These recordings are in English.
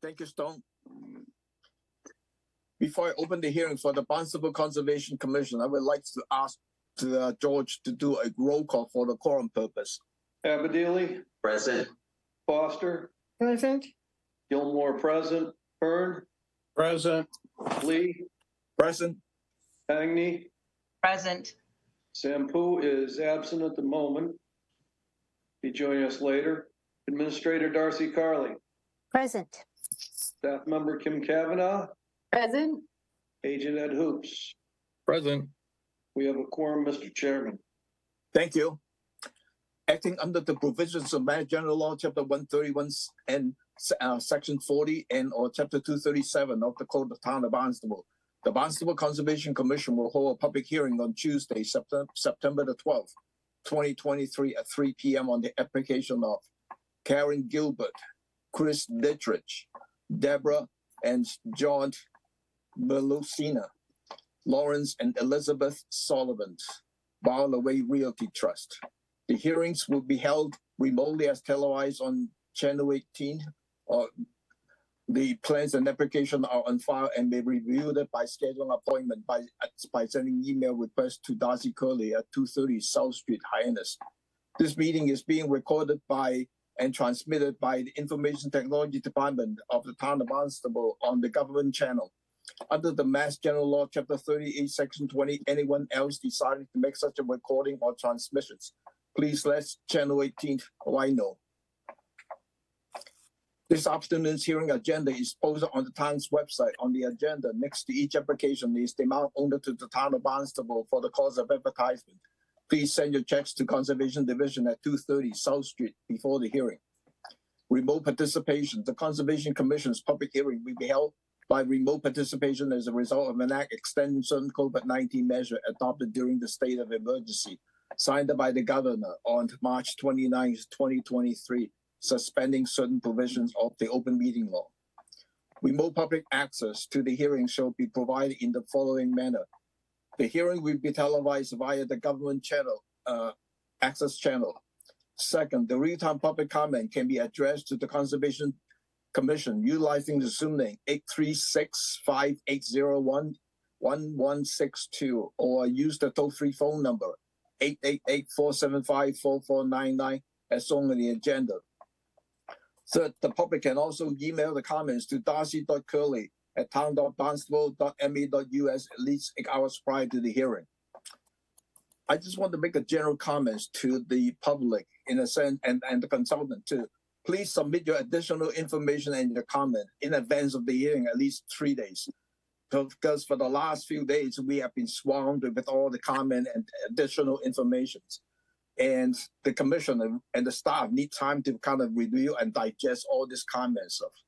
Thank you, Stone. Before I open the hearing for the Barnstable Conservation Commission, I would like to ask George to do a roll call for the quorum purpose. Abadili. Present. Foster. Present. Gilmore present. Byrne. Present. Lee. Present. Hagney. Present. Sampu is absent at the moment. Be joining us later. Administrator Darcy Carley. Present. Staff member Kim Kavanaugh. Present. Agent Ed Hoops. Present. We have a quorum, Mr. Chairman. Thank you. Acting under the provisions of Mass General Law, Chapter 131 and Section 40 and or Chapter 237 of the Code of Town of Barnstable, the Barnstable Conservation Commission will hold a public hearing on Tuesday, September the 12th, 2023 at 3 p.m. on the application of Karen Gilbert, Chris Dittrich, Deborah and John Melusina, Lawrence and Elizabeth Sullivan, Barloway Realty Trust. The hearings will be held remotely as televised on Channel 18. The plans and application are on file and may be reviewed by scheduling appointment by sending email request to Darcy Curley at 230 South Street, Hyannis. This meeting is being recorded by and transmitted by the Information Technology Department of the Town of Barnstable on the government channel. Under the Mass General Law, Chapter 38, Section 20, anyone else deciding to make such a recording or transmissions, please let Channel 18 know. This afternoon's hearing agenda is posted on the town's website. On the agenda, next to each application is the amount owed to the Town of Barnstable for the cost of advertisement. Please send your checks to Conservation Division at 230 South Street before the hearing. Remote participation. The Conservation Commission's public hearing will be held by remote participation as a result of an act extending certain COVID-19 measure adopted during the state of emergency, signed by the governor on March 29, 2023, suspending certain provisions of the open meeting law. Remote public access to the hearing shall be provided in the following manner. The hearing will be televised via the government channel, access channel. Second, the real-time public comment can be addressed to the Conservation Commission utilizing the Zoom link 836-5801-1162 or use the toll-free phone number 888-475-4499 as shown on the agenda. Third, the public can also email the comments to darcy.curley@town.barnstable.ma.us at least 8 hours prior to the hearing. I just want to make a general comment to the public in a sense and the consultant too. Please submit your additional information and your comment in advance of the hearing, at least 3 days. Because for the last few days, we have been swamped with all the comment and additional information. And the commission and the staff need time to kind of review and digest all this comment stuff.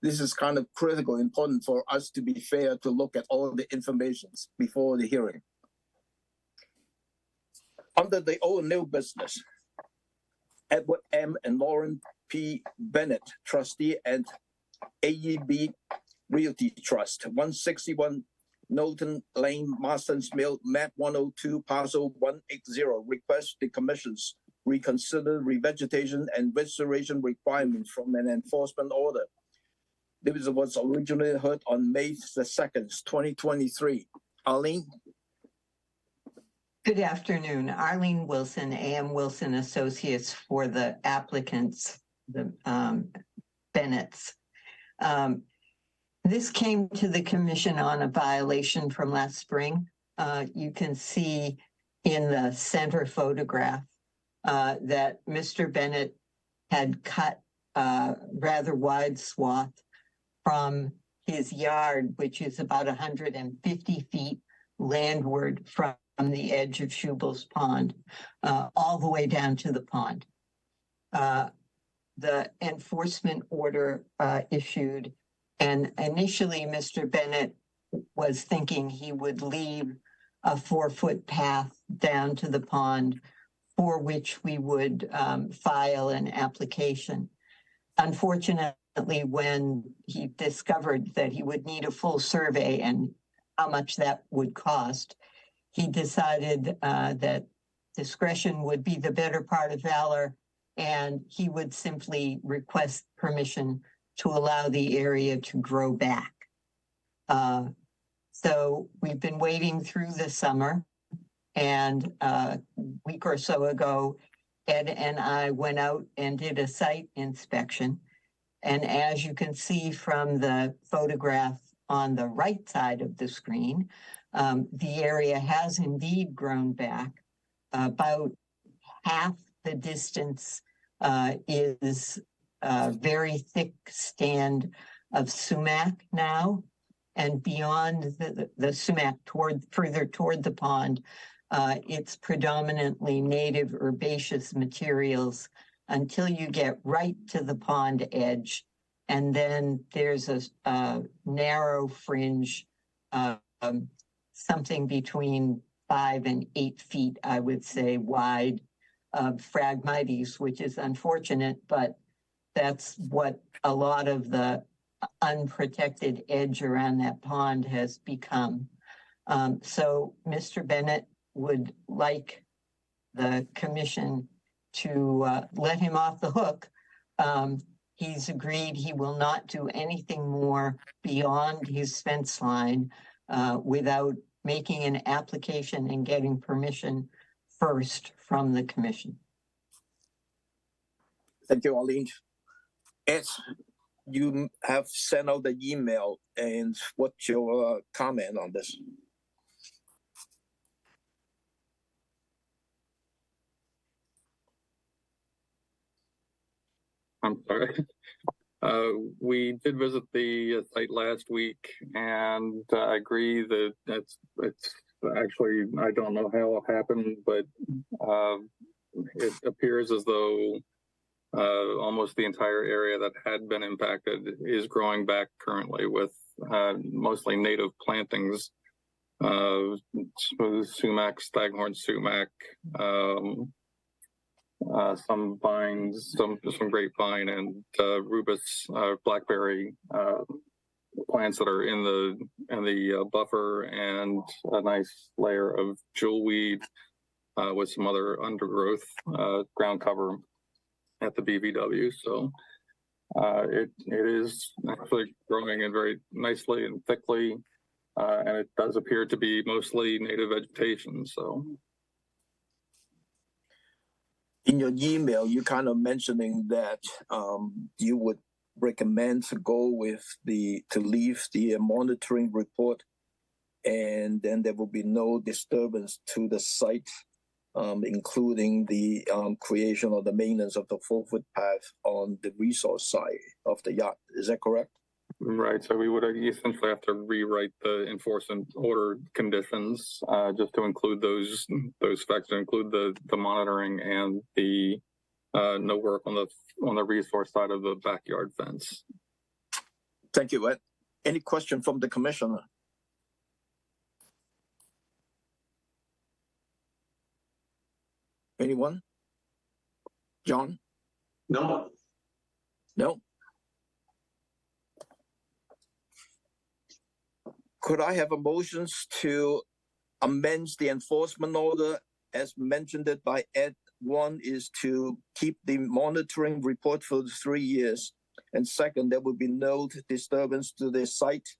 This is kind of critical, important for us to be fair to look at all the information before the hearing. Under the old new business, Edward M. and Lauren P. Bennett, trustee and AEB Realty Trust, 161 Knowlton Lane, Marston's Mill, map 102, parcel 180, request the commissions reconsider revegetation and restoration requirements from an enforcement order. This was originally heard on May the 2nd, 2023. Arlene? Good afternoon. Arlene Wilson, AM Wilson Associates for the applicants, the Bennetts. This came to the commission on a violation from last spring. You can see in the center photograph that Mr. Bennett had cut a rather wide swath from his yard, which is about 150 feet landward from the edge of Schubel's Pond, all the way down to the pond. The enforcement order issued, and initially Mr. Bennett was thinking he would leave a 4-foot path down to the pond for which we would file an application. Unfortunately, when he discovered that he would need a full survey and how much that would cost, he decided that discretion would be the better part of valor, and he would simply request permission to allow the area to grow back. So we've been waiting through the summer, and a week or so ago, Ed and I went out and did a site inspection. And as you can see from the photograph on the right side of the screen, the area has indeed grown back. About half the distance is a very thick stand of sumac now. And beyond the sumac further toward the pond, it's predominantly native herbaceous materials until you get right to the pond edge. And then there's a narrow fringe, something between 5 and 8 feet, I would say, wide of Phragmites, which is unfortunate, but that's what a lot of the unprotected edge around that pond has become. So Mr. Bennett would like the commission to let him off the hook. He's agreed he will not do anything more beyond his fence line without making an application and getting permission first from the commission. Thank you, Arlene. Ed, you have sent out the email, and what's your comment on this? I'm sorry. We did visit the site last week, and I agree that it's actually, I don't know how it happened, but it appears as though almost the entire area that had been impacted is growing back currently with mostly native plantings, sumac, staghorn sumac, some vines, some grapevine, and rubus, blackberry plants that are in the buffer, and a nice layer of jewelweed with some other undergrowth ground cover at the BVW. So it is actually growing in very nicely and thickly, and it does appear to be mostly native vegetation. So. In your email, you kind of mentioning that you would recommend to leave the monitoring report, and then there will be no disturbance to the site, including the creation or the maintenance of the 4-foot path on the resource side of the yacht. Is that correct? Right. So we would essentially have to rewrite the enforcement order conditions just to include those facts, to include the monitoring and the no work on the resource side of the backyard fence. Thank you, Ed. Any question from the commissioner? Anyone? John? No. No. Could I have a motions to amend the enforcement order as mentioned it by Ed? One is to keep the monitoring report for 3 years. And second, there will be no disturbance to the site,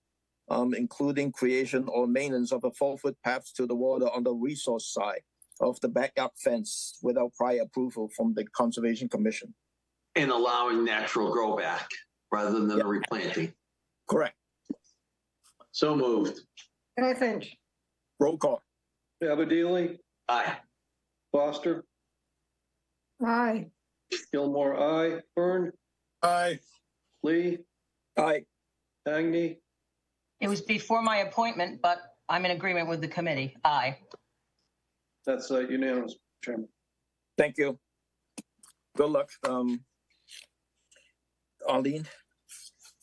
including creation or maintenance of a 4-foot path to the water on the resource side of the backyard fence without prior approval from the Conservation Commission. And allowing natural grow back rather than the replanting. Correct. So moved. Second. Roll call. Abadili, Aye. Foster, Aye. Gilmore, aye. Byrne, Aye. Lee, Aye. Agni, It was before my appointment, but I'm in agreement with the committee. Aye. that's unanimous, Chairman. Thank you. Good luck, Arlene.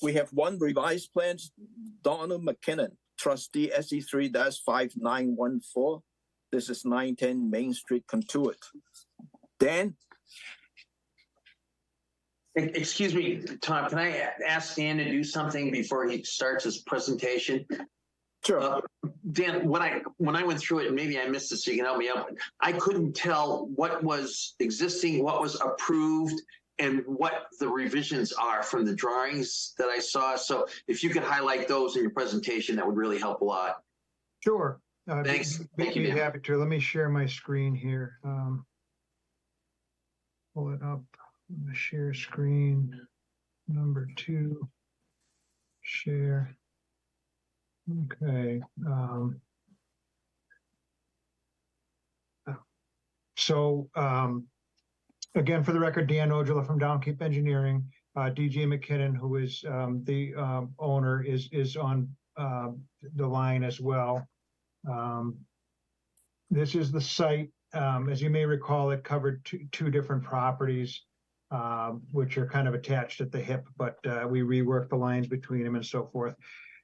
We have one revised plan, Donald McKinnon, trustee SE3-5914. This is 910 Main Street, Contuit. Dan? Excuse me, Tom, can I ask Dan to do something before he starts his presentation? Sure. Dan, when I went through it, and maybe I missed it, so you can help me out, I couldn't tell what was existing, what was approved, and what the revisions are from the drawings that I saw. So if you could highlight those in your presentation, that would really help a lot. Sure. Thanks. Thank you, Be Dan. happy to. Let me share my screen here. Pull it up. Share screen. Number 2. Share. Okay. Again, for the record, Dan Ojala from Downkeep Engineering, DJ McKinnon, who is the owner, is on the line as well. This is the site. As you may recall, it covered two different properties, which are kind of attached at the hip, but we reworked the lines between them and so forth.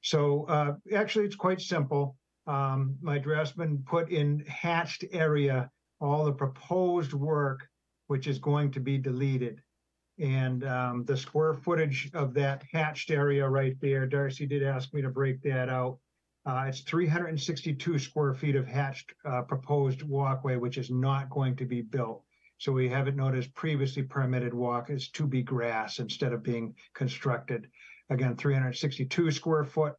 So actually, it's quite simple. My draftsman put in hatched area all the proposed work, which is going to be deleted. And the square footage of that hatched area right there, Darcy did ask me to break that out. It's 362 square feet of hatched proposed walkway, which is not going to be built. So we have it noted as previously permitted walk is to be grass instead of being constructed. Again, 362 square foot,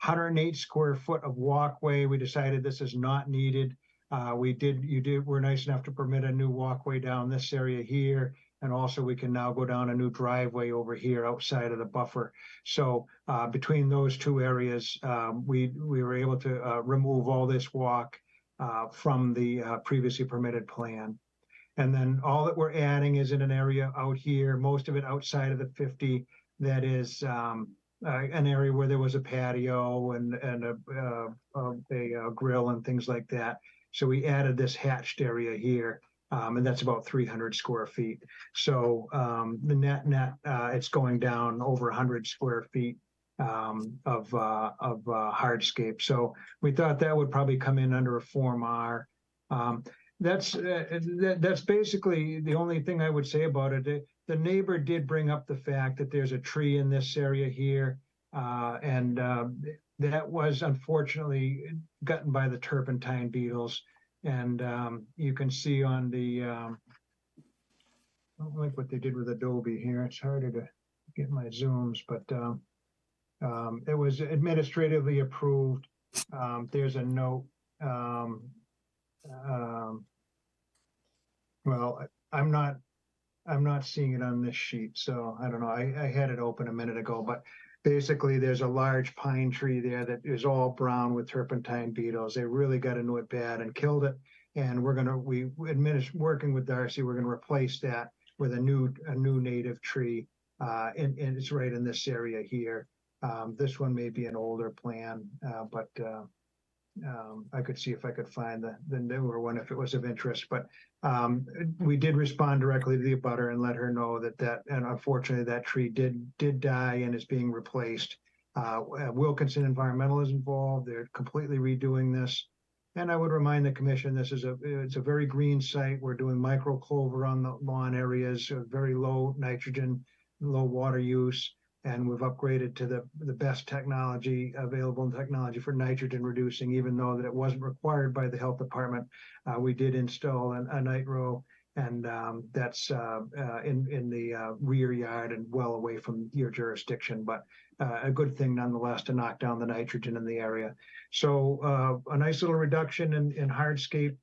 108 square foot of walkway. We decided this is not needed. We're nice enough to permit a new walkway down this area here. And also we can now go down a new driveway over here outside of the buffer. So between those two areas, we were able to remove all this walk from the previously permitted plan. And then all that we're adding is in an area out here, most of it outside of the 50, that is an area where there was a patio and a grill and things like that. So we added this hatched area here, and that's about 300 square feet. So the net, it's going down over 100 square feet of hardscape. So we thought that would probably come in under a Form R. That's basically the only thing I would say about it. The neighbor did bring up the fact that there's a tree in this area here, and that was unfortunately gotten by the turpentine beetles. And you can see on the, I don't like what they did with Adobe here. It's harder to get my zooms, but it was administratively approved. There's a note. Well, I'm not seeing it on this sheet, so I don't know. I had it open a minute ago, but basically there's a large pine tree there that is all brown with turpentine beetles. They really got into it bad and killed it. And working with Darcy, we're gonna replace that with a new native tree. And it's right in this area here. This one may be an older plan, but I could see if I could find the newer one if it was of interest. But we did respond directly to the abutter and let her know that and unfortunately that tree did die and is being replaced. Wilkinson Environmental is involved. They're completely redoing this. And I would remind the commission, it's a very green site. We're doing micro clover on the lawn areas, very low nitrogen, low water use. And we've upgraded to the best available technology for nitrogen reducing, even though that it wasn't required by the health department. We did install a nitro, and that's in the rear yard and well away from your jurisdiction, but a good thing nonetheless to knock down the nitrogen in the area. So a nice little reduction in hardscape.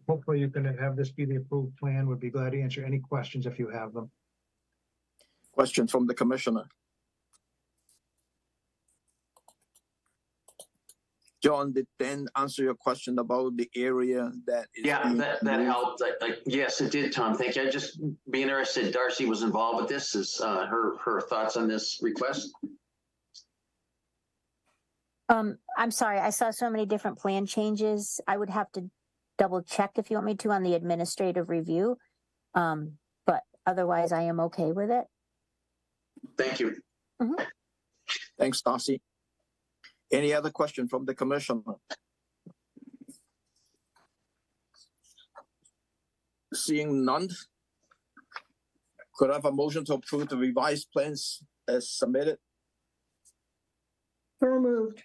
Hopefully you can have this be the approved plan. Would be glad to answer any questions if you have them. Question from the commissioner. John, did Dan answer your question about the area that is? Yeah, that helped. Yes, it did, Tom. Thank you. I just be interested. Darcy was involved with this. Is her thoughts on this request? I'm sorry. I saw so many different plan changes. I would have to double check if you want me to on the administrative review. But otherwise, I am okay with it. Thank you. Mm-hmm. Thanks, Darcy. Any other question from the commissioner? Seeing none, could I have a motion to approve the revised plans as submitted? So moved.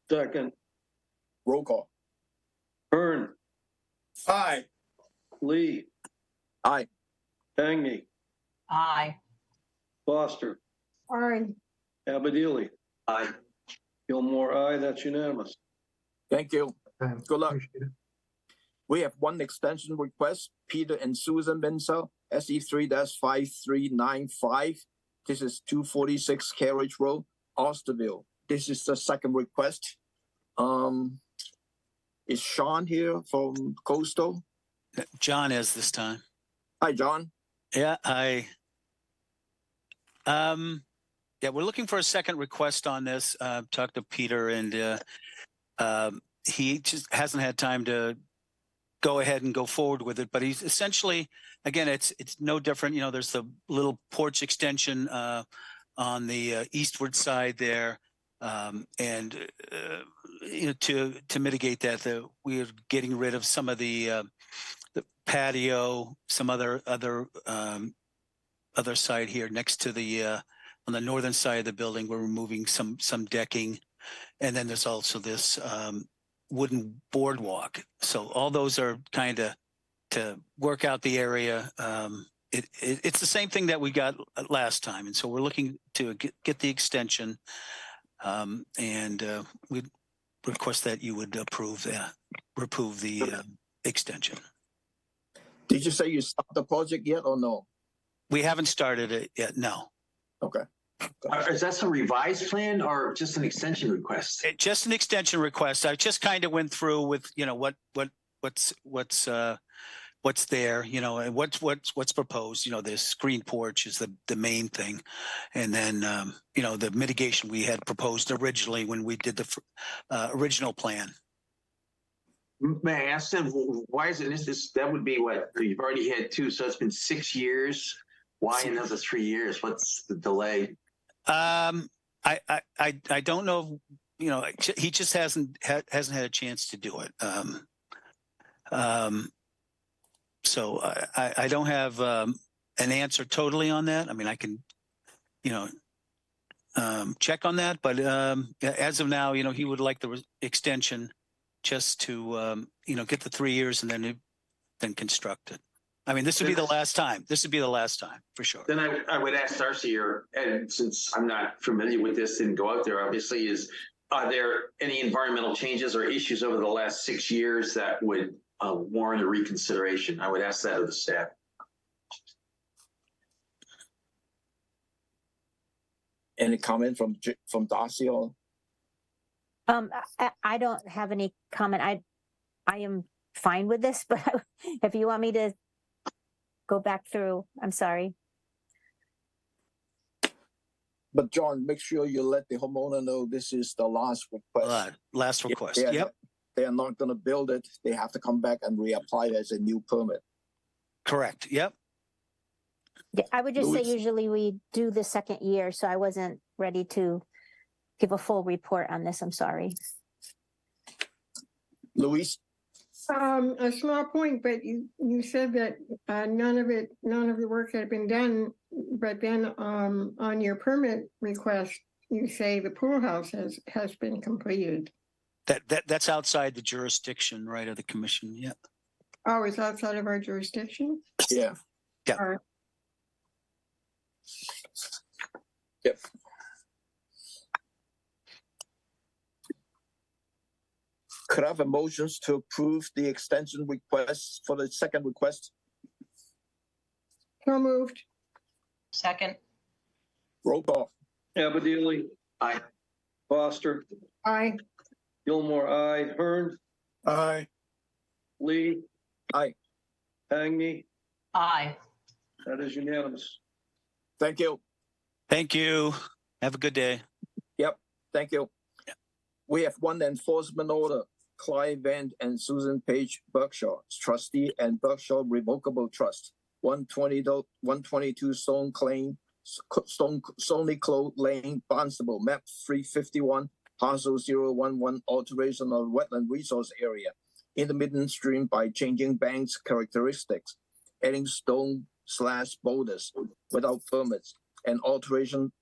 Second, Roll call. Byrne, Aye. Lee, Aye. Hangy, Aye. Foster, Aye. Abadili, Aye. Gilmore, aye. That's unanimous. Thank you. Good luck. Appreciate it. We have one extension request, Peter and Susan Mensa, SE3-5395. This is 246 Carriage Road, Osterville. This is the second request. Is Sean here from Coastal? John is this time. Hi, John. Yeah, we're looking for a second request on this. Talked to Peter, and he just hasn't had time to go ahead and go forward with it. But he's essentially, again, it's no different. You know, there's the little porch extension on the eastward side there, and you know, to mitigate that, we're getting rid of some of the patio, some other side here next to the on the northern side of the building. We're removing some decking, and then there's also this wooden boardwalk. So all those are kind of to work out the area. It's the same thing that we got last time, and so we're looking to get the extension, and we request that you would approve the extension. Did you say you stopped the project yet or no? We haven't started it yet. No. Okay. Is that some revised plan or just an extension request? Just an extension request. I just kind of went through with, you know, what's there, you know, and what's proposed. You know, the screen porch is the main thing, and then you know, the mitigation we had proposed originally when we did the original plan. May I ask them, why is it this? That would be what you've already had two, so it's been 6 years. Why another 3 years? What's the delay? I don't know. You know, he just hasn't had a chance to do it. So I don't have an answer totally on that. I mean, I can, you know, check on that, but as of now, you know, he would like the extension just to you know, get the 3 years and then construct it. I mean, this would be the last time. This would be the last time for sure. Then I would ask Darcy, and since I'm not familiar with this, didn't go out there, obviously, are there any environmental changes or issues over the last 6 years that would warrant a reconsideration? I would ask that of the staff. Any comment from Darcy or? I don't have any comment. I am fine with this, but if you want me to go back through, I'm sorry. But John, make sure you let the homeowner know this is the last request. Last request. Yep. They are not going to build it. They have to come back and reapply as a new permit. Correct. Yep. Yeah, I would just Louis? say usually we do the second year, so I wasn't ready to give a full report on this. I'm sorry. Luis? A small point, but you said that none of the work had been done, but then on your permit request, you say the pool house has been completed. That's outside the jurisdiction, right, of the commission. Yeah. Oh, it's outside of our jurisdiction? Yeah. Yeah. All right. Yep. Could I have a motions to approve the extension request for the second request? So moved. Second. Roll call. Abadili, Aye. Foster, Aye. Gilmore, aye. Hearn, Aye. Lee. Aye. Hangy, Aye. that is unanimous. Thank you. Thank you. Have a good day. Thank you. We have one enforcement order. Clive Van and Susan Page Berkshire, trustee and Berkshire Revocable Trust, 122 Stony Close Lane, Barnstable, map 351, parcel 011, alteration of wetland resource area, intermittent stream by changing banks characteristics, adding stone/boulders without permits, and alteration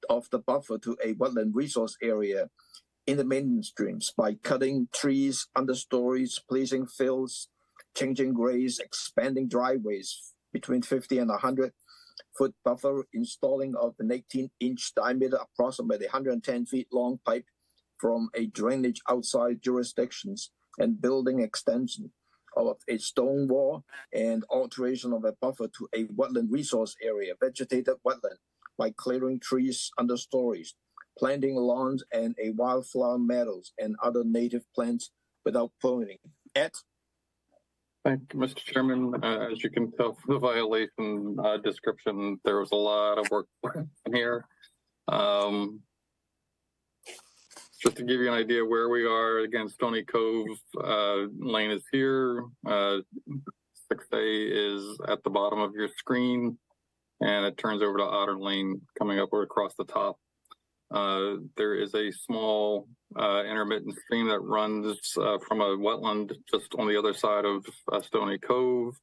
of the buffer to a wetland resource area in the main streams by cutting trees, understories, placing fills, changing grades, expanding driveways, between 50 and 100-foot buffer, installing of an 18-inch diameter, approximately 110 feet long pipe from a drainage outside jurisdictions, and building extension of a stone wall and alteration of a buffer to a wetland resource area, vegetated wetland, by clearing trees, understories, planting lawns and a wildflower meadows and other native plants without permitting. Ed? Thank you, Mr. Chairman. As you can tell from the violation description, there was a lot of work in here. Just to give you an idea where we are, again, Stony Cove Lane is here. 6A is at the bottom of your screen, and it turns over to Otter Lane coming up across the top. There is a small intermittent stream that runs from a wetland just on the other side of Stony Cove,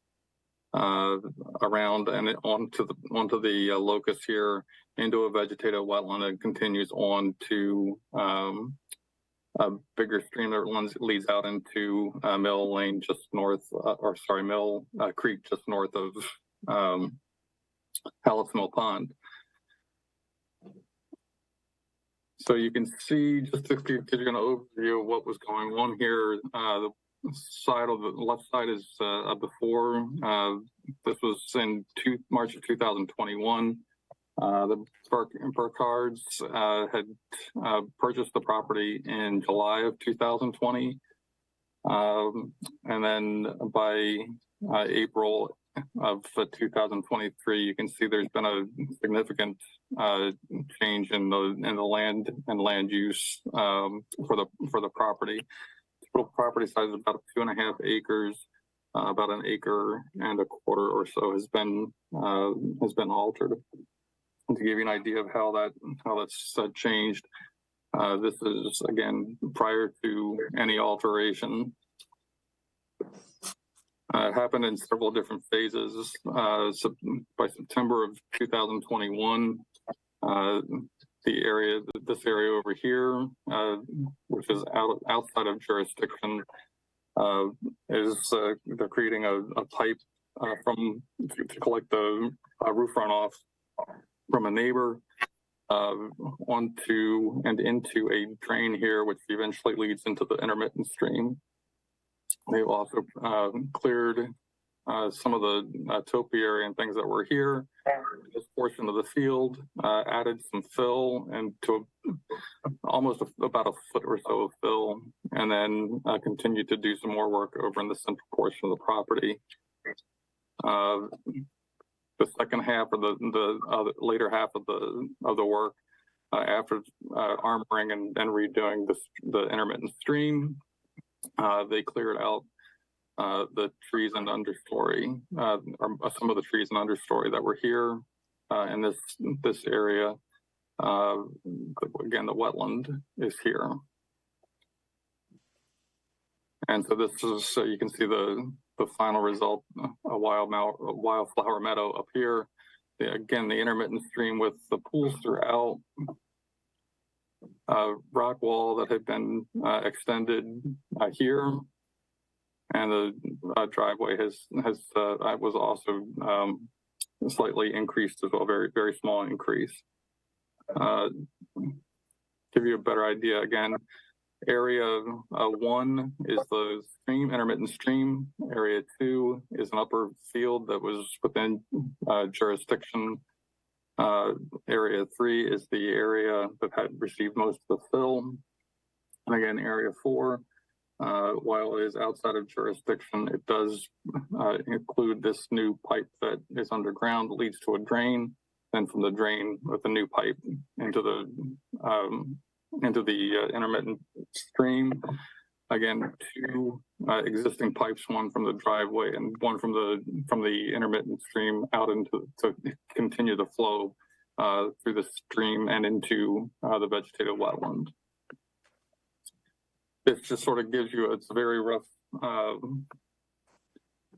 around and onto the locus here into a vegetated wetland, and continues on to a bigger stream that leads out into Mill Lane just north, Mill Creek just north of Hallett's Mill Pond. So you can see, just to give you an overview of what was going on here, the side of the left side is before. This was in March of 2021. The Burkhards had purchased the property in July of 2020. And then by April of 2023, you can see there's been a significant change in the land and land use for the property. Total property size is about 2.5 acres. About 1.25 acres or so has been altered. And to give you an idea of how that's changed, this is again prior to any alteration. It happened in several different phases. So by September of 2021, this area over here, which is outside of jurisdiction, they're creating a pipe to collect the roof runoff from a neighbor onto and into a drain here, which eventually leads into the intermittent stream. They've also cleared some of the topiary and things that were here. This portion of the field, added some fill and to almost about a foot or so of fill, and then continued to do some more work over in the central portion of the property. The second half or the later half of the work, after armoring and redoing the intermittent stream, they cleared out the trees and understory, or some of the trees and understory that were here in this area. Again, the wetland is here, and so this is so you can see the final result: a wildflower meadow up here. Again, the intermittent stream with the pools throughout. Rock wall that had been extended here, and the driveway was also slightly increased as well, very, very small increase. Give you a better idea, again, area 1 is the intermittent stream. Area 2 is an upper field that was within jurisdiction. Area 3 is the area that had received most of the fill. And again, area 4, while it is outside of jurisdiction, it does include this new pipe that is underground, leads to a drain, then from the drain with a new pipe into the intermittent stream. Again, 2 existing pipes, one from the driveway and one from the intermittent stream out to continue the flow through the stream and into the vegetated wetland. This just sort of gives you a very rough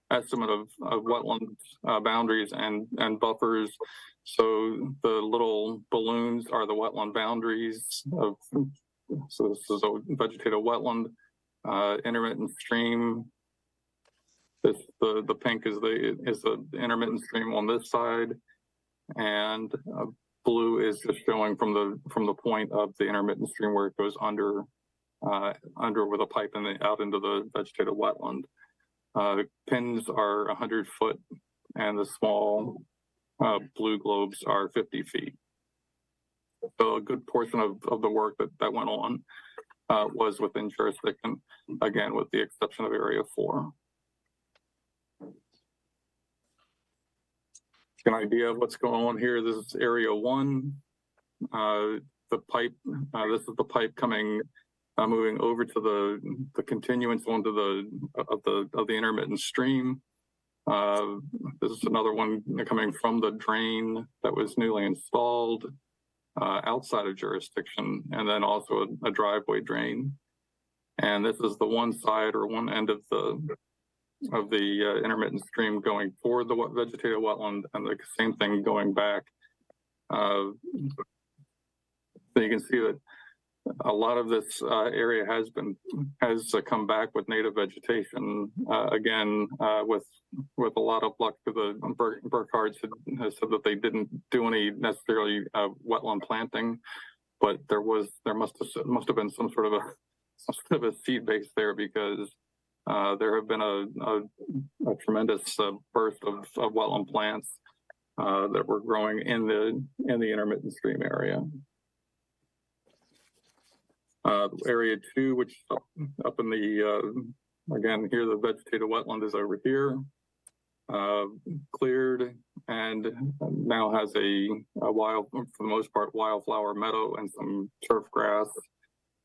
estimate of wetland boundaries and buffers. So the little balloons are the wetland boundaries so this is a vegetated wetland, intermittent stream The pink is the intermittent stream on this side, and blue is just showing from the point of the intermittent stream where it goes under with a pipe out into the vegetative wetland. Pins are 100 foot, and the small blue globes are 50 feet. So a good portion of the work that went on was within jurisdiction, again, with the exception of Area 4. An idea of what's going on here. This is Area 1. The pipe. This is the pipe coming, moving over to the continuance onto the intermittent stream. This is another one coming from the drain that was newly installed outside of jurisdiction, and then also a driveway drain. And this is the one side or one end of the intermittent stream going toward the vegetative wetland, and the same thing going back. So you can see that a lot of this area has come back with native vegetation. Again, with a lot of luck, the Burkhardt has said that they didn't do any necessarily wetland planting, but there must have been some sort of a seed base there, because there have been a tremendous burst of wetland plants that were growing in the intermittent stream area. Area 2, which up in the again here, the vegetative wetland is over here, cleared, and now has a wild, for the most part, wildflower meadow and some turf grass.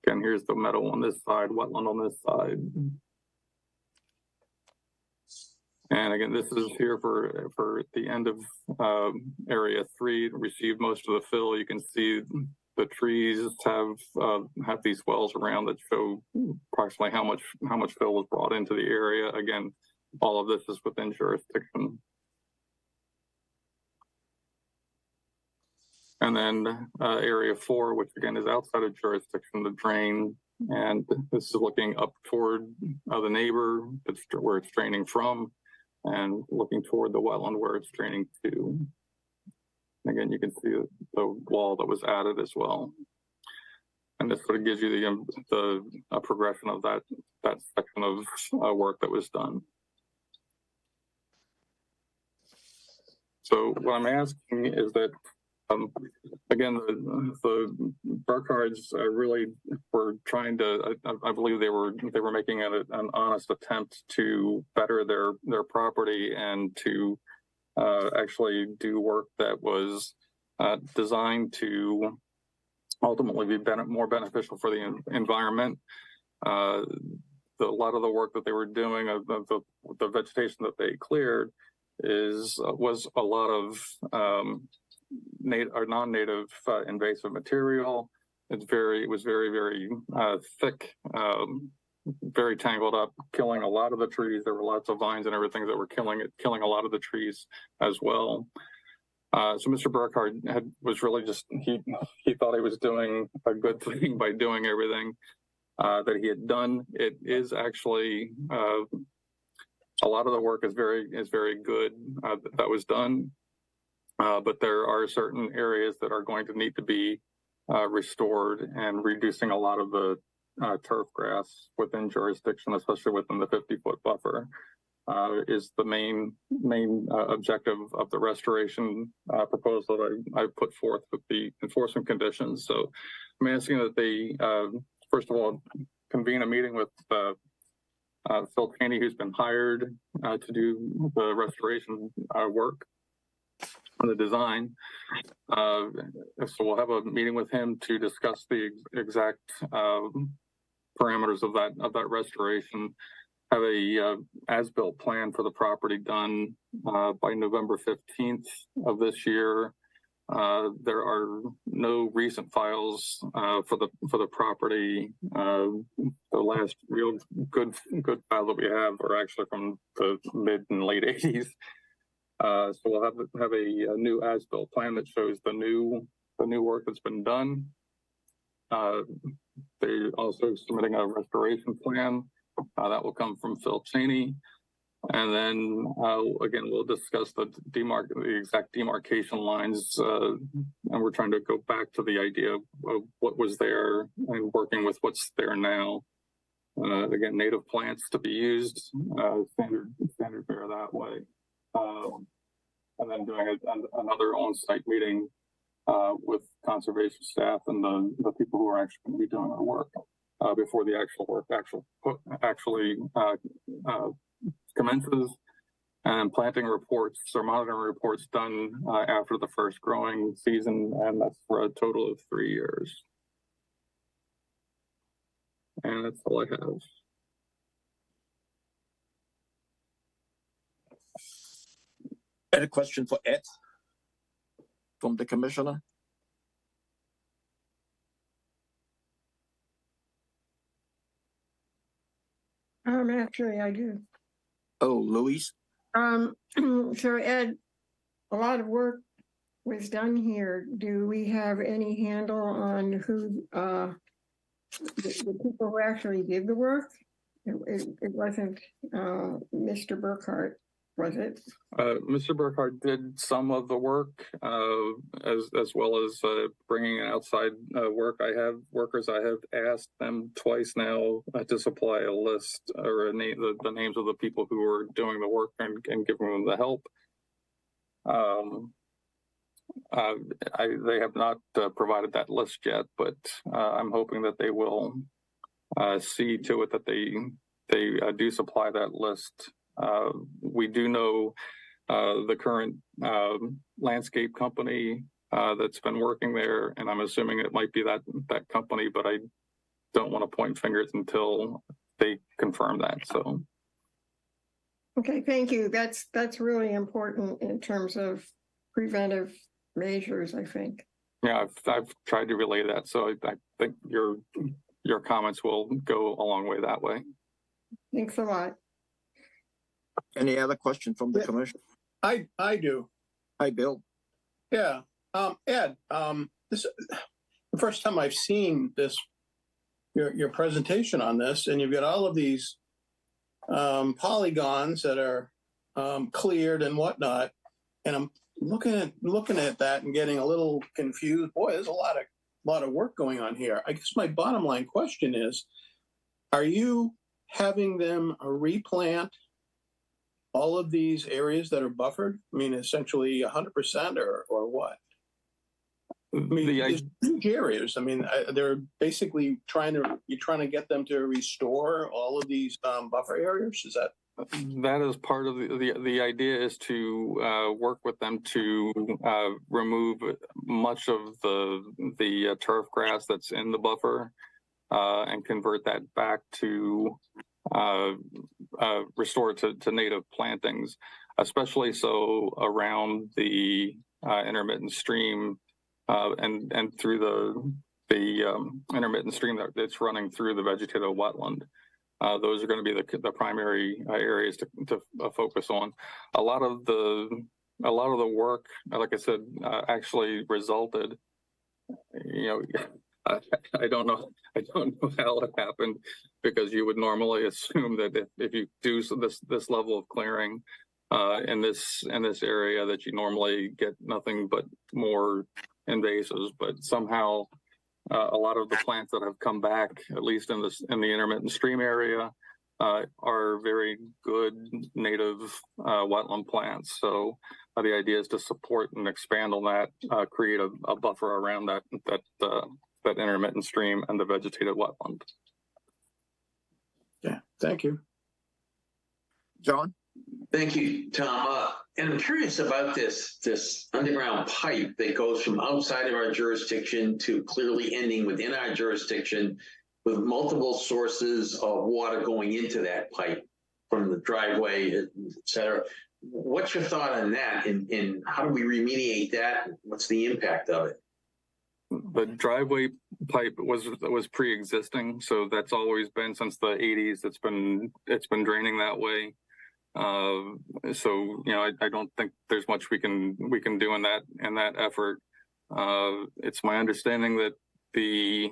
Again, here's the meadow on this side, wetland on this side. And again, this is here for the end of Area 3. Received most of the fill. You can see the trees have these wells around that show approximately how much fill was brought into the area. Again, all of this is within jurisdiction. And then Area 4, which again is outside of jurisdiction, the drain, and this is looking up toward the neighbor, where it's draining from, and looking toward the wetland where it's draining to. Again, you can see the wall that was added as well. And this sort of gives you the progression of that section of work that was done. So what I'm asking is that, again, the Burkhardts really were trying to, I believe they were making an honest attempt to better their property and to actually do work that was designed to ultimately be more beneficial for the environment. A lot of the work that they were doing, the vegetation that they cleared, was a lot of native or non-native invasive material. It was very, very thick, very tangled up, killing a lot of the trees. There were lots of vines and everything that were killing a lot of the trees as well. So Mr. Burkhardt was really just, he thought he was doing a good thing by doing everything that he had done. It is actually, a lot of the work is very good that was done, but there are certain areas that are going to need to be restored, and reducing a lot of the turf grass within jurisdiction, especially within the 50-foot buffer, is the main objective of the restoration proposal that I put forth with the enforcement conditions. So I'm asking that they, first of all, convene a meeting with Phil Taney, who's been hired to do the restoration work on the design. So we'll have a meeting with him to discuss the exact parameters of that restoration. Have a as-built plan for the property done by November 15th of this year. There are no recent files for the property. The last real good file that we have are actually from the mid and late 80s. So we'll have a new as-built plan that shows the new work that's been done. They're also submitting a restoration plan that will come from Phil Cheney. And then again, we'll discuss the exact demarcation lines, and we're trying to go back to the idea of what was there and working with what's there now. Again, native plants to be used, standard fare that way, and then doing another on-site meeting with conservation staff and the people who are actually going to be doing the work before the actual work actually commences, and planting reports or monitoring reports done after the first growing season, and that's for a total of 3 years. And that's all I have. Any question for Ed from the commissioner? Actually, I do. Oh, Louise? So Ed, a lot of work was done here. Do we have any handle on who, the people who actually did the work? It wasn't, Mr. Burkhart, was it? Mr. Burkhart did some of the work, as well as bringing in outside work. I have workers. I have asked them twice now to supply a list or the names of the people who were doing the work and giving them the help. They have not provided that list yet, but I'm hoping that they will see to it that they do supply that list. We do know the current landscape company that's been working there, and I'm assuming it might be that company, but I don't want to point fingers until they confirm that. So, Okay, thank you. That's really important in terms of preventive measures, I think. yeah, I've tried to relay that, so I think your comments will go a long way that way. Thanks a lot. Any other question from the commission? I do. Hi, Bill. Yeah. Ed, this is the first time I've seen this, your presentation on this, and you've got all of these polygons that are cleared and whatnot. And I'm looking at that and getting a little confused. Boy, there's a lot of work going on here. I guess my bottom line question is, are you having them replant all of these areas that are buffered? I mean, essentially 100% or what? I mean, these huge areas. I mean, they're basically you're trying to get them to restore all of these buffer areas. Is that? That is part of the idea, is to work with them to remove much of the turf grass that's in the buffer and convert that back to restore to native plantings, especially so around the intermittent stream and through the intermittent stream that's running through the vegetative wetland. Those are going to be the primary areas to focus on. A lot of the work, like I said, actually resulted. I don't know how it happened, because you would normally assume that if you do this level of clearing in this area, that you normally get nothing but more invasives, but somehow a lot of the plants that have come back, at least in the intermittent stream area, are very good native wetland plants. So the idea is to support and expand on that, create a buffer around that intermittent stream and the vegetative wetland. Yeah, thank you. John? Thank you, Tom. And I'm curious about this underground pipe that goes from outside of our jurisdiction to clearly ending within our jurisdiction, with multiple sources of water going into that pipe from the driveway, et cetera. What's your thought on that, and how do we remediate that? What's the impact of it? The driveway pipe was pre-existing, so that's always been since the 80s. It's been draining that way. So I don't think there's much we can do in that effort. It's my understanding that the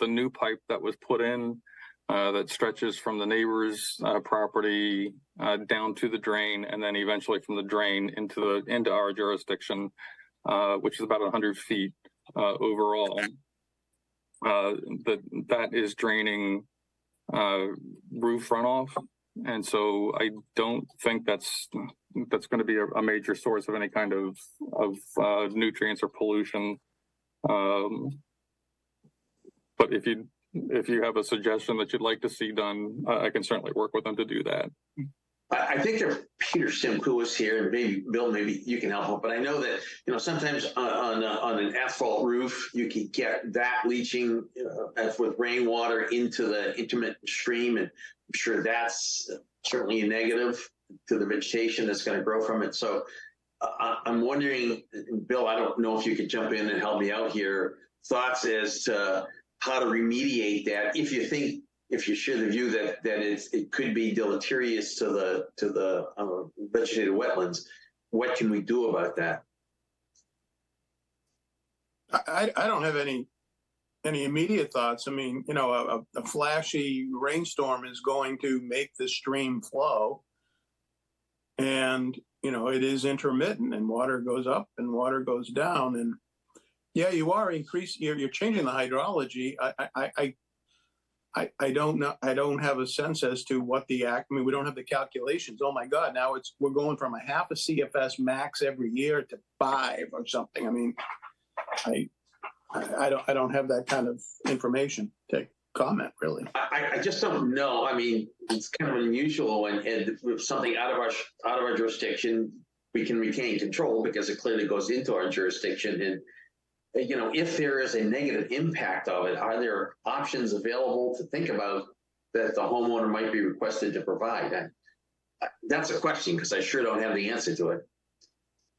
new pipe that was put in that stretches from the neighbor's property down to the drain, and then eventually from the drain into our jurisdiction, which is about 100 feet overall. That is draining roof runoff, and so I don't think that's going to be a major source of any kind of nutrients or pollution. But if you have a suggestion that you'd like to see done, I can certainly work with them to do that. I think if Peter Simcoe is here, and maybe Bill, maybe you can help him. But I know that sometimes on an asphalt roof, you can get that leaching with rainwater into the intermittent stream, and I'm sure that's certainly a negative to the vegetation that's going to grow from it. So I'm wondering, Bill, I don't know if you could jump in and help me out here. Thoughts as to how to remediate that, if you share the view that it could be deleterious to the vegetated wetlands. What can we do about that? I don't have any immediate thoughts. I mean, a flashy rainstorm is going to make the stream flow, and it is intermittent, and water goes up and water goes down, and yeah, you are increasing. You're changing the hydrology. I don't know. I don't have a sense as to what we don't have the calculations. Oh my God! Now we're going from a half a CFS max every year to 5 or something. I mean, I don't have that kind of information to comment really. I just don't know. I mean, it's kind of unusual, and if something out of our jurisdiction, we can retain control because it clearly goes into our jurisdiction. And if there is a negative impact of it, are there options available to think about that the homeowner might be requested to provide? That's a question, because I sure don't have the answer to it.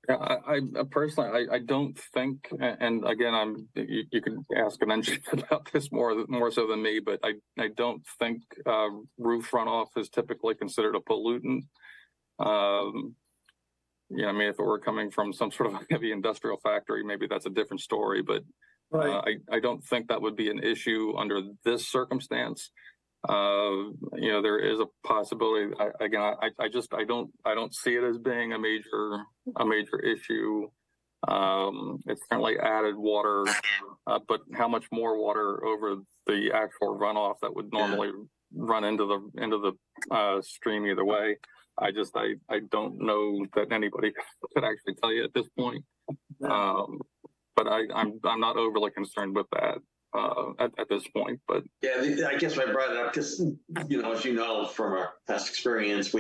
Yeah, I personally, I don't think, and again, you can ask an engineer about this more so than me, but I don't think roof runoff is typically considered a pollutant. I mean, if it were coming from some sort of heavy industrial factory, maybe that's a different story. But Right. I don't think that would be an issue under this circumstance. There is a possibility. I don't see it as being a major issue. It's certainly added water, but how much more water over the actual runoff that would normally run into the stream either way? I don't know that anybody could actually tell you at this point. But I'm not overly concerned with that at this point. But yeah, I guess I brought it up because as you know from our past experience,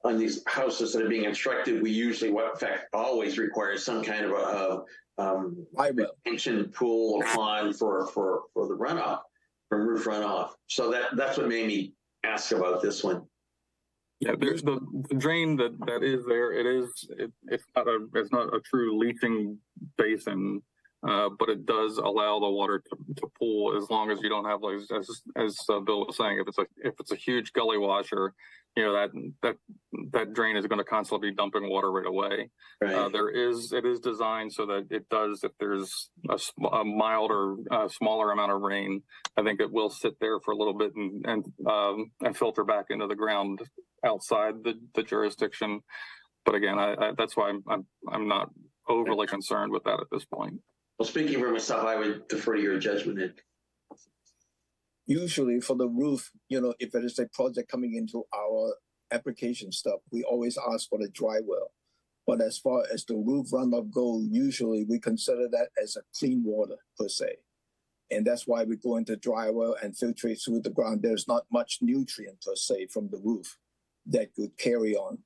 on these houses that are being constructed, we usually, in fact, always require some kind of a retention pool or pond for the runoff from roof runoff. So that's what made me ask about this one. Yeah, there's the drain that is there. It's not a true leaching basin, but it does allow the water to pool as long as you don't have, like, as Bill was saying, if it's a huge gully washer, that drain is going to constantly be dumping water right away. Right. It is designed so that it does, if there's a milder, smaller amount of rain, I think it will sit there for a little bit and filter back into the ground outside the jurisdiction. But again, that's why I'm not overly concerned with that at this point. Well, speaking for myself, I would defer to your judgment. Usually for the roof, if there is a project coming into our application stuff, we always ask for the dry well. But as far as the roof runoff goes, usually we consider that as a clean water per se. And that's why we go into dry well and filtrate through the ground. There's not much nutrient per se from the roof that could carry on.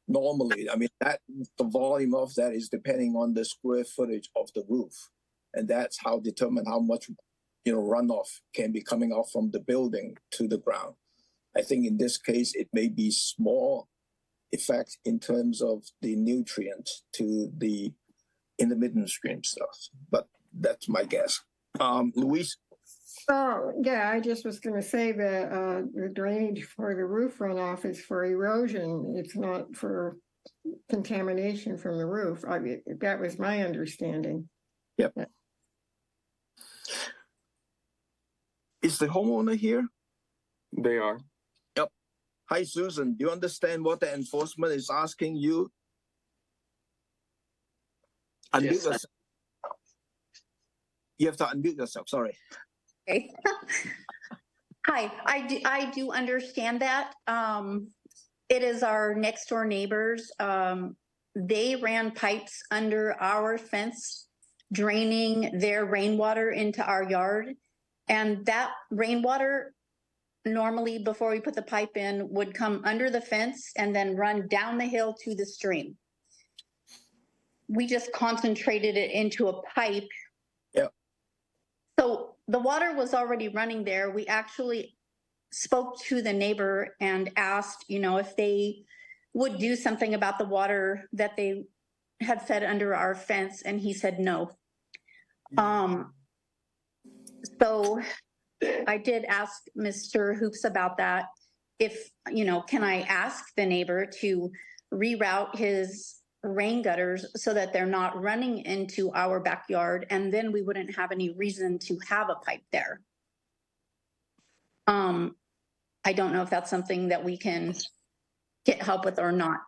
Normally, I mean, the volume of that is depending on the square footage of the roof. And that's how determine how much runoff can be coming off from the building to the ground. I think in this case, it may be small effect in terms of the nutrients to the intermittent stream stuff, but that's my guess. Luis? Oh, yeah, I just was going to say that the drainage for the roof runoff is for erosion. It's not for contamination from the roof. I mean, that was my understanding. Yep. Is the homeowner here? They are. Hi, Susan. Do you understand what the enforcement is asking you? Unmute Yes, yourself. You have to unmute yourself. Sorry. Okay. Hi, I do understand that. It is our next door neighbors. They ran pipes under our fence, draining their rainwater into our yard. And that rainwater, normally before we put the pipe in, would come under the fence and then run down the hill to the stream. We just concentrated it into a pipe. Yep. So the water was already running there. We actually spoke to the neighbor and asked, if they would do something about the water that they had fed under our fence, and he said no. So I did ask Mr. Hoops about that. If, can I ask the neighbor to reroute his rain gutters so that they're not running into our backyard, and then we wouldn't have any reason to have a pipe there. I don't know if that's something that we can get help with or not.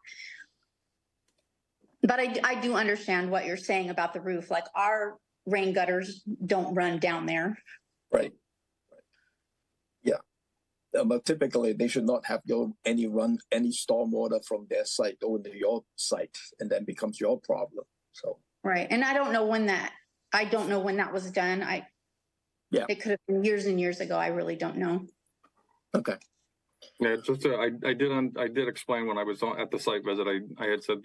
But I do understand what you're saying about the roof. Like, our rain gutters don't run down there. Right. Yeah. But typically, they should not have any storm water from their site over to your site, and then becomes your problem. So. Right. And I don't know when that was done. It could have been years and years ago. I really don't know. Okay. Yeah, just I did explain when I was at the site visit. I had said,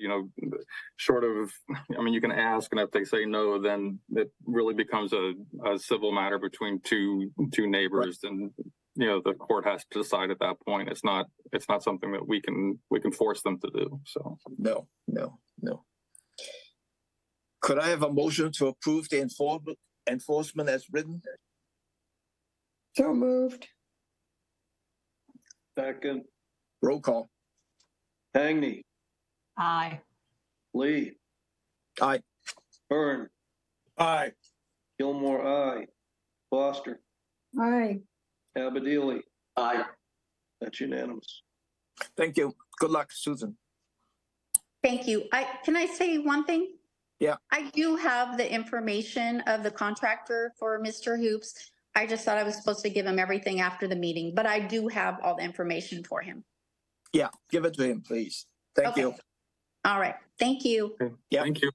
short of, you can ask, and if they say no, then it really becomes a civil matter between two neighbors, right. And the court has to decide at that point. It's not something that we can force them to do. So no. Could I have a motion to approve the enforcement as written? So moved. Second. Roll call. Hangney, Aye. Lee, Aye. Byrne, Aye. Gilmore, aye. Foster, Aye. Abadili. aye. That's unanimous. Thank you. Good luck, Susan. Thank you. Can I say one thing? Yeah. I do have the information of the contractor for Mr. Hoops. I just thought I was supposed to give him everything after the meeting, but I do have all the information for him. Yeah, give it to him, please. Thank you. All right. Thank you. Yeah. Thank you.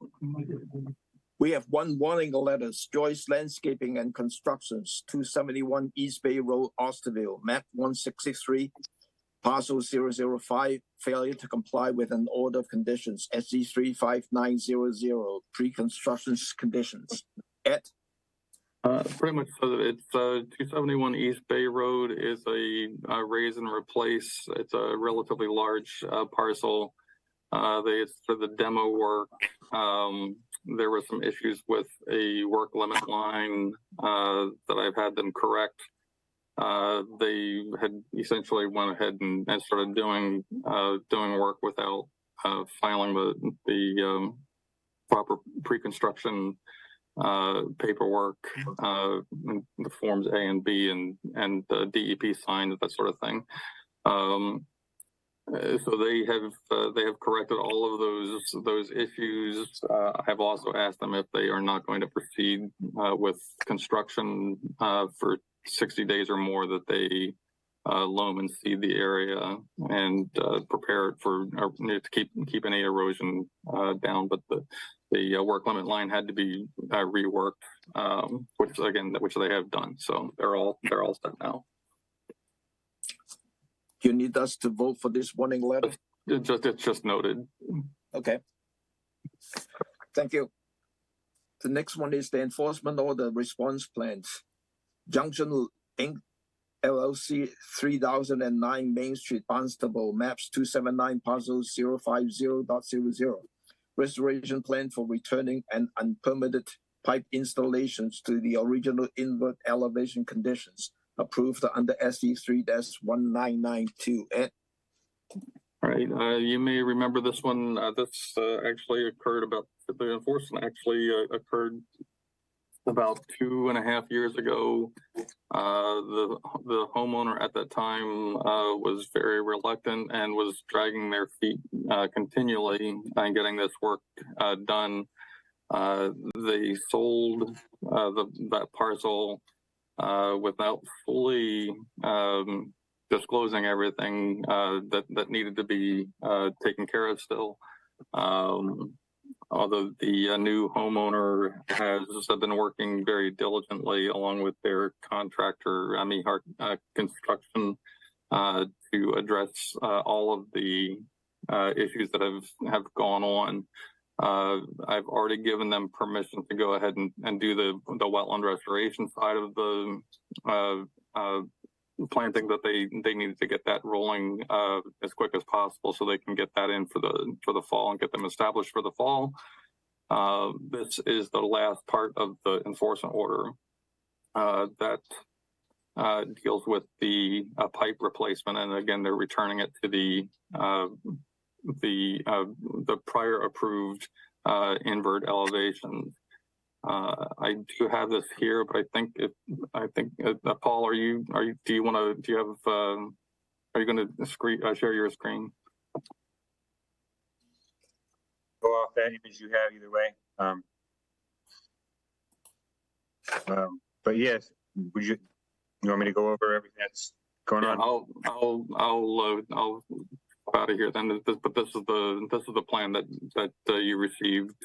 We have one warning letters. Joyce Landscaping and Constructions, 271 East Bay Road, Austerville, map 163, parcel 005, failure to comply with an order of conditions, SC 35900, pre-construction conditions. Ed? Pretty much, so it's 271 East Bay Road is a raise and replace. It's a relatively large parcel. It's for the demo work. There were some issues with a work limit line that I've had them correct. They had essentially went ahead and started doing work without filing the proper pre-construction paperwork, the forms A and B, and the DEP signed, that sort of thing. So they have corrected all of those issues. I have also asked them if they are not going to proceed with construction for 60 days or more, that they loam and seed the area and prepare it for to keep any erosion down. But the work limit line had to be reworked, which they have done. So they're all set now. You need us to vote for this warning letter? It's just noted. Okay. Thank you. The next one is the enforcement order response plans. Junction Inc. LLC, 3009 Main Street, Barnstable, maps 279, parcel 050.00. Restoration plan for returning an unpermitted pipe installations to the original inward elevation conditions, approved under SE 3-1992. Ed? All right, you may remember this one. This actually occurred the enforcement actually occurred about 2.5 years ago. The homeowner at that time was very reluctant and was dragging their feet continually on getting this work done. They sold that parcel without fully disclosing everything that needed to be taken care of still. Although the new homeowner has been working very diligently along with their contractor, Construction, to address all of the issues that have gone on. I've already given them permission to go ahead and do the wetland restoration side of the planting that they needed to get that rolling as quick as possible so they can get that in for the fall and get them established for the fall. This is the last part of the enforcement order that deals with the pipe replacement, and again they're returning it to the prior approved invert elevations. I do have this here, but I think Paul, are you going to share your screen? Go off that image you have either way. But yes, you want me to go over everything that's going on? I'll out of here then. But this is the plan that you received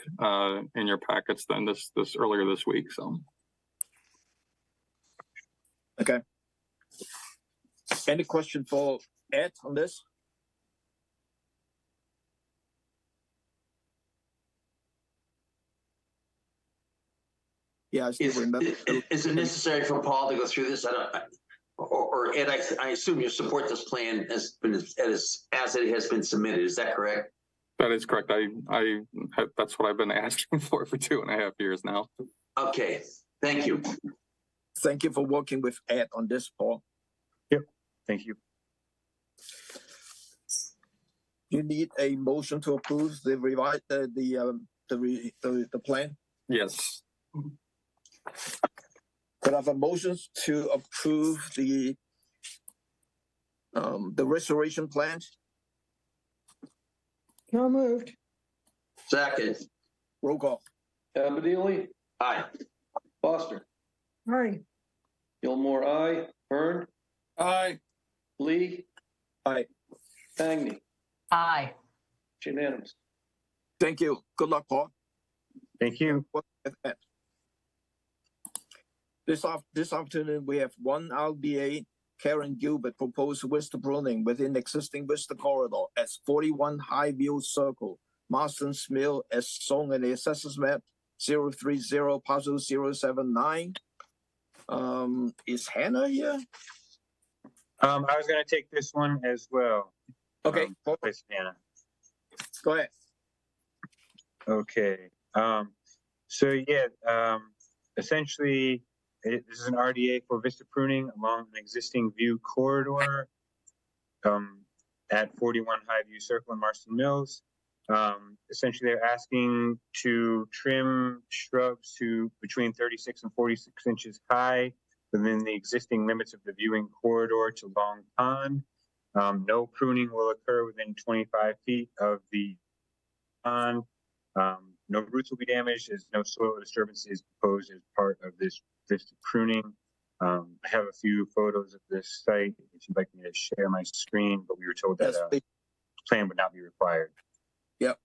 in your packets then this earlier this week. So Okay. Any question for Ed on this? Yeah, I still remember. Is it necessary for Paul to go through this? Or Ed, I assume you support this plan as it has been submitted. Is that correct? that is correct. That's what I've been asking for 2.5 years now. Okay, thank you. Thank you for working with Ed on this, Paul. Yep, thank you. You need a motion to approve the plan. Yes. Could I have a motion to approve the restoration plan? So moved. Second. Roll call. Abedili, Aye. Foster, Aye. Gilmore, aye. Hearn, Aye. Lee, Aye. Agnew. Aye. It's unanimous. Thank you. Good luck, Paul. Thank you. This afternoon, we have one RBA, Karen Gilbert, proposed vista pruning within existing vista corridor at 41 Highview Circle, Marston's Mill, as shown in the assessors map 030 parcel 079. Is Hannah here? I was going to take this one as well. Okay, Place Hannah. go ahead. Okay. Essentially, this is an RDA for vista pruning along an existing view corridor at 41 Highview Circle in Marston Mills. Essentially, they're asking to trim shrubs to between 36 and 46 inches high within the existing limits of the viewing corridor to Long Pond. No pruning will occur within 25 feet of the pond. No roots will be damaged as no soil disturbance is proposed as part of this pruning. I have a few photos of this site if you'd like me to share my screen, but we were told that a plan would not be required. Yep.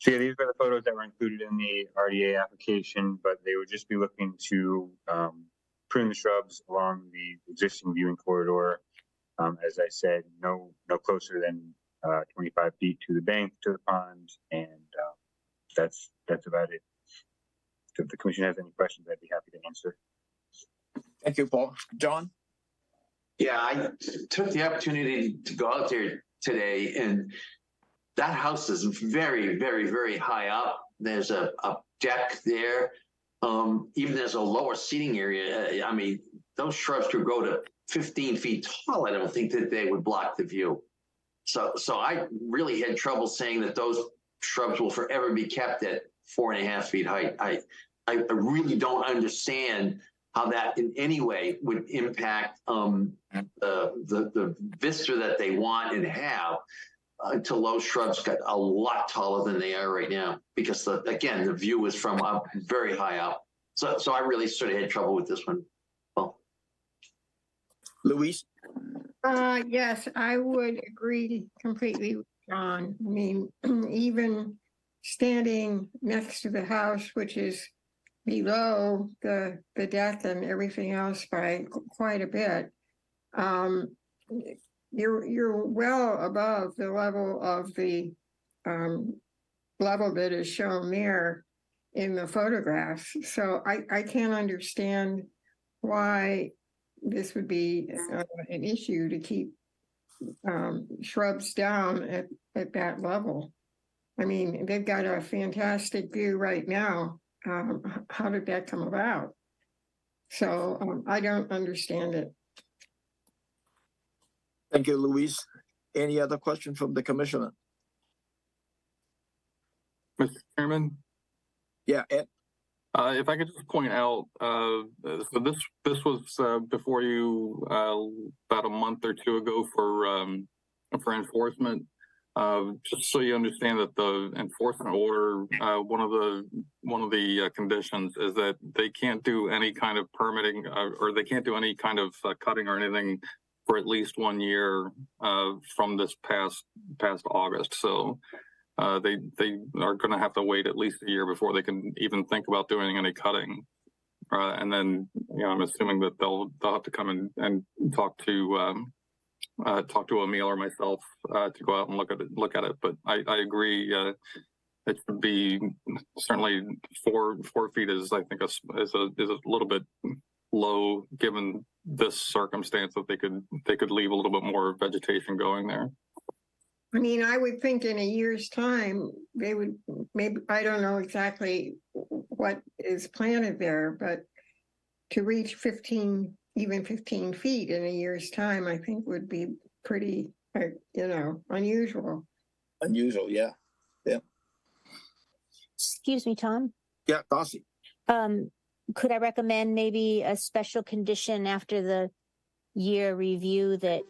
So yeah, these are the photos that were included in the RDA application, but they would just be looking to prune the shrubs along the existing viewing corridor. As I said, no closer than 25 feet to the bank, to the pond, and that's about it. So if the commission has any questions, I'd be happy to answer. Thank you, Paul. John? Yeah, I took the opportunity to go out there today, and that house is very, very, very high up. There's a deck there. Even there's a lower seating area. I mean, those shrubs could grow to 15 feet tall, I don't think that they would block the view. So I really had trouble saying that those shrubs will forever be kept at 4.5 feet height. I really don't understand how that in any way would impact the vista that they want and have until those shrubs got a lot taller than they are right now, because again, the view is from up very high up. So I really sort of had trouble with this one. Well, Louise? Yes, I would agree completely with John. I mean, even standing next to the house, which is below the deck and everything else by quite a bit, you're well above the level of the level that is shown there in the photographs. So I can't understand why this would be an issue to keep shrubs down at that level. I mean, they've got a fantastic view right now. How did that come about? So I don't understand it. Thank you, Louise. Any other question from the commissioner? Mr. Chairman, Yeah, Ed? if I could just point out, so this was before you about a month or two ago for enforcement. Just so you understand that the enforcement order, one of the conditions is that they can't do any kind of permitting or they can't do any kind of cutting or anything for at least 1 year from this past August. So they are going to have to wait at least a year before they can even think about doing any cutting. And then, I'm assuming that they'll have to come and talk to Emil or myself to go out and look at it. But I agree. It should be certainly 4 feet is, I think, is a little bit low given this circumstance, that they could leave a little bit more vegetation going there. I mean, I would think in a year's time, they would maybe, I don't know exactly what is planted there, but to reach 15 feet in a year's time, I think would be pretty, unusual. Unusual, yeah. Yeah. Excuse me, Tom. Yeah, Darcy. Could I recommend maybe a special condition after the year review that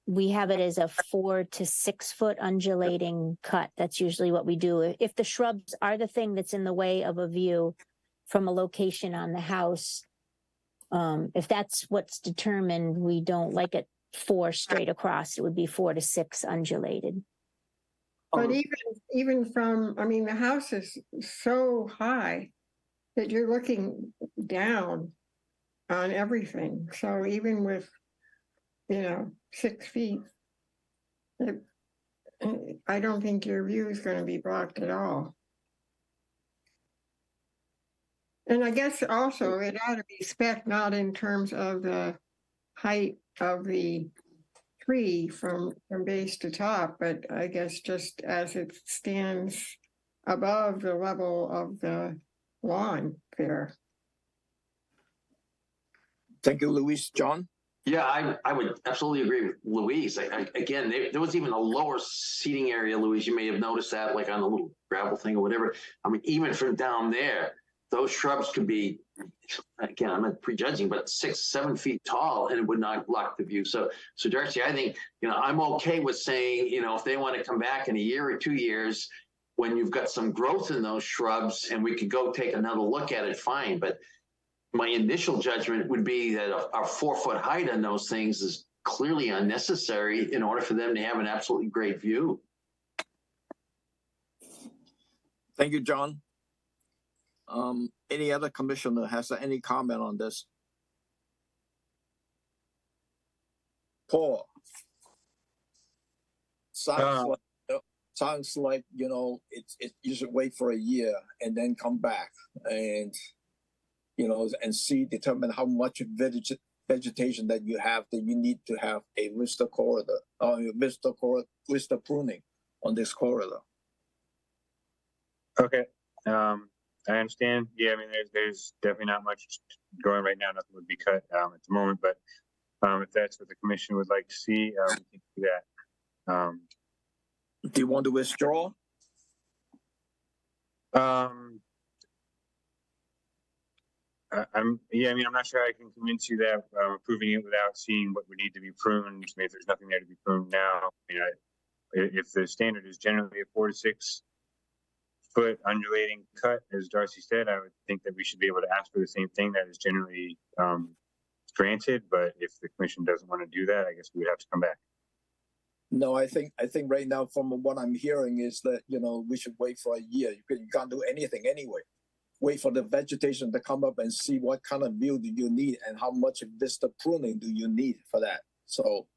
we have it as a 4 to 6 foot undulating cut? That's usually what we do. If the shrubs are the thing that's in the way of a view from a location on the house, if that's what's determined, we don't like it 4 straight across. It would be 4 to 6 undulated. But even from, I mean, the house is so high that you're looking down on everything. So even with, 6 feet, I don't think your view is going to be blocked at all. And I guess also it ought to be spec not in terms of the height of the tree from base to top, but I guess just as it stands above the level of the lawn there. Thank you, Louise. John? yeah, I would absolutely agree with Louise. Again, there was even a lower seating area, Louise. You may have noticed that, like on a little gravel thing or whatever. I mean, even from down there, those shrubs could be, again, I'm not prejudging, but 6, 7 feet tall, and it would not block the view. So Darcy, I think, I'm okay with saying, if they want to come back in a year or 2 years, when you've got some growth in those shrubs and we could go take another look at it, fine. But my initial judgment would be that a 4 foot height on those things is clearly unnecessary in order for them to have an absolutely great view. Thank you, John. Any other commissioner has any comment on this? Paul? Sounds like you should wait for a year and then come back and and determine how much vegetation that you have, that you need to have a vista corridor or vista pruning on this corridor. Okay. I understand. Yeah, I mean, there's definitely not much going right now. Nothing would be cut at the moment, but if that's what the commission would like to see, we can do that. Do you want to withdraw? Yeah, I mean, I'm not sure I can convince you that approving it without seeing what would need to be pruned. I mean, if there's nothing there to be pruned now, I mean, if the standard is generally a 4 to 6 foot undulating cut, as Darcy said, I would think that we should be able to ask for the same thing that is generally granted. But if the commission doesn't want to do that, I guess we would have to come back. No, I think right now, from what I'm hearing, is that we should wait for a year. You can't do anything anyway. Wait for the vegetation to come up and see what kind of view do you need and how much vista pruning do you need for that. So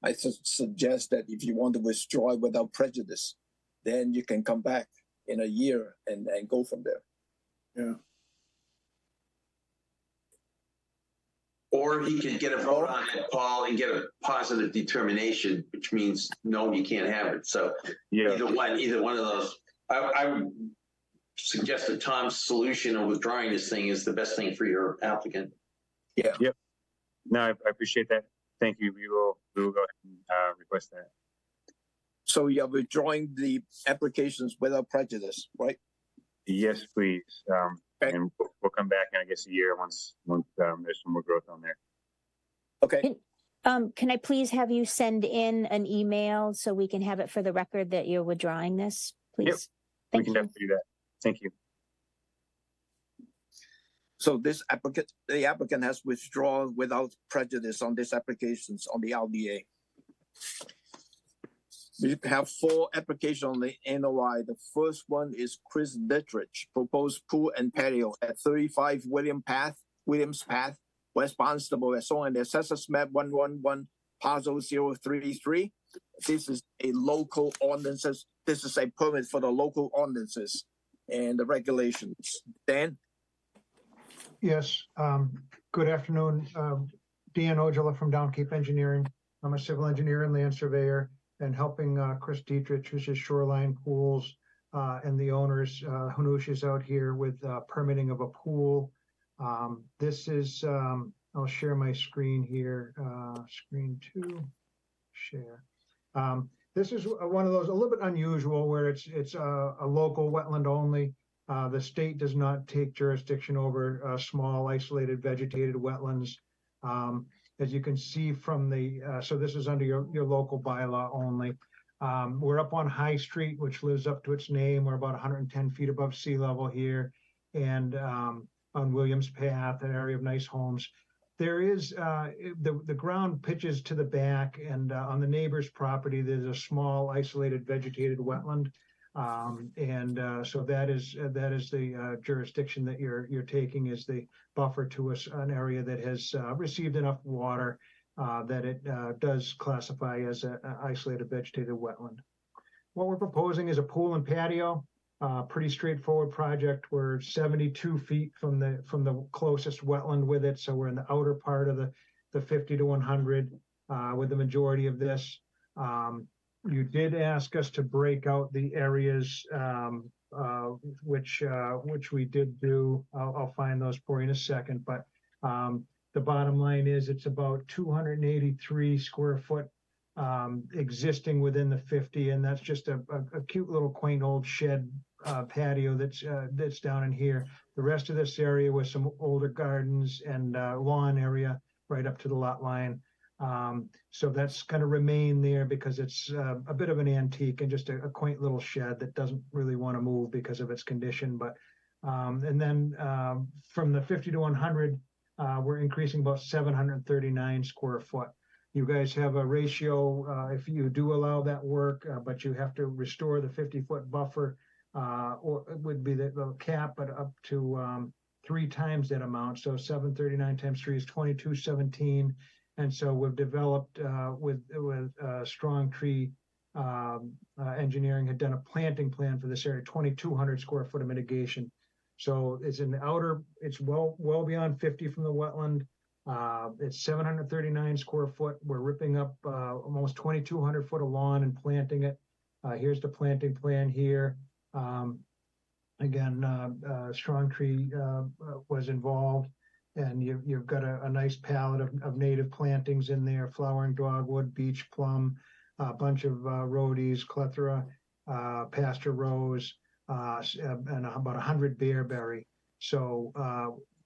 I suggest that if you want to withdraw it without prejudice, then you can come back in a year and go from there. Yeah. Or he could get a vote on it, Paul, and get a positive determination, which means no, you can't have it. So yeah, either one of those. I would suggest that Tom's solution of withdrawing this thing is the best thing for your applicant. Yeah. Yep. No, I appreciate that. Thank you. We will go ahead and request that. So you're withdrawing the applications without prejudice, right? Yes, please. Okay. And we'll come back in, I guess, a year once there's some more growth on there. Okay. Can I please have you send in an email so we can have it for the record that you're withdrawing this, please? Yep. Thank We can you. definitely do that. Thank you. So the applicant has withdrawn without prejudice on these applications on the RDA. We have 4 applications on the NOI. The first one is Chris Dittrich, proposed pool and patio at 35 Williams Path, West Barnstable, as shown in the Assessors Map 111, Parcel 033. This is a local ordinances. This is a permit for the local ordinances and the regulations. Dan? Yes, good afternoon. Dan Ojala from Down Cape Engineering. I'm a civil engineer and land surveyor, and helping Chris Dietrich, who's his shoreline pools, and the owners, Hanush is out here with permitting of a pool. This is, I'll share my screen here, screen 2, share. This is one of those a little bit unusual where it's a local wetland only. The state does not take jurisdiction over small isolated vegetated wetlands. As you can see from the, so this is under your local bylaw only. We're up on High Street, which lives up to its name. We're about 110 feet above sea level here. And on Williams Path, an area of nice homes. There is, the ground pitches to the back, and on the neighbor's property, there's a small isolated vegetated wetland. So that is the jurisdiction that you're taking, is the buffer to an area that has received enough water that it does classify as an isolated vegetated wetland. What we're proposing is a pool and patio. Pretty straightforward project. We're 72 feet from the closest wetland with it, so we're in the outer part of the 50 to 100 with the majority of this. You did ask us to break out the areas, which we did do. I'll find those for you in a second, but the bottom line is it's about 283 square foot existing within the 50, and that's just a cute little quaint old shed patio that's down in here. The rest of this area was some older gardens and lawn area right up to the lot line. So that's going to remain there because it's a bit of an antique and just a quaint little shed that doesn't really want to move because of its condition. But and then from the 50 to 100, we're increasing about 739 square foot. You guys have a ratio if you do allow that work, but you have to restore the 50-foot buffer, or it would be the cap, but up to 3 times that amount. So 739 times 3 is 2217. And so we've developed with Strong Tree Engineering had done a planting plan for this area, 2,200 square foot of mitigation. So it's in the outer, it's well beyond 50 from the wetland. It's 739 square foot. We're ripping up almost 2,200 foot of lawn and planting it. Here's the planting plan here. Again, Strong Tree was involved, and you've got a nice palette of native plantings in there: flowering dogwood, beech plum, a bunch of rhodies, clethra, pasture rose, and about 100 bearberry. So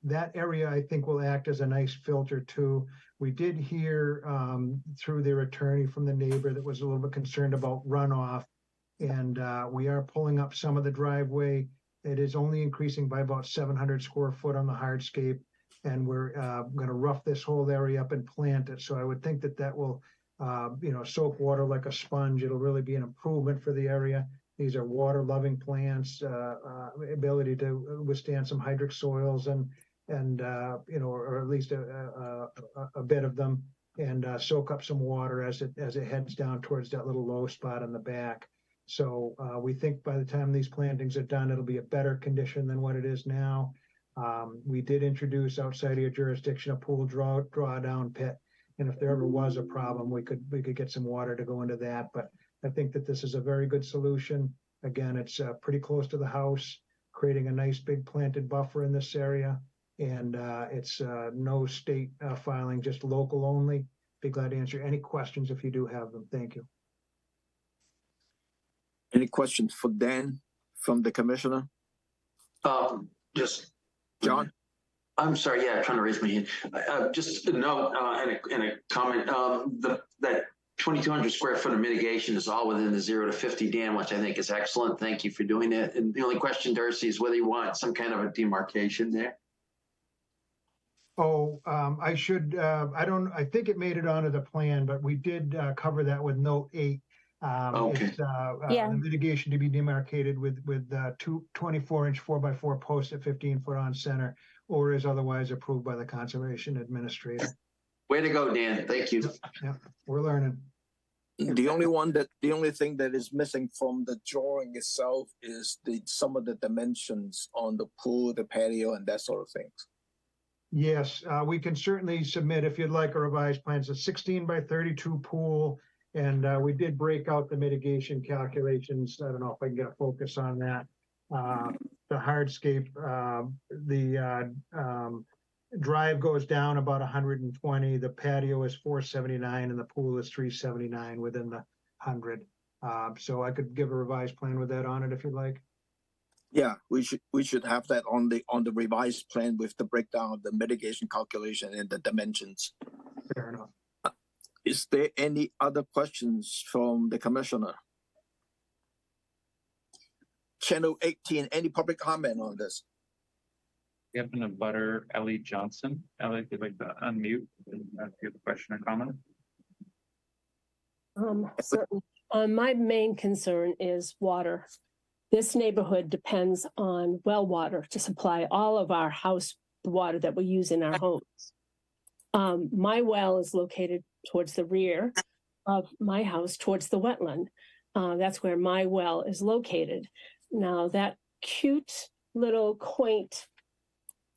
that area, I think, will act as a nice filter too. We did hear through their attorney from the neighbor that was a little bit concerned about runoff, and we are pulling up some of the driveway. It is only increasing by about 700 square foot on the hardscape, and we're going to rough this whole area up and plant it. So I would think that that will, soak water like a sponge. It'll really be an improvement for the area. These are water-loving plants, ability to withstand some hydric soils and or at least a bit of them, and soak up some water as it heads down towards that little low spot in the back. So we think by the time these plantings are done, it'll be a better condition than what it is now. We did introduce outside of your jurisdiction a pool drawdown pit, and if there ever was a problem, we could get some water to go into that. But I think that this is a very good solution. Again, it's pretty close to the house, creating a nice big planted buffer in this area, and it's no state filing, just local only. Be glad to answer any questions if you do have them. Thank you. Any questions for Dan from the commissioner? Just John? I'm sorry. Yeah, I'm trying to raise my hand. Just a note and a comment. That 2,200 square foot of mitigation is all within the 0 to 50 dam, which I think is excellent. Thank you for doing that. And the only question, Darcy, is whether you want some kind of a demarcation there. Oh, I should, I think it made it onto the plan, but we did cover that with note 8. Okay. It's, Yeah. the mitigation to be demarcated with two 24-inch 4x4 posts at 15 foot on center, or is otherwise approved by the conservation administrator. Way to go, Dan. Thank you. Yeah, we're learning. The only thing that is missing from the drawing itself is some of the dimensions on the pool, the patio, and that sort of things. Yes, we can certainly submit if you'd like a revised plan. It's a 16 by 32 pool, and we did break out the mitigation calculations. I don't know if I can get a focus on that. The hardscape, drive goes down about 120. The patio is 479, and the pool is 379 within the 100. So I could give a revised plan with that on it if you'd like. Yeah, we should have that on the revised plan with the breakdown of the mitigation calculation and the dimensions. Fair enough. Is there any other questions from the commissioner? Channel 18, any public comment on this? We have a butter, Ellie Johnson. Ellie, if you'd like to unmute and ask you a question or comment. Certainly. My main concern is water. This neighborhood depends on well water to supply all of our house water that we use in our homes. My well is located towards the rear of my house, towards the wetland. That's where my well is located. Now, that cute little quaint,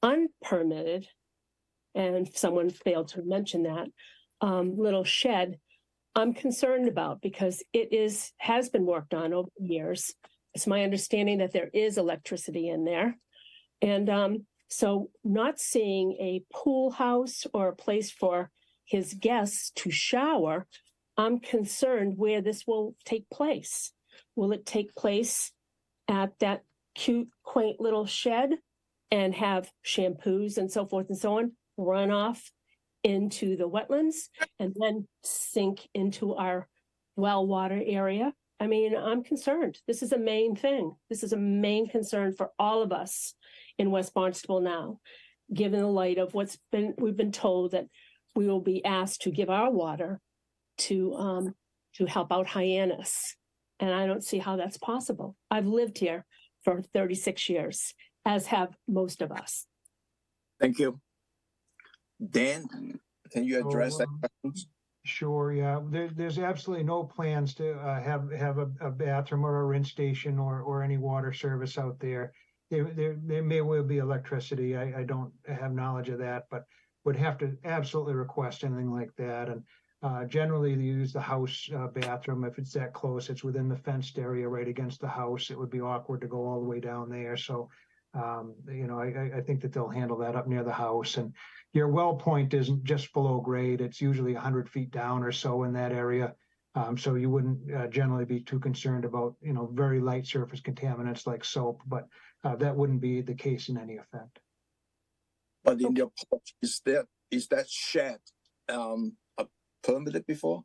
unpermitted, and someone failed to mention that, little shed, I'm concerned about because it has been worked on over the years. It's my understanding that there is electricity in there. And so not seeing a pool house or a place for his guests to shower, I'm concerned where this will take place. Will it take place at that cute, quaint little shed and have shampoos and so forth and so on run off into the wetlands and then sink into our well water area? I mean, I'm concerned. This is a main thing. This is a main concern for all of us in West Barnstable now, given the light of we've been told that we will be asked to give our water to help out Hyannis. And I don't see how that's possible. I've lived here for 36 years, as have most of us. Thank you. Dan, can you address that question? Sure, yeah. There's absolutely no plans to have a bathroom or a rinse station or any water service out there. There may well be electricity. I don't have knowledge of that, but would have to absolutely request anything like that. And Generally, you use the house bathroom. If it's that close, it's within the fenced area right against the house. It would be awkward to go all the way down there. So, I think that they'll handle that up near the house. And your well point isn't just below grade. It's usually 100 feet down or so in that area. So you wouldn't generally be too concerned about, very light surface contaminants like soap, but that wouldn't be the case in any event. But in your porch, is that shed permitted before?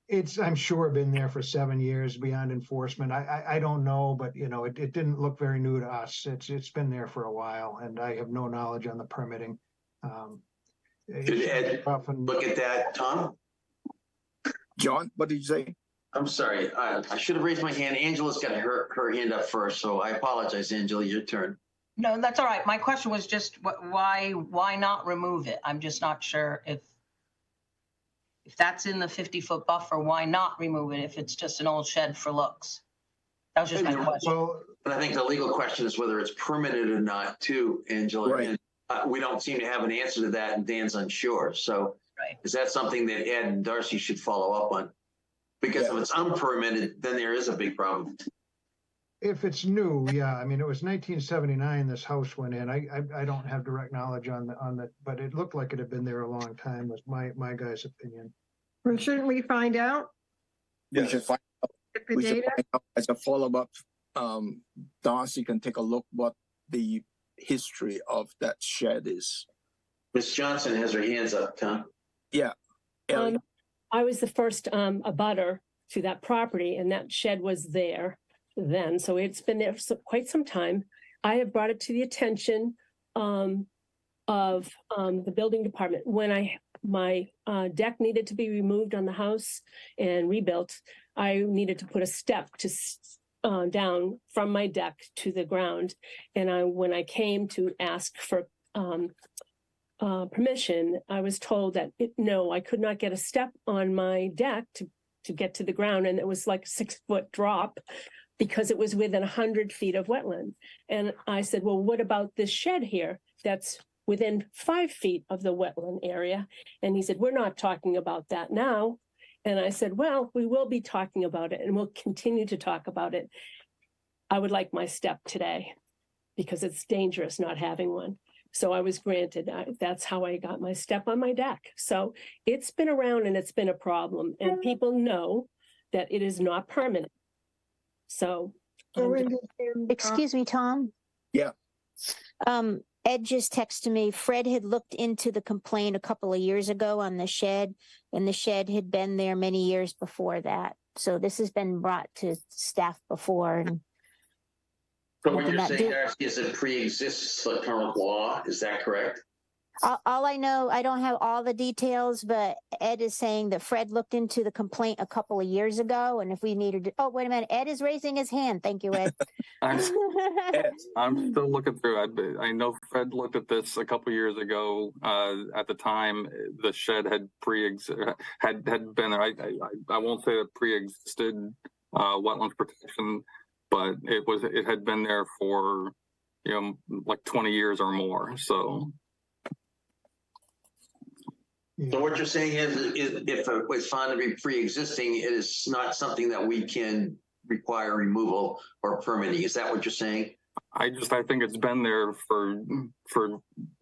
It's, I'm sure, been there for 7 years beyond enforcement. I don't know, but it didn't look very new to us. It's been there for a while, and I have no knowledge on the permitting. Should Ed look at that, Tom? John, what did you say? I'm sorry, I should have raised my hand. Angela's got her hand up first, so I apologize, Angela, your turn. No, that's all right. My question was just why not remove it? I'm just not sure if that's in the 50-foot buffer, why not remove it if it's just an old shed for looks? That was just my question. Well, But I think the legal question is whether it's permitted or not too, Angela. Right. And we don't seem to have an answer to that, and Dan's unsure. So Right. is that something that Ed and Darcy should follow up on? Because if it's unpermitted, then there is a big problem. if it's new, yeah. I mean, it was 1979 this house went in. I don't have direct knowledge on the, but it looked like it had been there a long time, was my guy's opinion. Well, shouldn't we find out We should find if the we should data? find out as a follow-up. Darcy can take a look what the history of that shed is. Ms. Johnson has her hands up, Tom. Yeah. Ellie? I was the first abutter to that property, and that shed was there then. So it's been there for quite some time. I have brought it to the attention of the building department. When my deck needed to be removed on the house and rebuilt, I needed to put a step to down from my deck to the ground. And when I came to ask for permission, I was told that no, I could not get a step on my deck to get to the ground. And it was like a 6-foot drop because it was within 100 feet of wetland. And I said, well, what about this shed here that's within 5 feet of the wetland area? And he said, we're not talking about that now. And I said, well, we will be talking about it and we'll continue to talk about it. I would like my step today because it's dangerous not having one. So I was granted, that's how I got my step on my deck. So it's been around and it's been a problem, and people know that it is not permanent. So. Excuse me, Tom. Yeah. Ed just texted me. Fred had looked into the complaint a couple of years ago on the shed, and the shed had been there many years before that. So this has been brought to staff before. And So what you're saying, Darcy, is it pre-exists the current law? Is that correct? all I know, I don't have all the details, but Ed is saying that Fred looked into the complaint a couple of years ago, and if we needed to, oh, wait a minute, Ed is raising his hand. Thank you, Ed. I'm still looking through. I know Fred looked at this a couple years ago. At the time, the shed had had been there. I won't say it pre-existed wetlands protection, but it had been there for like 20 years or more. So. So what you're saying is if it was found to be pre-existing, it is not something that we can require removal or permitting. Is that what you're saying? I think it's been there for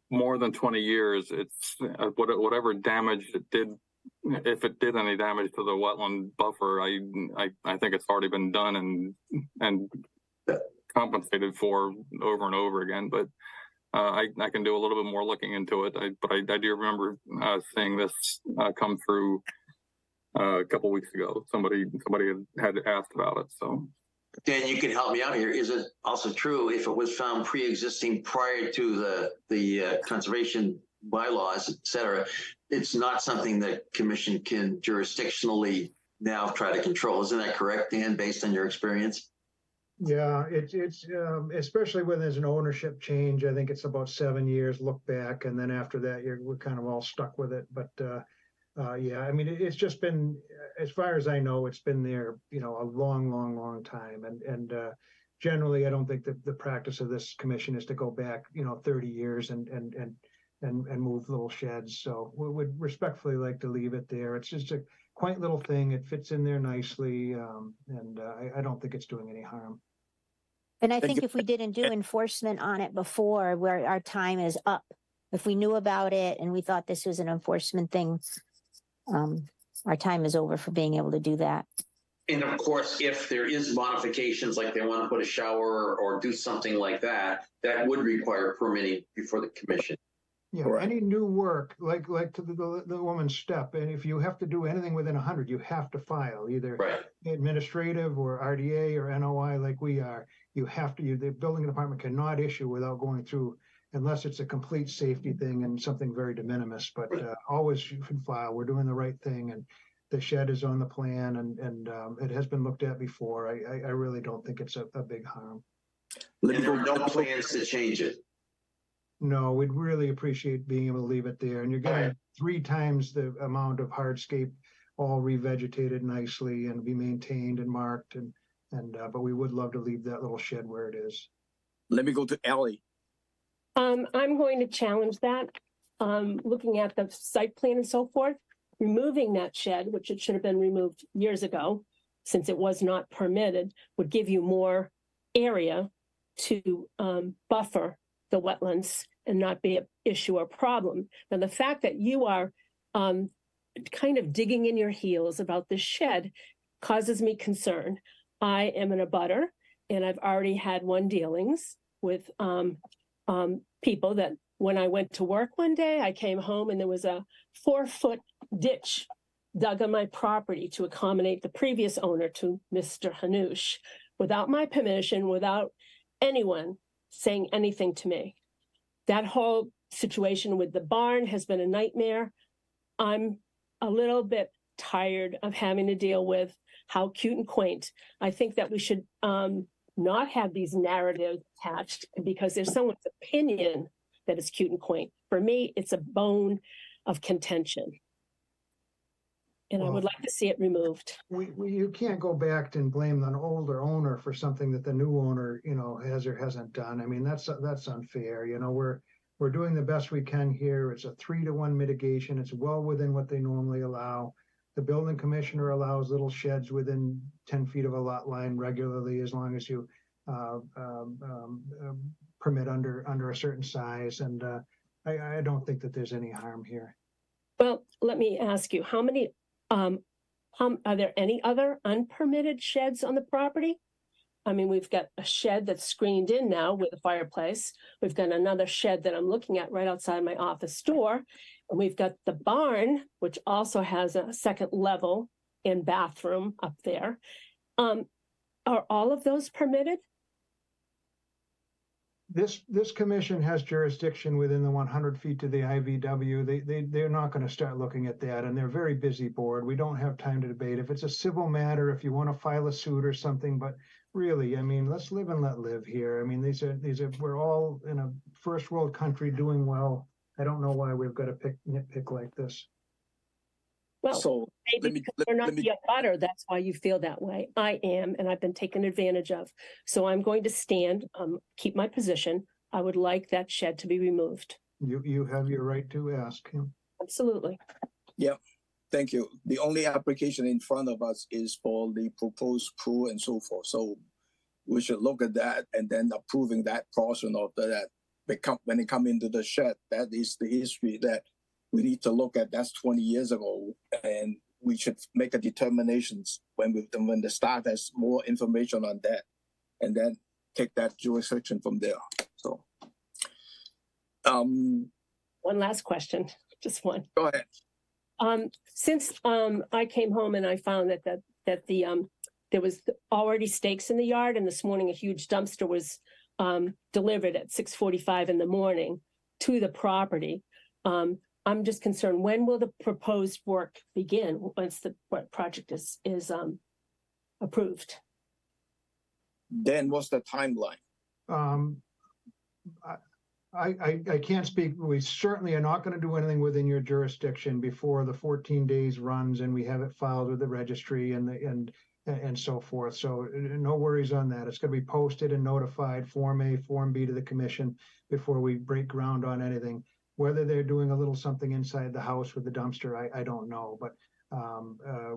more than 20 years. It's whatever damage it did, if it did any damage to the wetland buffer, I think it's already been done and compensated for over and over again. But I can do a little bit more looking into it. But I do remember seeing this come through a couple weeks ago. Somebody had asked about it. So, Dan, you can help me out here. Is it also true if it was found pre-existing prior to the conservation bylaws, et cetera, it's not something that commission can jurisdictionally now try to control? Isn't that correct, Dan, based on your experience? Yeah, it's especially when there's an ownership change. I think it's about 7 years look back, and then after that, we're kind of all stuck with it. But yeah, I mean, it's just been, as far as I know, it's been there, a long time. And generally, I don't think that the practice of this commission is to go back, 30 years and and move little sheds. So we would respectfully like to leave it there. It's just a quaint little thing. It fits in there nicely, and I don't think it's doing any harm. And I Thank think you. if we didn't do enforcement on it before, where our time is up, if we knew about it and we thought this was an enforcement thing, our time is over for being able to do that. And of course, if there is modifications, like they want to put a shower or do something like that, that would require permitting before the commission. Yeah, Correct. any new work, like to the woman's step, and if you have to do anything within 100, you have to file either Right. administrative or RDA or NOI like we are. You have to, the building department cannot issue without going through, unless it's a complete safety thing and something very de minimis, but always you can file. We're doing the right thing, and the shed is on the plan, and it has been looked at before. I really don't think it's a big harm. Let And me there go. are no plans to change it. No, we'd really appreciate being able to leave it there, and you're getting Right. 3 times the amount of hardscape, all revegetated nicely and be maintained and marked, and but we would love to leave that little shed where it is. Let me go to Ellie. I'm going to challenge that. Looking at the site plan and so forth, removing that shed, which it should have been removed years ago, since it was not permitted, would give you more area to buffer the wetlands and not be an issue or problem. Now, the fact that you are kind of digging in your heels about this shed causes me concern. I am an abutter, and I've already had one dealings with people that when I went to work one day, I came home and there was a 4-foot ditch dug on my property to accommodate the previous owner, to Mr. Hanush, without my permission, without anyone saying anything to me. That whole situation with the barn has been a nightmare. I'm a little bit tired of having to deal with how cute and quaint. I think that we should not have these narratives attached because there's someone's opinion that is cute and quaint. For me, it's a bone of contention. And I would like to see it removed. You can't go back and blame an older owner for something that the new owner, has or hasn't done. I mean, that's unfair. We're doing the best we can here. It's a 3-to-1 mitigation. It's well within what they normally allow. The building commissioner allows little sheds within 10 feet of a lot line regularly, as long as you permit under a certain size. And I don't think that there's any harm here. Well, let me ask you, how many, are there any other unpermitted sheds on the property? I mean, we've got a shed that's screened in now with a fireplace. We've got another shed that I'm looking at right outside my office door. And we've got the barn, which also has a second level and bathroom up there. Are all of those permitted? This commission has jurisdiction within the 100 feet to the IVW. They're not going to start looking at that, and they're a very busy board. We don't have time to debate. If it's a civil matter, if you want to file a suit or something, but really, I mean, let's live and let live here. I mean, these are we're all in a first world country doing well. I don't know why we've got to nitpick like this. Well, So maybe because you're not the abutter, that's why you feel that way. I am, and I've been taken advantage of. So I'm going to stand, keep my position. I would like that shed to be removed. You have your right to ask him. Absolutely. Yeah, thank you. The only application in front of us is for the proposed pool and so forth. So we should look at that and then approving that portion of that. When they come into the shed, that is the history that we need to look at. That's 20 years ago, and we should make a determinations when the staff has more information on that, and then take that jurisdiction from there. So, one last question, just one. Go ahead. Since I came home and I found that there was already stakes in the yard, and this morning a huge dumpster was delivered at 6:45 in the morning to the property. I'm just concerned, when will the proposed work begin once the project is approved? Then what's the timeline? I can't speak. We certainly are not going to do anything within your jurisdiction before the 14 days runs and we have it filed with the registry and so forth. So no worries on that. It's going to be posted and notified, Form A, Form B to the commission before we break ground on anything. Whether they're doing a little something inside the house with the dumpster, I don't know, but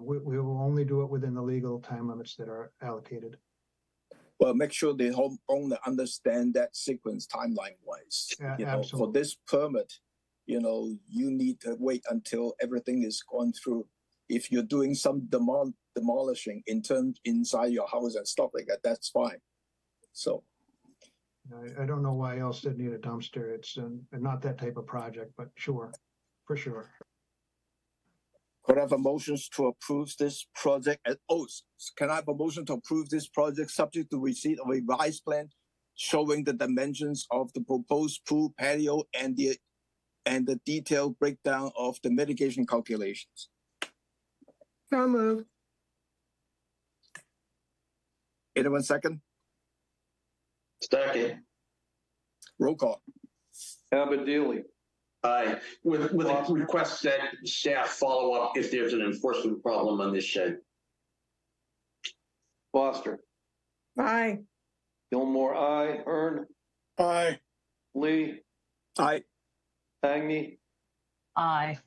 we will only do it within the legal time limits that are allocated. Well, make sure the homeowner understand that sequence timeline wise. Yeah, For absolutely. this permit, you need to wait until everything is gone through. If you're doing some demolishing inside your house and stuff like that, that's fine. So I don't know why else they'd need a dumpster. It's not that type of project, but sure, for sure. could I have a motion to approve this project? Can I have a motion to approve this project subject to receipt of a revised plan showing the dimensions of the proposed pool patio and the detailed breakdown of the mitigation calculations? So moved. Anyone second? Second. Roll call. Abadili, Aye. With a request that staff follow up if there's an enforcement problem on this shed. Foster, Aye. Gilmore, aye. Hearn, Aye. Lee, Aye. Agni. Aye.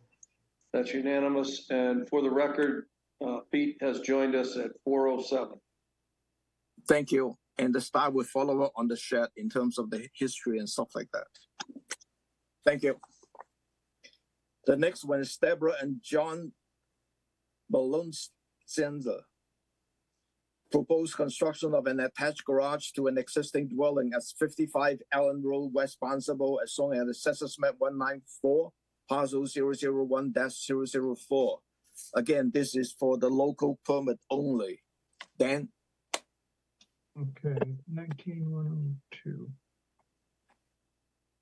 That's unanimous. And for the record, Pete has joined us at 4:07. Thank you. And the staff will follow up on the shed in terms of the history and stuff like that. Thank you. The next one is Deborah and John Malone-Senza. Proposed construction of an attached garage to an existing dwelling at 55 Allen Road, West Barnstable, as shown at Assessors Map 194, parcel 001-004. Again, this is for the local permit only. Dan? Okay, 19102.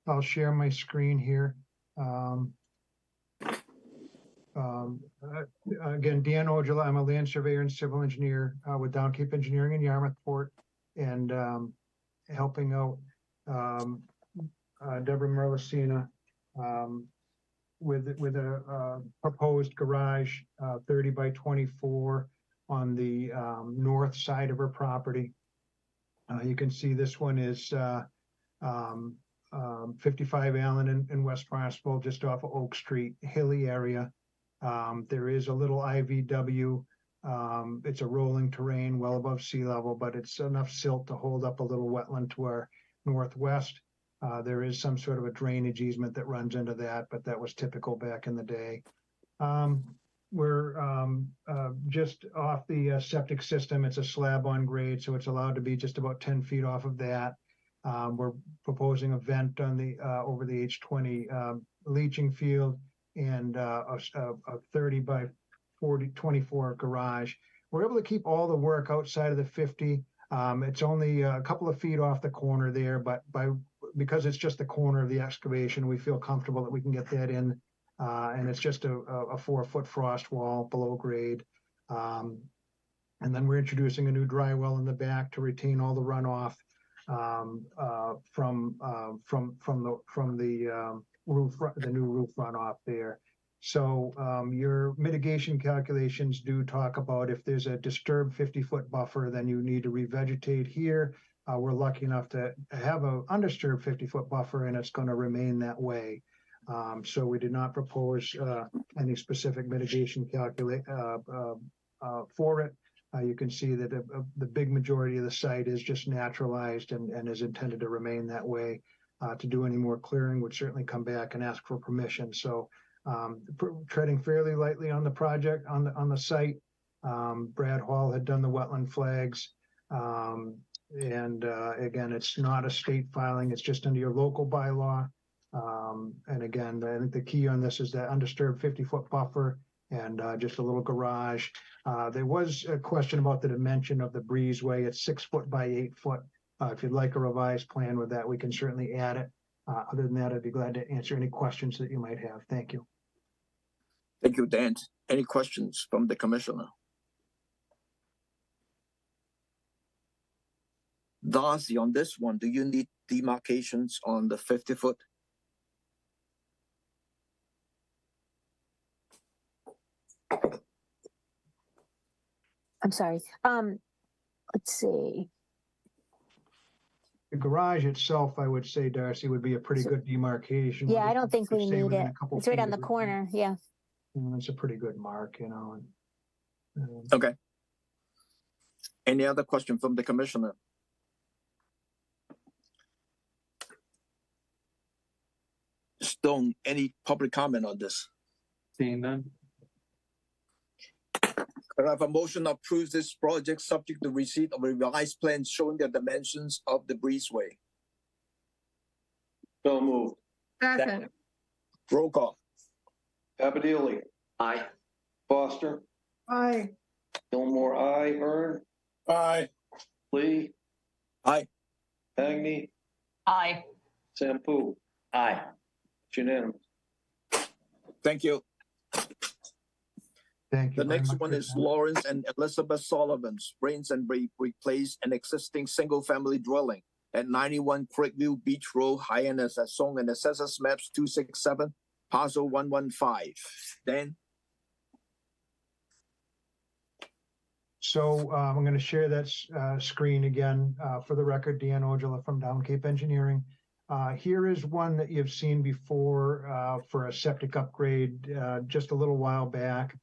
I'll share my screen here. Again, Dan Ojala, I'm a land surveyor and civil engineer with Downcape Engineering in Yarmouthport, and helping out Deborah Merlicina with a proposed garage 30 by 24 on the north side of her property. You can see this one is 55 Allen in West Barnstable, just off of Oak Street, hilly area. There is a little IVW. It's a rolling terrain well above sea level, but it's enough silt to hold up a little wetland to our northwest. There is some sort of a drainage easement that runs into that, but that was typical back in the day. We're just off the septic system. It's a slab on grade, so it's allowed to be just about 10 feet off of that. We're proposing a vent on the over the H20 leaching field and a 30 by 24 garage. We're able to keep all the work outside of the 50. It's only a couple of feet off the corner there, but because it's just the corner of the excavation, we feel comfortable that we can get that in. And it's just a 4-foot frost wall below grade. And then we're introducing a new dry well in the back to retain all the runoff from the roof, the new roof runoff there. So your mitigation calculations do talk about if there's a disturbed 50-foot buffer, then you need to revegetate here. We're lucky enough to have an undisturbed 50-foot buffer, and it's going to remain that way. So we did not propose any specific mitigation calculate for it. You can see that the big majority of the site is just naturalized and is intended to remain that way. To do any more clearing would certainly come back and ask for permission. So treading fairly lightly on the project, on the site. Brad Hall had done the wetland flags. And again, it's not a state filing, it's just under your local bylaw. And again, I think the key on this is that undisturbed 50-foot buffer and just a little garage. There was a question about the dimension of the breezeway. It's 6 foot by 8 foot. If you'd like a revised plan with that, we can certainly add it. Other than that, I'd be glad to answer any questions that you might have. Thank you. Thank you, Dan. Any questions from the commissioner? Darcy, on this one, do you need demarcations on the 50-foot? I'm sorry. Let's see. garage itself, I would say, Darcy, would be a pretty good demarcation. Yeah, I don't think we Stay need within it. a couple It's right feet on the of it. corner, yeah. It's a pretty good mark, you know. Okay. Any other question from the commissioner? Stone, any public comment on this? Seeing none. Could I have a motion to approve this project subject to receipt of a revised plan showing the dimensions of the breezeway? So moved. Second, Roll call. Abadili, Aye. Foster, aye. Gilmore, aye. Hearn, Aye. Lee, Aye. Agni, Aye. Sampu. Aye. It's unanimous. Thank you. Thank you. The very next much one for your is time. Lawrence and Elizabeth Sullivan's Brains and replace an existing single-family dwelling at 91 Creekview Beach Road, Hyannis, as shown in Assessors Maps 267, parcel 115. Dan? So I'm going to share that screen again. For the record, Dan Ojala from Down Cape Engineering. Here is one that you've seen before for a septic upgrade just a little while back.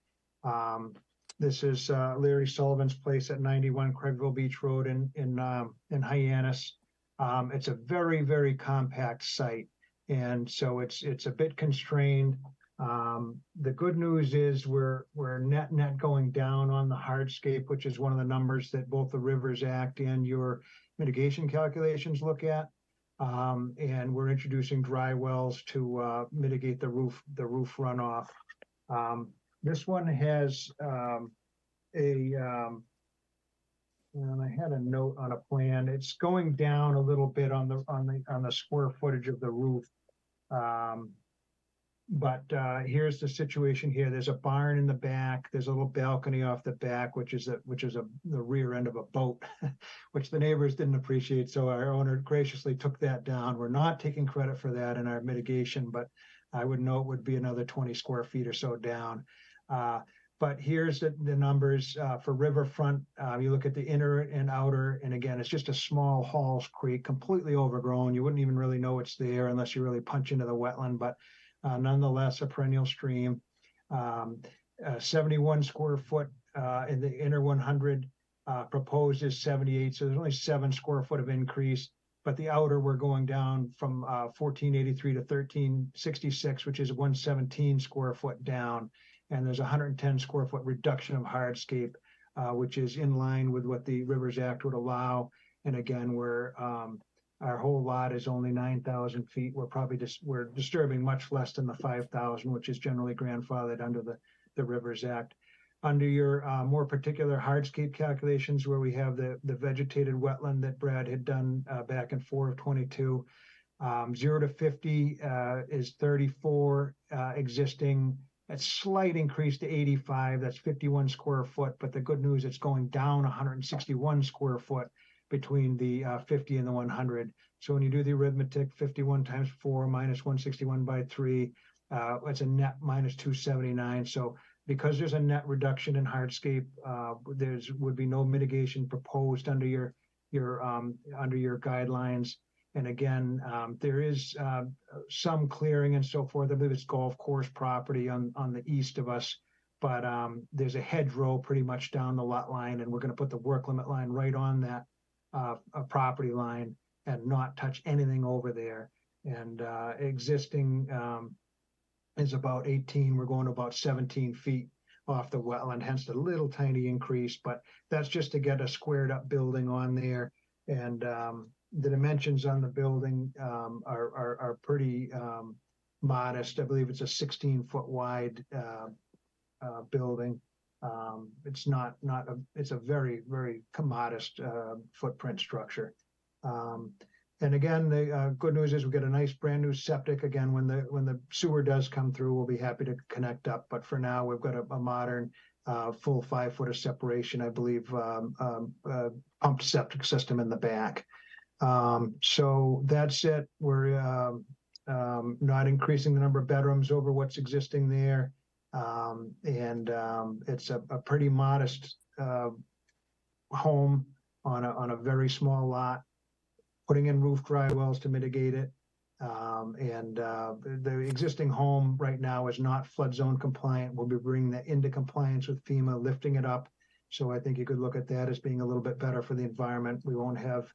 This is Larry Sullivan's place at 91 Craigville Beach Road in Hyannis. It's a very, very compact site, and so it's a bit constrained. The good news is we're net going down on the hardscape, which is one of the numbers that both the Rivers Act and your mitigation calculations look at. And we're introducing dry wells to mitigate the roof runoff. This one has and I had a note on a plan. It's going down a little bit on the square footage of the roof. But here's the situation here. There's a barn in the back. There's a little balcony off the back, which is the rear end of a boat, which the neighbors didn't appreciate. So our owner graciously took that down. We're not taking credit for that in our mitigation, but I would know it would be another 20 square feet or so down. But here's the numbers for riverfront. You look at the inner and outer, and again, it's just a small Halls Creek, completely overgrown. You wouldn't even really know it's there unless you really punch into the wetland, but nonetheless, a perennial stream. 71 square foot in the inner 100, proposed is 78, so there's only 7 square foot of increase. But the outer, we're going down from 1483 to 1366, which is 117 square foot down. And there's 110 square foot reduction of hardscape, which is in line with what the Rivers Act would allow. And again, our whole lot is only 9,000 feet. We're disturbing much less than the 5,000, which is generally grandfathered under the Rivers Act. Under your more particular hardscape calculations, where we have the vegetated wetland that Brad had done back in 4 of 22, 0 to 50 is 34 existing. A slight increase to 85, that's 51 square foot, but the good news, it's going down 161 square foot between the 50 and the 100. So when you do the arithmetic, 51 times 4 minus 161 by 3, it's a net minus 279. So because there's a net reduction in hardscape, would be no mitigation proposed under your guidelines. And again, there is some clearing and so forth. I believe it's golf course property on the east of us, but there's a hedgerow pretty much down the lot line, and we're going to put the work limit line right on that property line and not touch anything over there. And existing is about 18. We're going to about 17 feet off the wetland, hence the little tiny increase, but that's just to get a squared up building on there. And the dimensions on the building are pretty modest. I believe it's a 16-foot wide building. It's it's a very, very modest footprint structure. And again, the good news is we get a nice brand new septic. Again, when the sewer does come through, we'll be happy to connect up. But for now, we've got a modern full 5 foot of separation, I believe, pumped septic system in the back. So that's it. We're not increasing the number of bedrooms over what's existing there. And it's a pretty modest home on a very small lot. putting in roof dry wells to mitigate it. The existing home right now is not flood zone compliant. We'll be bringing that into compliance with FEMA, lifting it up. So I think you could look at that as being a little bit better for the environment. We won't have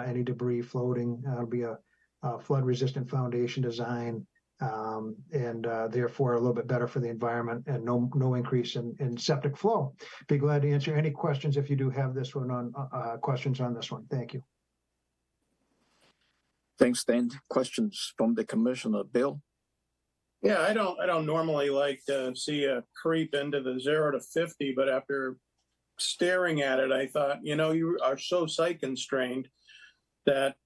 any debris floating. It'll be a flood resistant foundation design, therefore a little bit better for the environment, and no increase in septic flow. Be glad to answer any questions if you do have this one on questions on this one. Thank you. Thanks, Dan. Questions from the commissioner, Bill? Yeah, I don't normally like to see a creep into the 0 to 50, but after staring at it, I thought, you are so site constrained that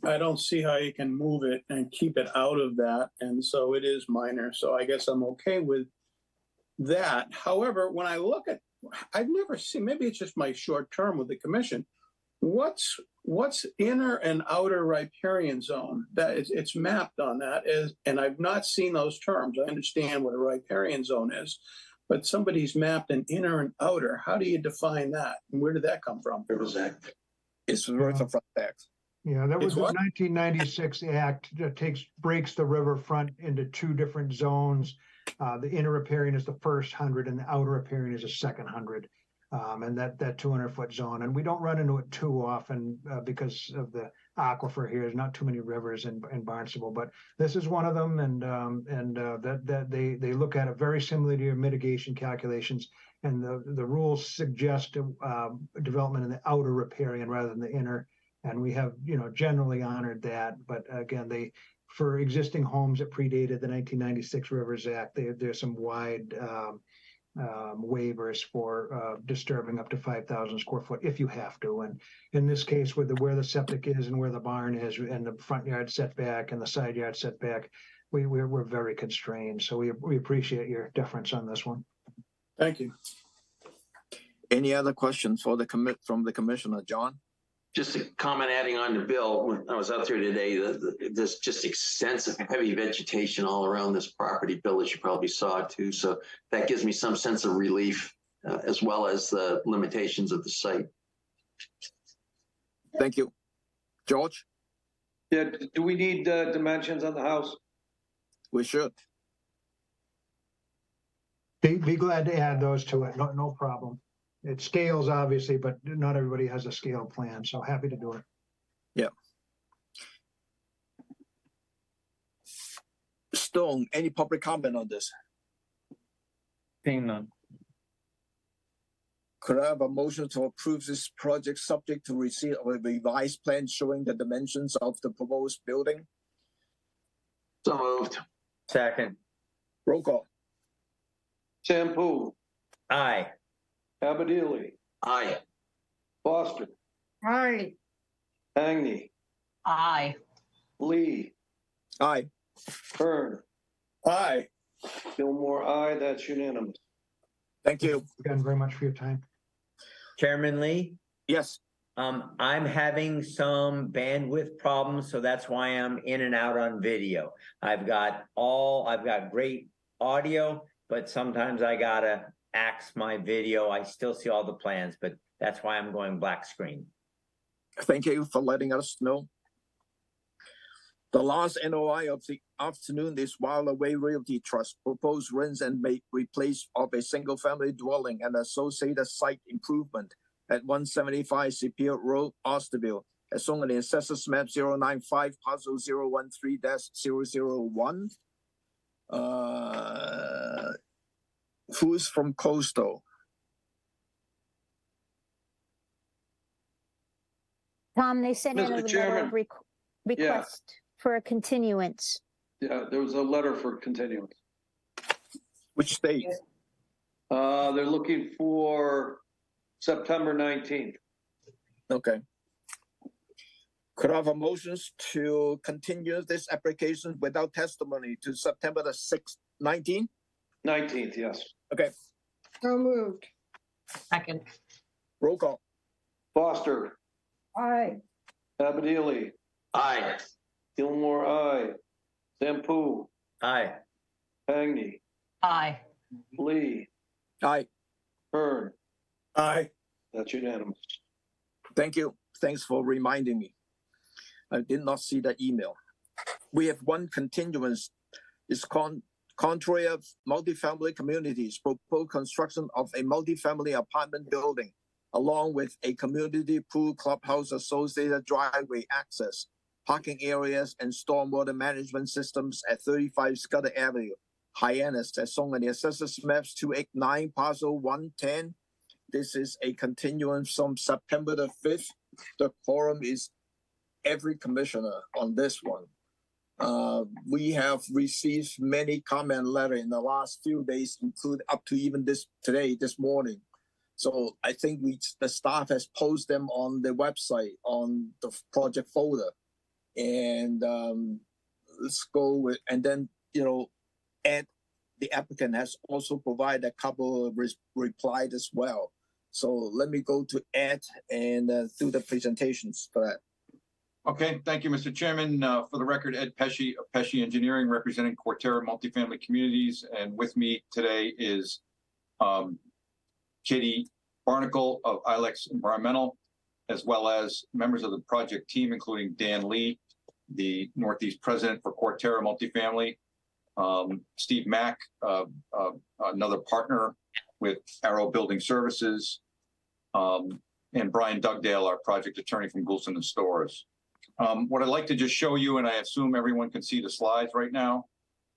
I don't see how you can move it and keep it out of that. And so it is minor. So I guess I'm okay with that. However, when I look at, I've never seen, maybe it's just my short term with the commission, what's inner and outer riparian zone? That is, it's mapped on that, and I've not seen those terms. I understand what a riparian zone is, but somebody's mapped an inner and outer. How do you define that? And where did that come from? Rivers Act. It's the Riverfront Act. Yeah, that was It's the what? 1996 Act that breaks the riverfront into two different zones. The inner riparian is the first 100 and the outer riparian is the second 100. And that 200-foot zone. And we don't run into it too often because of the aquifer here. There's not too many rivers in Barnstable, but this is one of them. And that they look at it very similar to your mitigation calculations. And the rules suggest development in the outer riparian rather than the inner. And we have, generally honored that. But again, for existing homes that predated the 1996 Rivers Act, there's some wide waivers for disturbing up to 5,000 square foot if you have to. And in this case, with where the septic is and where the barn is and the front yard setback and the side yard setback, we're very constrained. So we appreciate your deference on this one. Thank you. Any other questions from the commissioner, John? Just a comment adding on to Bill, when I was out there today, there's just extensive heavy vegetation all around this property, Bill, as you probably saw too. So that gives me some sense of relief as well as the limitations of the site. Thank you. George? Yeah, do we need dimensions on the house? We should. Be glad to add those to it. No problem. It scales obviously, but not everybody has a scale plan. So happy to do it. Yeah. Stone, any public comment on this? Seeing none. Could I have a motion to approve this project subject to receipt of a revised plan showing the dimensions of the proposed building? So moved. Second. Roll call. Sampool, Aye. Abadili, Aye. Foster, Aye. Agney, Aye. Lee, Aye. Hearn, Aye. Gilmore, aye. That's unanimous. Thank you. Again, very much for your time. Chairman Lee, Yes. I'm having some bandwidth problems, so that's why I'm in and out on video. I've got great audio, but sometimes I gotta axe my video. I still see all the plans, but that's why I'm going black screen. Thank you for letting us know. The last NOI of the afternoon is Wildaway Realty Trust proposed rents and make replace of a single family dwelling and associated site improvement at 175 Superior Road, Barnstable, as shown in the Assessors Map 095 Parcel 013-001. Who's from Coastal? Tom, they sent in a Mr. letter Chairman. of request for a continuance. Yeah, there was a letter for continuance. Which date? They're looking for September 19th. Okay. Could I have a motion to continue this application without testimony to September the 6th, 19? 19th, yes. Okay. So moved. Second. Roll call. Foster, Aye. Abadili, Aye. Gilmore, aye. Sampool, Aye. Agney, Aye. Lee, Aye. Hearn. Aye. That's unanimous. Thank you. Thanks for reminding me. I did not see the email. We have one continuance. It's Contrary Multifamily Communities proposed construction of a multifamily apartment building along with a community pool, clubhouse, associated driveway access, parking areas, and stormwater management systems at 35 Scudder Avenue, Hyannis, as shown in the Assessors Maps 289, Parcel 110. This is a continuance from September the 5th. The quorum is every commissioner on this one. We have received many comment letters in the last few days, including up to even this morning. So I think the staff has posted them on the website on the project folder. And let's go with, and then, Ed, the applicant has also provided a couple of replies as well. So let me go to Ed and do the presentations for that. Okay, thank you, Mr. Chairman. For the record, Ed Pesci of Pesci Engineering, representing Cortera Multifamily Communities. And with me today is Katie Barnacle of Ilex Environmental, as well as members of the project team, including Dan Lee, the Northeast President for Cortera Multifamily, Steve Mack, another partner with Arrow Building Services, and Brian Dugdale, our project attorney from Goulston and Storrs. What I'd like to just show you, and I assume everyone can see the slides right now.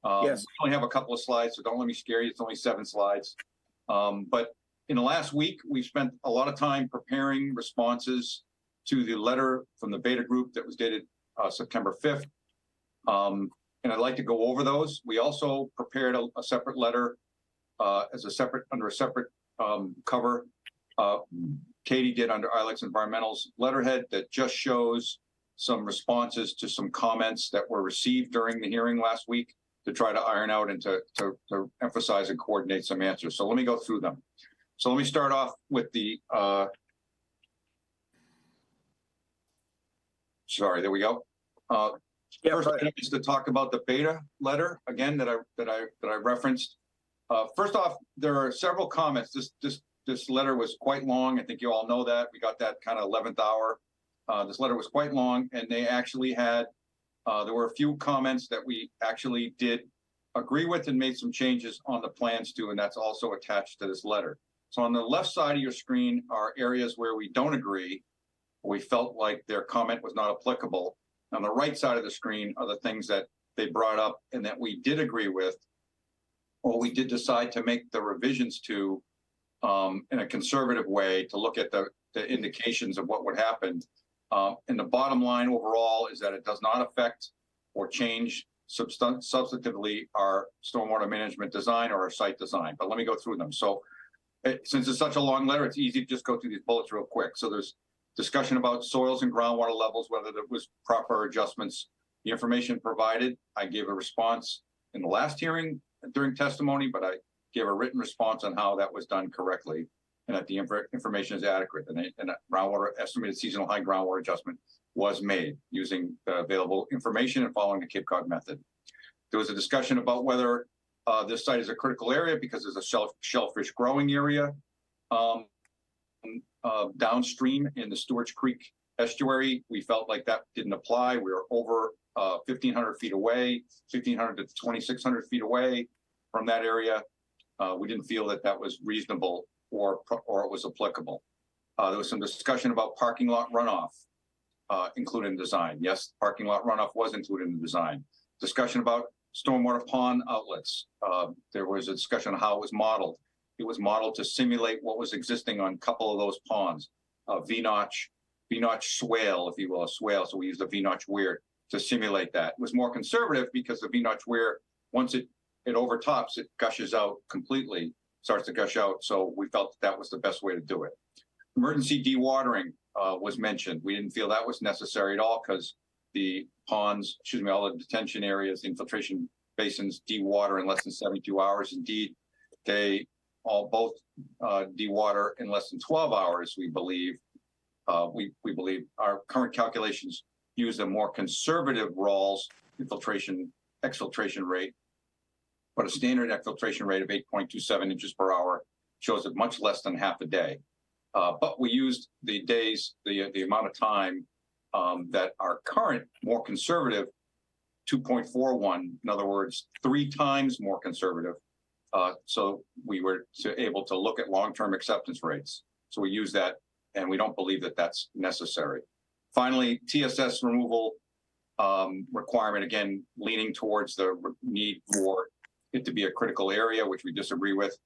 Yes. We only have a couple of slides, so don't let me scare you. It's only 7 slides. But in the last week, we've spent a lot of time preparing responses to the letter from the Beta Group that was dated September 5th. And I'd like to go over those. We also prepared a separate letter under a separate cover. Katie did under Ilex Environmental's letterhead that just shows some responses to some comments that were received during the hearing last week to try to iron out and to emphasize and coordinate some answers. So let me go through them. So let me start off with the, sorry, there we go. First item is to talk about the Beta letter again that I referenced. First off, there are several comments. This letter was quite long. I think you all know that. We got that kind of 11th hour. This letter was quite long, and they actually had, there were a few comments that we actually did agree with and made some changes on the plans to, and that's also attached to this letter. So on the left side of your screen are areas where we don't agree, or we felt like their comment was not applicable. On the right side of the screen are the things that they brought up and that we did agree with, or we did decide to make the revisions to in a conservative way to look at the indications of what would happen. And the bottom line overall is that it does not affect or change substantively our stormwater management design or our site design. But let me go through them. So since it's such a long letter, it's easy to just go through these bullets real quick. So there's discussion about soils and groundwater levels, whether there was proper adjustments. The information provided, I gave a response in the last hearing during testimony, but I gave a written response on how that was done correctly and that the information is adequate, and a groundwater estimated seasonal high groundwater adjustment was made using the available information and following the Cape Cod method. There was a discussion about whether this site is a critical area because there's a shellfish growing area downstream in the Stewart's Creek estuary. We felt like that didn't apply. We were over 1,500 feet away, 1,500 to 2,600 feet away from that area. We didn't feel that that was reasonable or it was applicable. There was some discussion about parking lot runoff included in design. Yes, parking lot runoff was included in the design. Discussion about stormwater pond outlets. There was a discussion on how it was modeled. It was modeled to simulate what was existing on a couple of those ponds. V-notch swale, if you will, a swale. So we used the V-notch weir to simulate that. It was more conservative because the V-notch weir, once it overtops, it gushes out completely, starts to gush out. So we felt that was the best way to do it. Emergency dewatering was mentioned. We didn't feel that was necessary at all because the ponds, all the detention areas, the infiltration basins dewater in less than 72 hours. Indeed, they both dewater in less than 12 hours, we believe. We believe our current calculations use a more conservative Rawls exfiltration rate, but a standard exfiltration rate of 8.27 inches per hour shows it much less than half a day. But we used the days, the amount of time that our current, more conservative 2.41, in other words, 3 times more conservative. So we were able to look at long-term acceptance rates. So we use that, and we don't believe that that's necessary. Finally, TSS removal requirement, again, leaning towards the need for it to be a critical area, which we disagree with.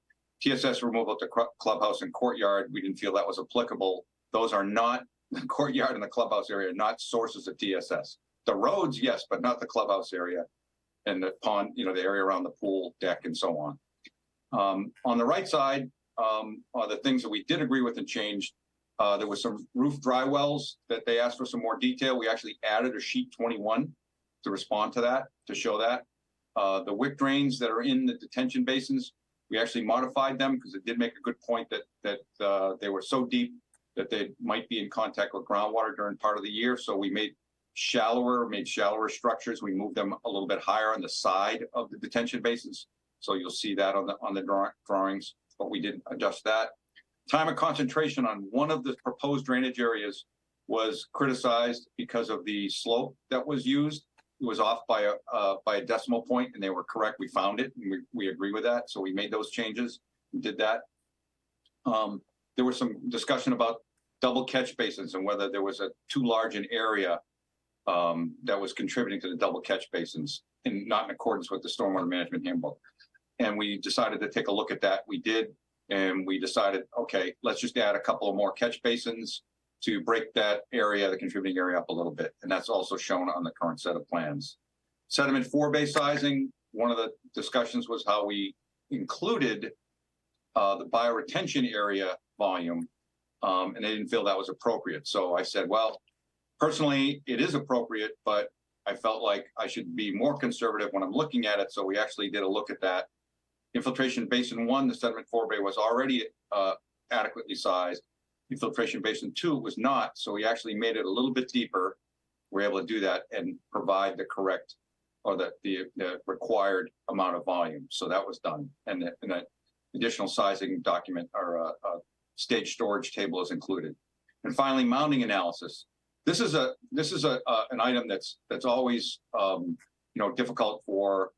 TSS removal to clubhouse and courtyard, we didn't feel that was applicable. Those are not, the courtyard and the clubhouse area, not sources of TSS. The roads, yes, but not the clubhouse area and the pond, you know, the area around the pool deck and so on. On the right side are the things that we did agree with and changed. There was some roof dry wells that they asked for some more detail. We actually added a sheet 21 to respond to that, to show that. The wick drains that are in the detention basins, we actually modified them because it did make a good point that they were so deep that they might be in contact with groundwater during part of the year. So we made shallower structures. We moved them a little bit higher on the side of the detention basins. So you'll see that on the drawings, but we did adjust that. Time of concentration on one of the proposed drainage areas was criticized because of the slope that was used. It was off by a decimal point, and they were correct. We found it, and we agree with that. So we made those changes and did that. There was some discussion about double catch basins and whether there was too large an area that was contributing to the double catch basins and not in accordance with the stormwater management handbook. And we decided to take a look at that. We did, and we decided, okay, let's just add a couple of more catch basins to break that area, the contributing area, up a little bit. And that's also shown on the current set of plans. Sediment forebay sizing, one of the discussions was how we included the bioretention area volume, and they didn't feel that was appropriate. So I said, well, personally, it is appropriate, but I felt like I should be more conservative when I'm looking at it. So we actually did a look at that. Infiltration basin 1, the sediment forebay was already adequately sized. Infiltration basin 2 was not, so we actually made it a little bit deeper. We're able to do that and provide the correct or the required amount of volume. So that was done, and that additional sizing document or stage storage table is included. And finally, mounding analysis. This is an item that's always difficult for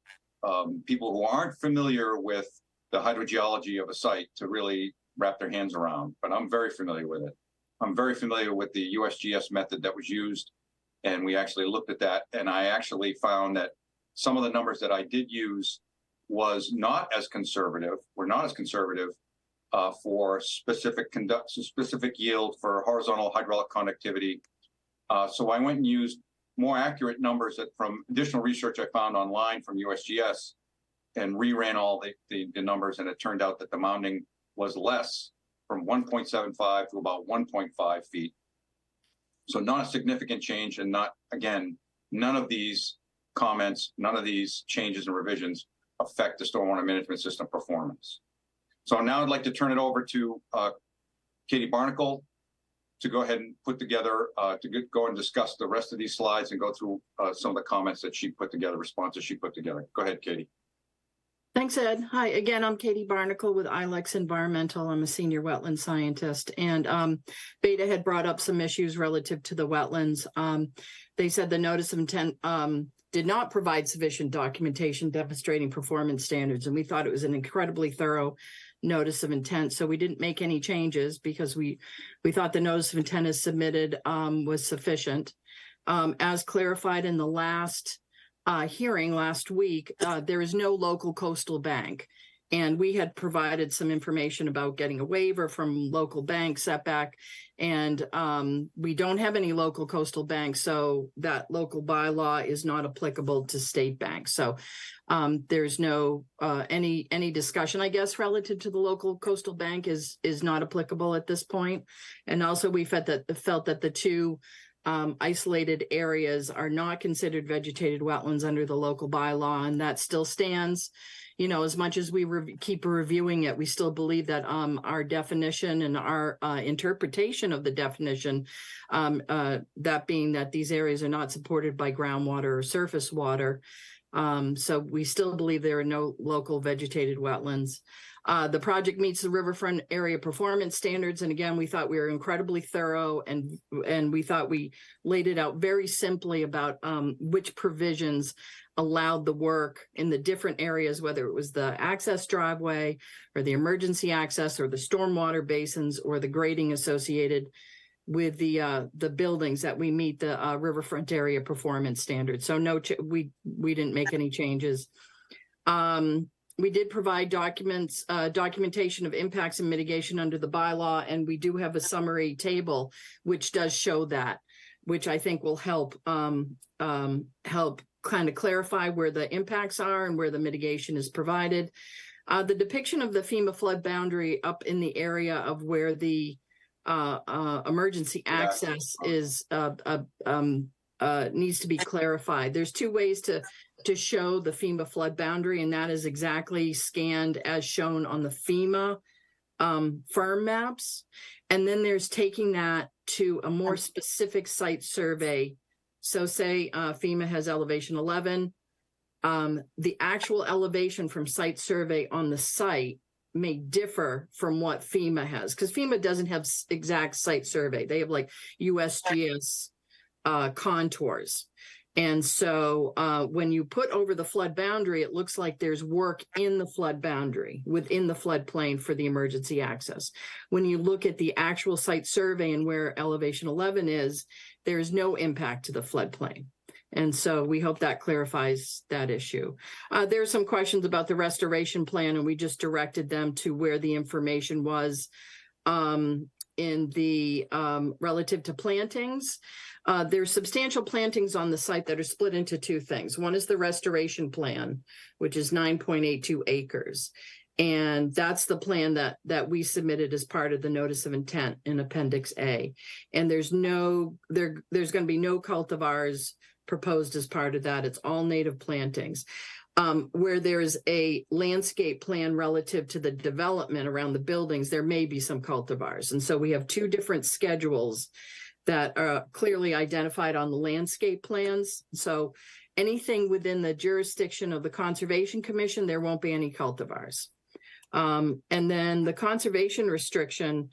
people who aren't familiar with the hydrogeology of a site to really wrap their hands around, but I'm very familiar with it. I'm very familiar with the USGS method that was used, and we actually looked at that, and I actually found that some of the numbers that I did use was not as conservative, for specific yield for horizontal hydraulic conductivity. So I went and used more accurate numbers from additional research I found online from USGS and reran all the numbers, and it turned out that the mounding was less, from 1.75 to about 1.5 feet. So not a significant change, and none of these comments, none of these changes and revisions affect the stormwater management system performance. So now I'd like to turn it over to Katie Barnacle to go ahead and put together, go and discuss the rest of these slides and go through some of the comments that she put together, responses she put together. Go ahead, Katie. Thanks, Ed. Hi, again, I'm Katie Barnacle with ILEX Environmental. I'm a senior wetland scientist, and Beta had brought up some issues relative to the wetlands. They said the notice of intent did not provide sufficient documentation demonstrating performance standards, and we thought it was an incredibly thorough notice of intent. So we didn't make any changes because we thought the notice of intent as submitted was sufficient. As clarified in the last hearing last week, there is no local coastal bank. And we had provided some information about getting a waiver from local bank setback. And we don't have any local coastal banks, so that local bylaw is not applicable to state banks. So there's no any discussion, I guess, relative to the local coastal bank is not applicable at this point. And also we felt that the two isolated areas are not considered vegetated wetlands under the local bylaw, and that still stands. You know, as much as we keep reviewing it, we still believe that our definition and our interpretation of the definition, that being that these areas are not supported by groundwater or surface water. So we still believe there are no local vegetated wetlands. The project meets the riverfront area performance standards. And again, we thought we were incredibly thorough and we thought we laid it out very simply about which provisions allowed the work in the different areas, whether it was the access driveway or the emergency access or the stormwater basins or the grading associated with the buildings that we meet the riverfront area performance standards. So no, we didn't make any changes. We did provide documentation of impacts and mitigation under the bylaw, and we do have a summary table which does show that, which I think will help help kind of clarify where the impacts are and where the mitigation is provided. The depiction of the FEMA flood boundary up in the area of where the emergency access is needs to be clarified. There's two ways to show the FEMA flood boundary, and that is exactly scanned as shown on the FEMA firm maps. And then there's taking that to a more specific site survey. So say FEMA has elevation 11, the actual elevation from site survey on the site may differ from what FEMA has, because FEMA doesn't have exact site survey. They have like USGS contours. And so when you put over the flood boundary, it looks like there's work in the flood boundary within the floodplain for the emergency access. When you look at the actual site survey and where elevation 11 is, there's no impact to the floodplain. And so we hope that clarifies that issue. There are some questions about the restoration plan, and we just directed them to where the information was in the relative to plantings. There's substantial plantings on the site that are split into two things. One is the restoration plan, which is 9.82 acres. And that's the plan that we submitted as part of the notice of intent in Appendix A. And there's going to be no cultivars proposed as part of that. It's all native plantings. Where there's a landscape plan relative to the development around the buildings, there may be some cultivars. And so we have two different schedules that are clearly identified on the landscape plans. So anything within the jurisdiction of the Conservation Commission, there won't be any cultivars. And then the conservation restriction,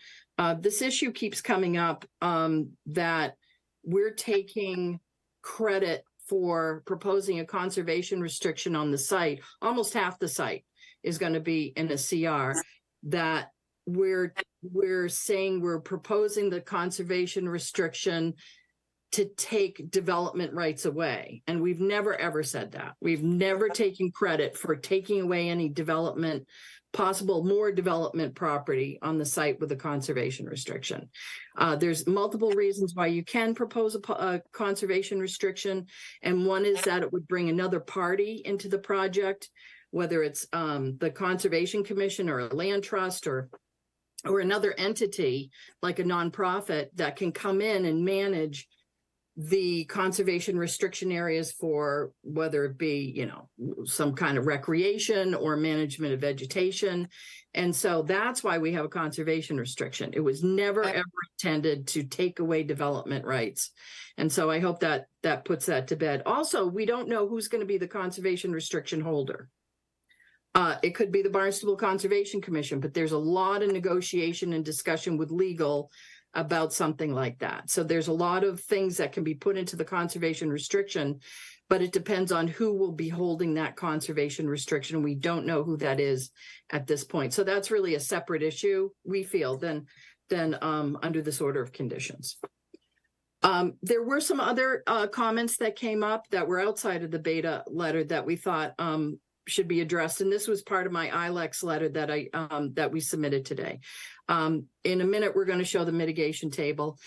this issue keeps coming up that we're taking credit for proposing a conservation restriction on the site. Almost half the site is going to be in a CR. That we're saying we're proposing the conservation restriction to take development rights away. And we've never, ever said that. We've never taken credit for taking away any development, possible more development property on the site with a conservation restriction. There's multiple reasons why you can propose a conservation restriction. And one is that it would bring another party into the project, whether it's the Conservation Commission or a land trust or another entity like a nonprofit that can come in and manage the conservation restriction areas for whether it be, some kind of recreation or management of vegetation. And so that's why we have a conservation restriction. It was never, ever intended to take away development rights. And so I hope that puts that to bed. Also, we don't know who's going to be the conservation restriction holder. It could be the Barnstable Conservation Commission, but there's a lot of negotiation and discussion with legal about something like that. So there's a lot of things that can be put into the conservation restriction, but it depends on who will be holding that conservation restriction. We don't know who that is at this point. So that's really a separate issue, we feel, than under this order of conditions. There were some other comments that came up that were outside of the beta letter that we thought should be addressed. And this was part of my ILEX letter that that we submitted today. In a minute, we're going to show the mitigation table.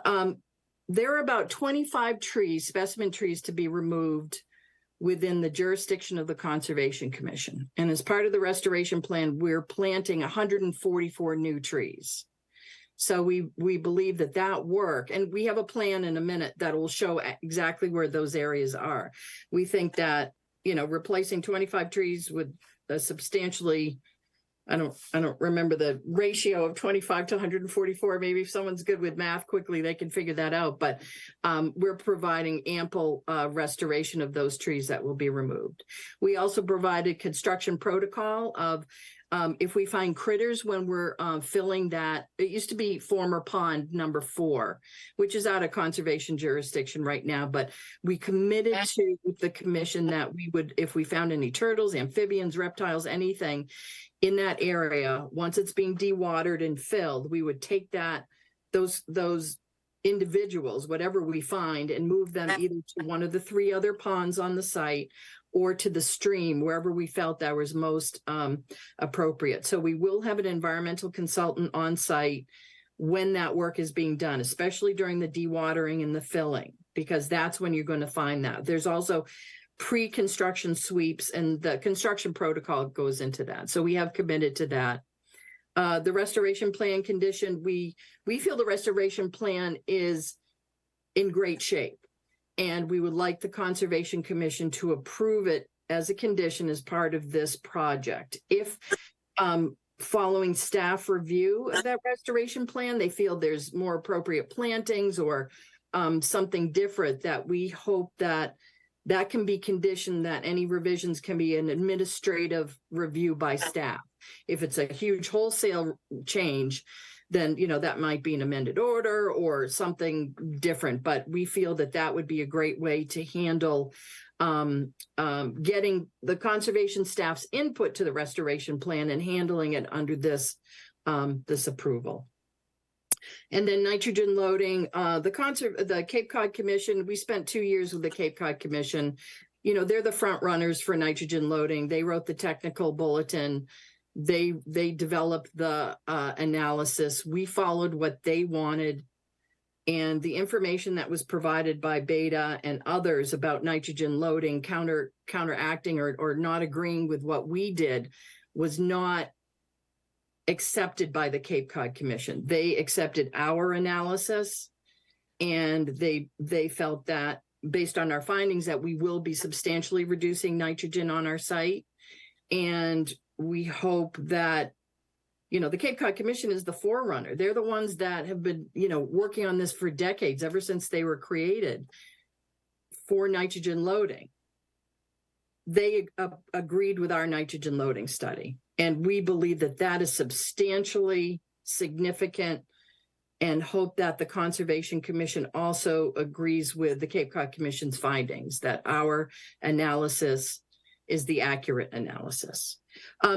There are about 25 trees, specimen trees, to be removed within the jurisdiction of the Conservation Commission. And as part of the restoration plan, we're planting 144 new trees. So we believe that work, and we have a plan in a minute that will show exactly where those areas are. We think that, replacing 25 trees with a substantially, I don't remember the ratio of 25 to 144. Maybe if someone's good with math quickly, they can figure that out. But we're providing ample restoration of those trees that will be removed. We also provided construction protocol of if we find critters when we're filling that, it used to be former pond number 4, which is out of conservation jurisdiction right now, but we committed to the commission that we would, if we found any turtles, amphibians, reptiles, anything in that area, once it's being dewatered and filled, we would take those individuals, whatever we find, and move them either to one of the 3 other ponds on the site or to the stream, wherever we felt that was most appropriate. So we will have an environmental consultant on site when that work is being done, especially during the dewatering and the filling, because that's when you're going to find that. There's also pre-construction sweeps, and the construction protocol goes into that. So we have committed to that. The restoration plan condition, we feel the restoration plan is in great shape. And we would like the Conservation Commission to approve it as a condition as part of this project. If following staff review of that restoration plan, they feel there's more appropriate plantings or something different, that we hope that can be conditioned, that any revisions can be an administrative review by staff. If it's a huge wholesale change, then, that might be an amended order or something different. But we feel that would be a great way to handle getting the conservation staff's input to the restoration plan and handling it under this approval. And then nitrogen loading, the Cape Cod Commission, we spent 2 years with the Cape Cod Commission. They're the front runners for nitrogen loading. They wrote the technical bulletin. They developed the analysis. We followed what they wanted, and the information that was provided by Beta and others about nitrogen loading, counteracting or not agreeing with what we did, was not accepted by the Cape Cod Commission. They accepted our analysis, and they felt that based on our findings that we will be substantially reducing nitrogen on our site. And we hope that, the Cape Cod Commission is the forerunner. They're the ones that have been, working on this for decades, ever since they were created for nitrogen loading. They agreed with our nitrogen loading study. And we believe that is substantially significant, and hope that the Conservation Commission also agrees with the Cape Cod Commission's findings, that our analysis is the accurate analysis.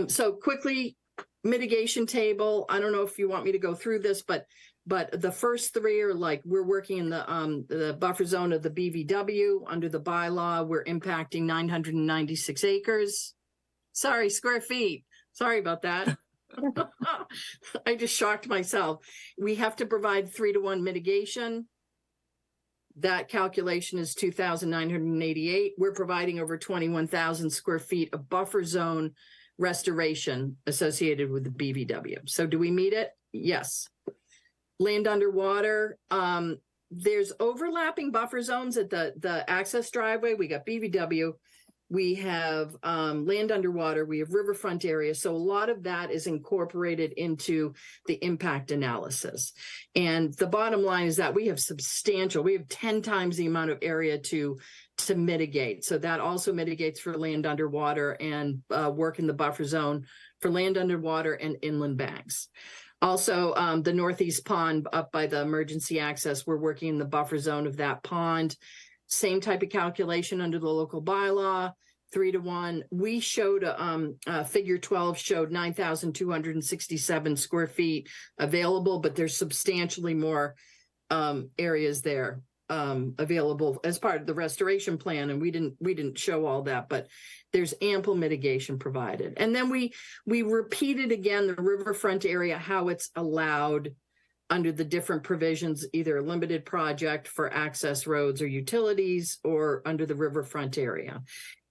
So quickly, mitigation table. I don't know if you want me to go through this, but the first 3 are like, we're working in the buffer zone of the BVW. Under the bylaw, we're impacting 996 acres. Sorry, square feet. Sorry about that. I just shocked myself. We have to provide 3-to-1 mitigation. That calculation is 2,988. We're providing over 21,000 square feet of buffer zone restoration associated with the BVW. So do we meet it? Yes. Land underwater. There's overlapping buffer zones at the access driveway. We got BVW. We have land underwater. We have riverfront area. So a lot of that is incorporated into the impact analysis. And the bottom line is that we have 10 times the amount of area to mitigate. So that also mitigates for land underwater and work in the buffer zone for land underwater and inland banks. Also, the northeast pond up by the emergency access, we're working in the buffer zone of that pond. Same type of calculation under the local bylaw, 3-to-1. We showed figure 12 showed 9,267 square feet available, but there's substantially more areas there available as part of the restoration plan, and we didn't show all that, but there's ample mitigation provided. And then we repeated again the riverfront area, how it's allowed under the different provisions, either a limited project for access roads or utilities, or under the riverfront area.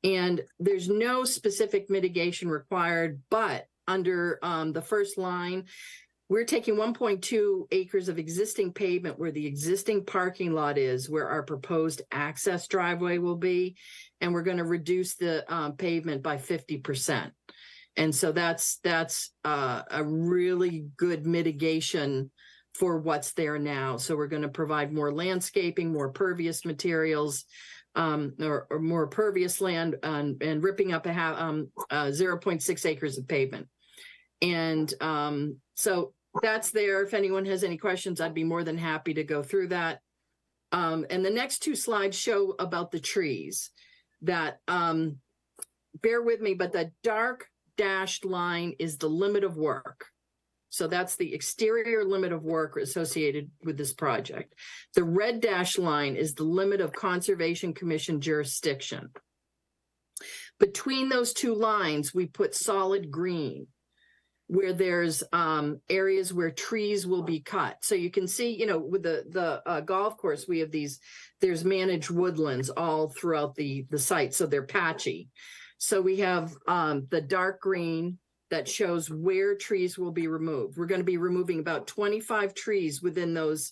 And there's no specific mitigation required, but under the first line, we're taking 1.2 acres of existing pavement where the existing parking lot is, where our proposed access driveway will be, and we're going to reduce the pavement by 50%. And so that's a really good mitigation for what's there now. So we're going to provide more landscaping, more pervious materials, or more pervious land, and ripping up 0.6 acres of pavement. And so that's there. If anyone has any questions, I'd be more than happy to go through that. And the next two slides show about the trees that, bear with me, but the dark dashed line is the limit of work. So that's the exterior limit of work associated with this project. The red dashed line is the limit of Conservation Commission jurisdiction. Between those two lines, we put solid green, where there's areas where trees will be cut. So you can see, you know, with the golf course, we have there's managed woodlands all throughout the site, so they're patchy. So we have the dark green that shows where trees will be removed. We're going to be removing about 25 trees within those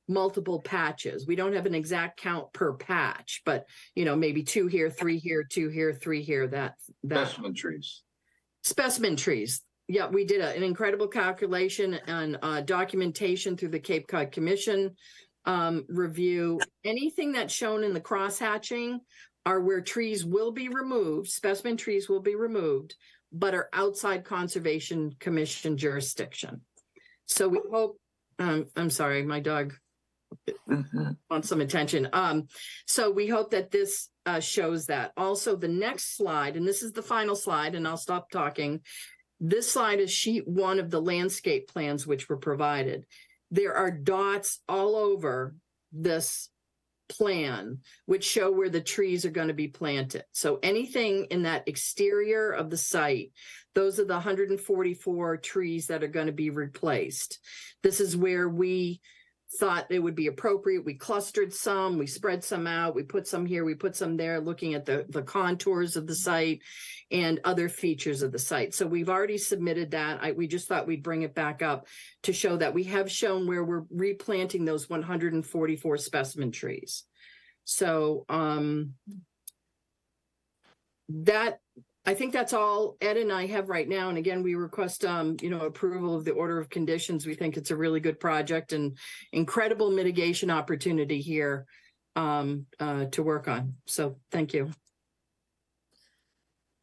multiple patches. We don't have an exact count per patch, but, you know, maybe 2 here, 3 here, 2 here, 3 here, that. Specimen trees. Specimen trees. Yeah, we did an incredible calculation and documentation through the Cape Cod Commission review. Anything that's shown in the cross-hatching are where trees will be removed, specimen trees will be removed, but are outside Conservation Commission jurisdiction. So we hope, I'm sorry, my dog wants some attention. So we hope that this shows that. Also, the next slide, and this is the final slide, and I'll stop talking. This slide is sheet 1 of the landscape plans which were provided. There are dots all over this plan which show where the trees are going to be planted. So anything in that exterior of the site, those are the 144 trees that are going to be replaced. This is where we thought it would be appropriate. We clustered some, we spread some out, we put some here, we put some there, looking at the contours of the site and other features of the site. So we've already submitted that. We just thought we'd bring it back up to show that we have shown where we're replanting those 144 specimen trees. So that, I think that's all Ed and I have right now. And again, we request, you know, approval of the order of conditions. We think it's a really good project and incredible mitigation opportunity here to work on. So thank you.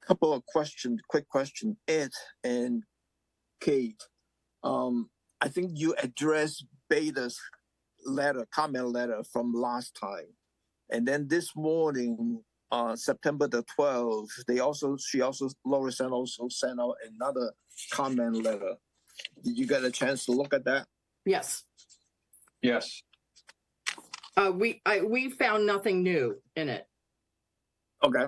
Couple of questions, quick question, Ed and Kate. I think you addressed Beta's letter, comment letter from last time. And then this morning, September the 12th, Loris also sent out another comment letter. Did you get a chance to look at that? Yes. Yes. We found nothing new in it. Okay.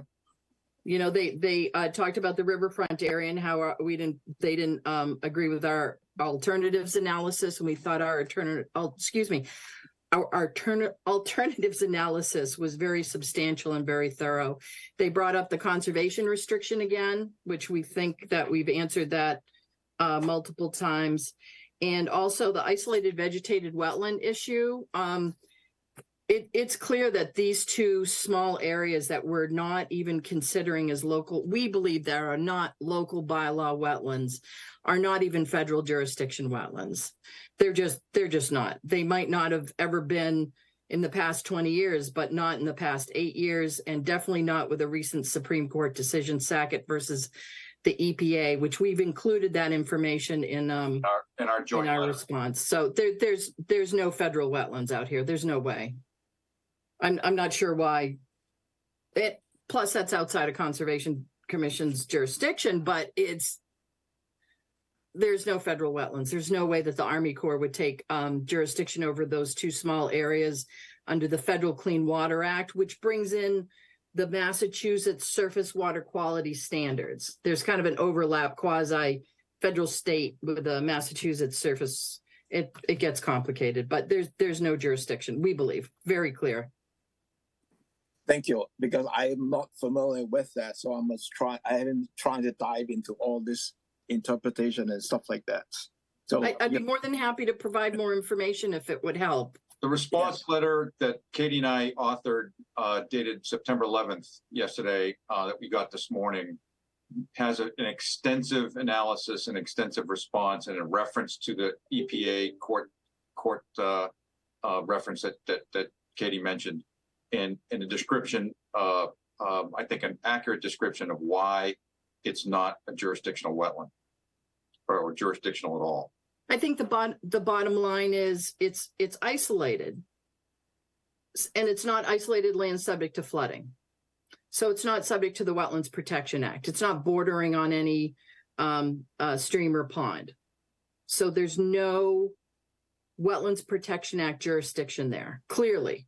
You know, they talked about the riverfront area and how they didn't agree with our alternatives analysis, and we thought our alternatives analysis was very substantial and very thorough. They brought up the conservation restriction again, which we think that we've answered that multiple times, and also the isolated vegetated wetland issue. It's clear that these two small areas that we're not even considering as local, we believe there are not local bylaw wetlands, are not even federal jurisdiction wetlands. They're just not. They might not have ever been in the past 20 years, but not in the past 8 years, and definitely not with a recent Supreme Court decision, Sackett versus the EPA, which we've included that information in our joint response. So there's no federal wetlands out here. There's no way. I'm not sure why. Plus, that's outside of Conservation Commission's jurisdiction, but there's no federal wetlands. There's no way that the Army Corps would take jurisdiction over those two small areas under the Federal Clean Water Act, which brings in the Massachusetts Surface Water Quality Standards. There's kind of an overlap quasi federal state with the Massachusetts surface. It gets complicated, but there's no jurisdiction, we believe. Very clear. Thank you, because I'm not familiar with that, so I am trying to dive into all this interpretation and stuff like that. So I'd be more than happy to provide more information if it would help. The response letter that Katie and I authored, dated September 11th, yesterday, that we got this morning, has an extensive analysis and extensive response and a reference to the EPA court reference that Katie mentioned, and a description, I think an accurate description of why it's not a jurisdictional wetland. or jurisdictional at all. I think the bottom line is it's isolated. And it's not isolated land subject to flooding. So it's not subject to the Wetlands Protection Act. It's not bordering on any stream or pond. So there's no Wetlands Protection Act jurisdiction there, clearly.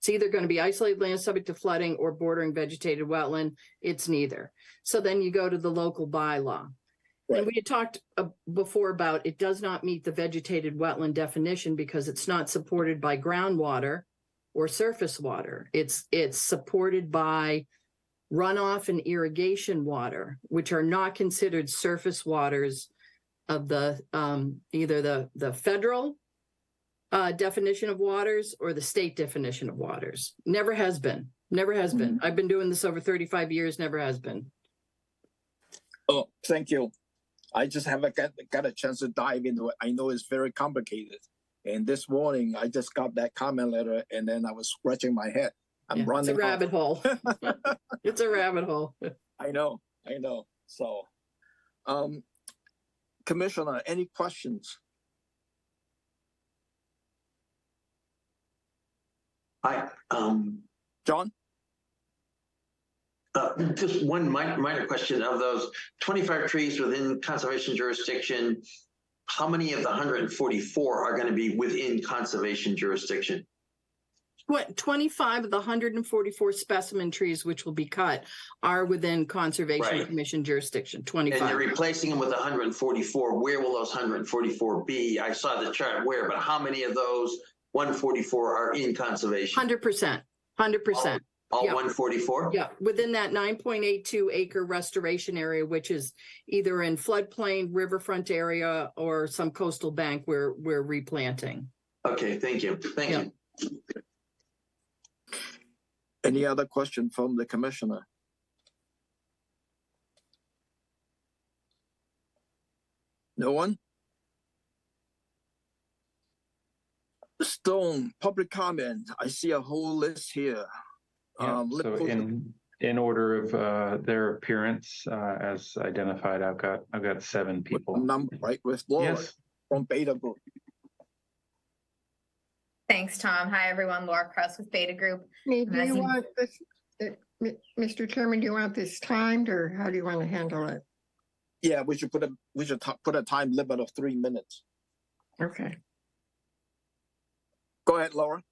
It's either going to be isolated land subject to flooding or bordering vegetated wetland. It's neither. So then you go to the local bylaw. Right. And we had talked before about it does not meet the vegetated wetland definition because it's not supported by groundwater or surface water. It's supported by runoff and irrigation water, which are not considered surface waters of the either the federal definition of waters or the state definition of waters. Never has been. Never has been. I've been doing this over 35 years. Never has been. Oh, thank you. I just haven't got a chance to dive into it. I know it's very complicated. And this morning, I just got that comment letter, and then I was scratching my head. I'm running. It's a rabbit hole. It's a rabbit hole. I know. So, Commissioner, any questions? John? Just one minor question. Of those 25 trees within conservation jurisdiction, how many of the 144 are going to be within conservation jurisdiction? 25 of the 144 specimen trees which will be cut are within Conservation Commission jurisdiction. 25. And they're replacing them with 144. Where will those 144 be? I saw the chart where, but how many of those 144 are in conservation? 100%. 100%. All 144? Yeah, within that 9.82 acre restoration area, which is either in floodplain, riverfront area, or some coastal bank where we're replanting. Okay, thank you. Thank you. Any other question from the commissioner? No one? Stone, public comment. I see a whole list here. Yeah, so in order of their appearance as identified, I've got 7 people. Number right with Laura from Beta Group. Thanks, Tom. Hi, everyone. Laura Krause with Beta Group. Hey, do you want this, Mr. Chairman? Do you want this timed, or how do you want to handle it? Yeah, we should put a time limit of 3 minutes. Okay. Go ahead, Laura.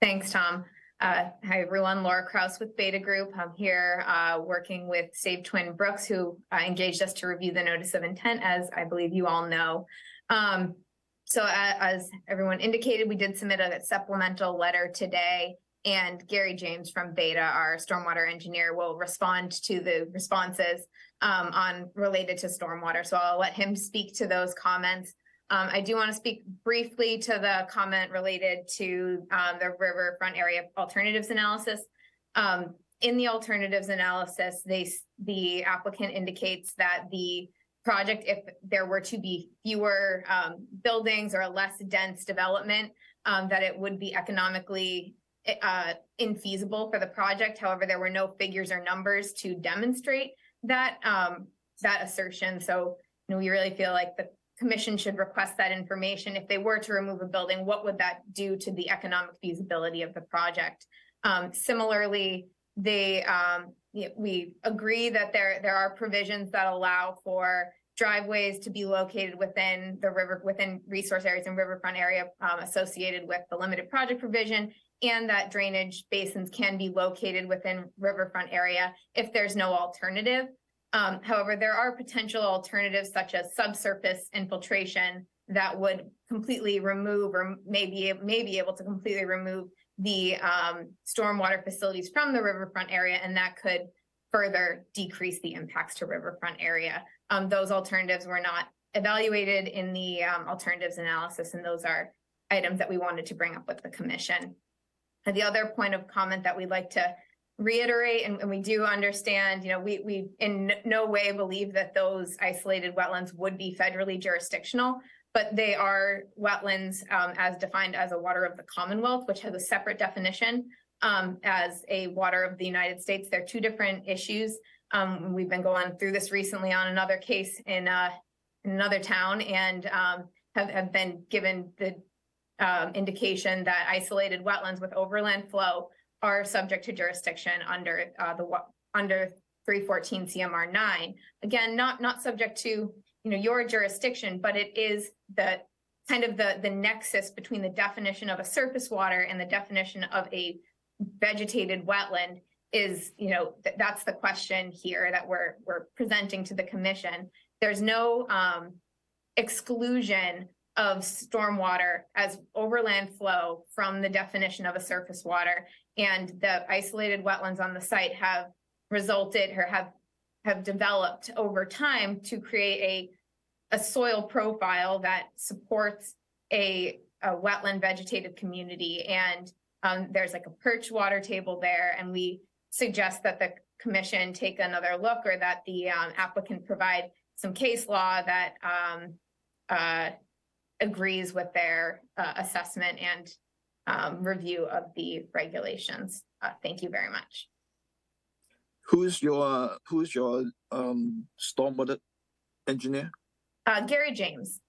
Thanks, Tom. Hi, everyone. Laura Krause with Beta Group. I'm here working with Save Twin Brooks, who engaged us to review the notice of intent, as I believe you all know. So as everyone indicated, we did submit a supplemental letter today, and Gary James from Beta, our stormwater engineer, will respond to the responses related to stormwater. So I'll let him speak to those comments. I do want to speak briefly to the comment related to the riverfront area alternatives analysis. In the alternatives analysis, the applicant indicates that the project, if there were to be fewer buildings or a less dense development, that it would be economically infeasible for the project. However, there were no figures or numbers to demonstrate that that assertion. So, we really feel like the Commission should request that information. If they were to remove a building, what would that do to the economic feasibility of the project? Similarly, we agree that there are provisions that allow for driveways to be located within within resource areas and riverfront area associated with the limited project provision, and that drainage basins can be located within riverfront area if there's no alternative. However, there are potential alternatives such as subsurface infiltration that would completely remove, or may be able to completely remove the stormwater facilities from the riverfront area, and that could further decrease the impacts to riverfront area. Those alternatives were not evaluated in the alternatives analysis, and those are items that we wanted to bring up with the Commission. And the other point of comment that we'd like to reiterate, and we do understand, we in no way believe that those isolated wetlands would be federally jurisdictional, but they are wetlands as defined as a water of the Commonwealth, which has a separate definition as a water of the United States. They're 2 different issues. We've been going through this recently on another case in in another town and have been given the indication that isolated wetlands with overland flow are subject to jurisdiction under under 314 CMR 9. Again, not subject to your jurisdiction, but it is the kind of the nexus between the definition of a surface water and the definition of a vegetated wetland is, that's the question here that we're presenting to the commission. There's no exclusion of stormwater as overland flow from the definition of a surface water, and the isolated wetlands on the site have resulted or have developed over time to create a soil profile that supports a wetland vegetated community. And there's like a perch water table there, and we suggest that the commission take another look, or that the applicant provide some case law that agrees with their assessment and review of the regulations. Thank you very much. Who's your stormwater engineer? Gary James.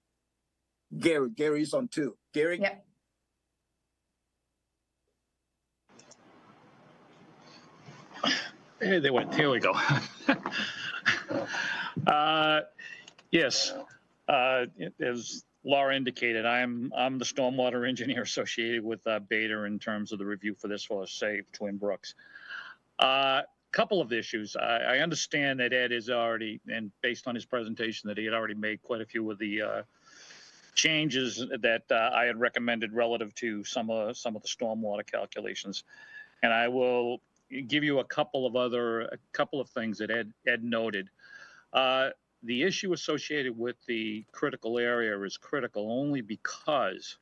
Gary's on too. Gary? Yep. Hey, they went. Here we go. Yes, as Laura indicated, I'm the stormwater engineer associated with Beta in terms of the review for this for Save Twin Brooks. Couple of issues. I understand that Ed is already, and based on his presentation, that he had already made quite a few of the changes that I had recommended relative to some of the stormwater calculations, and I will give you a couple of things that Ed noted. The issue associated with the critical area is critical only because,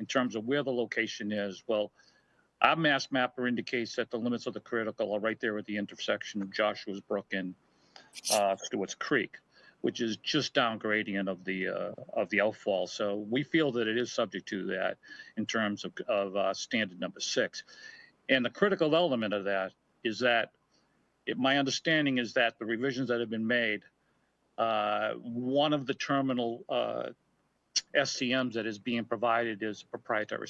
in terms of where the location is, well, our mass mapper indicates that the limits of the critical are right there at the intersection of Joshua's Brook and Stewart's Creek, which is just down gradient of the outfall. So we feel that it is subject to that in terms of standard number 6. And the critical element of that is that my understanding is that the revisions that have been made, one of the terminal SCMs that is being provided is a proprietary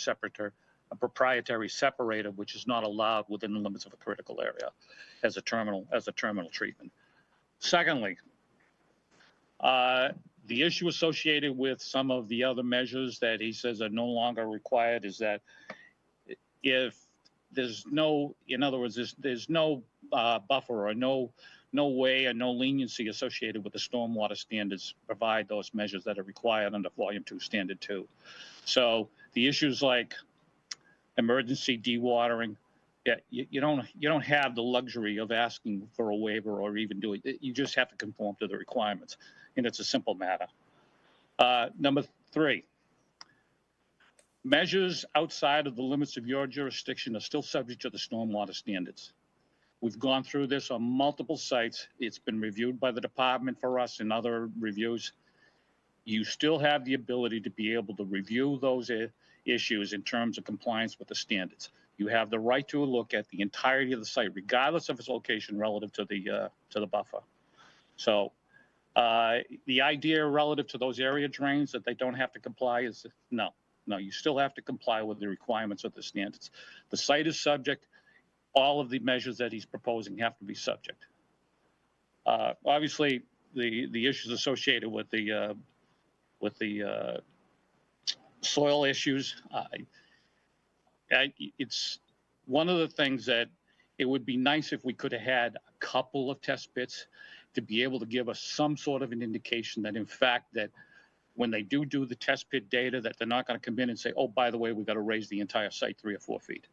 separator, which is not allowed within the limits of a critical area as a terminal treatment. Secondly, the issue associated with some of the other measures that he says are no longer required is that if there's no, in other words, there's no buffer or no way or no leniency associated with the stormwater standards provide those measures that are required under Volume 2 Standard 2. So the issues like emergency dewatering, you don't have the luxury of asking for a waiver or even doing it. You just have to conform to the requirements, and it's a simple matter. Number 3, measures outside of the limits of your jurisdiction are still subject to the stormwater standards. We've gone through this on multiple sites. It's been reviewed by the department for us and other reviews. You still have the ability to be able to review those issues in terms of compliance with the standards. You have the right to look at the entirety of the site, regardless of its location relative to the buffer. So the idea relative to those area drains that they don't have to comply is no, you still have to comply with the requirements of the standards. The site is subject. All of the measures that he's proposing have to be subject. Obviously, the issues associated with the soil issues, it's one of the things that it would be nice if we could have had a couple of test pits to be able to give us some sort of an indication that, in fact, that when they do the test pit data, that they're not going to come in and say, oh, by the way, we've got to raise the entire site 3 or 4 feet.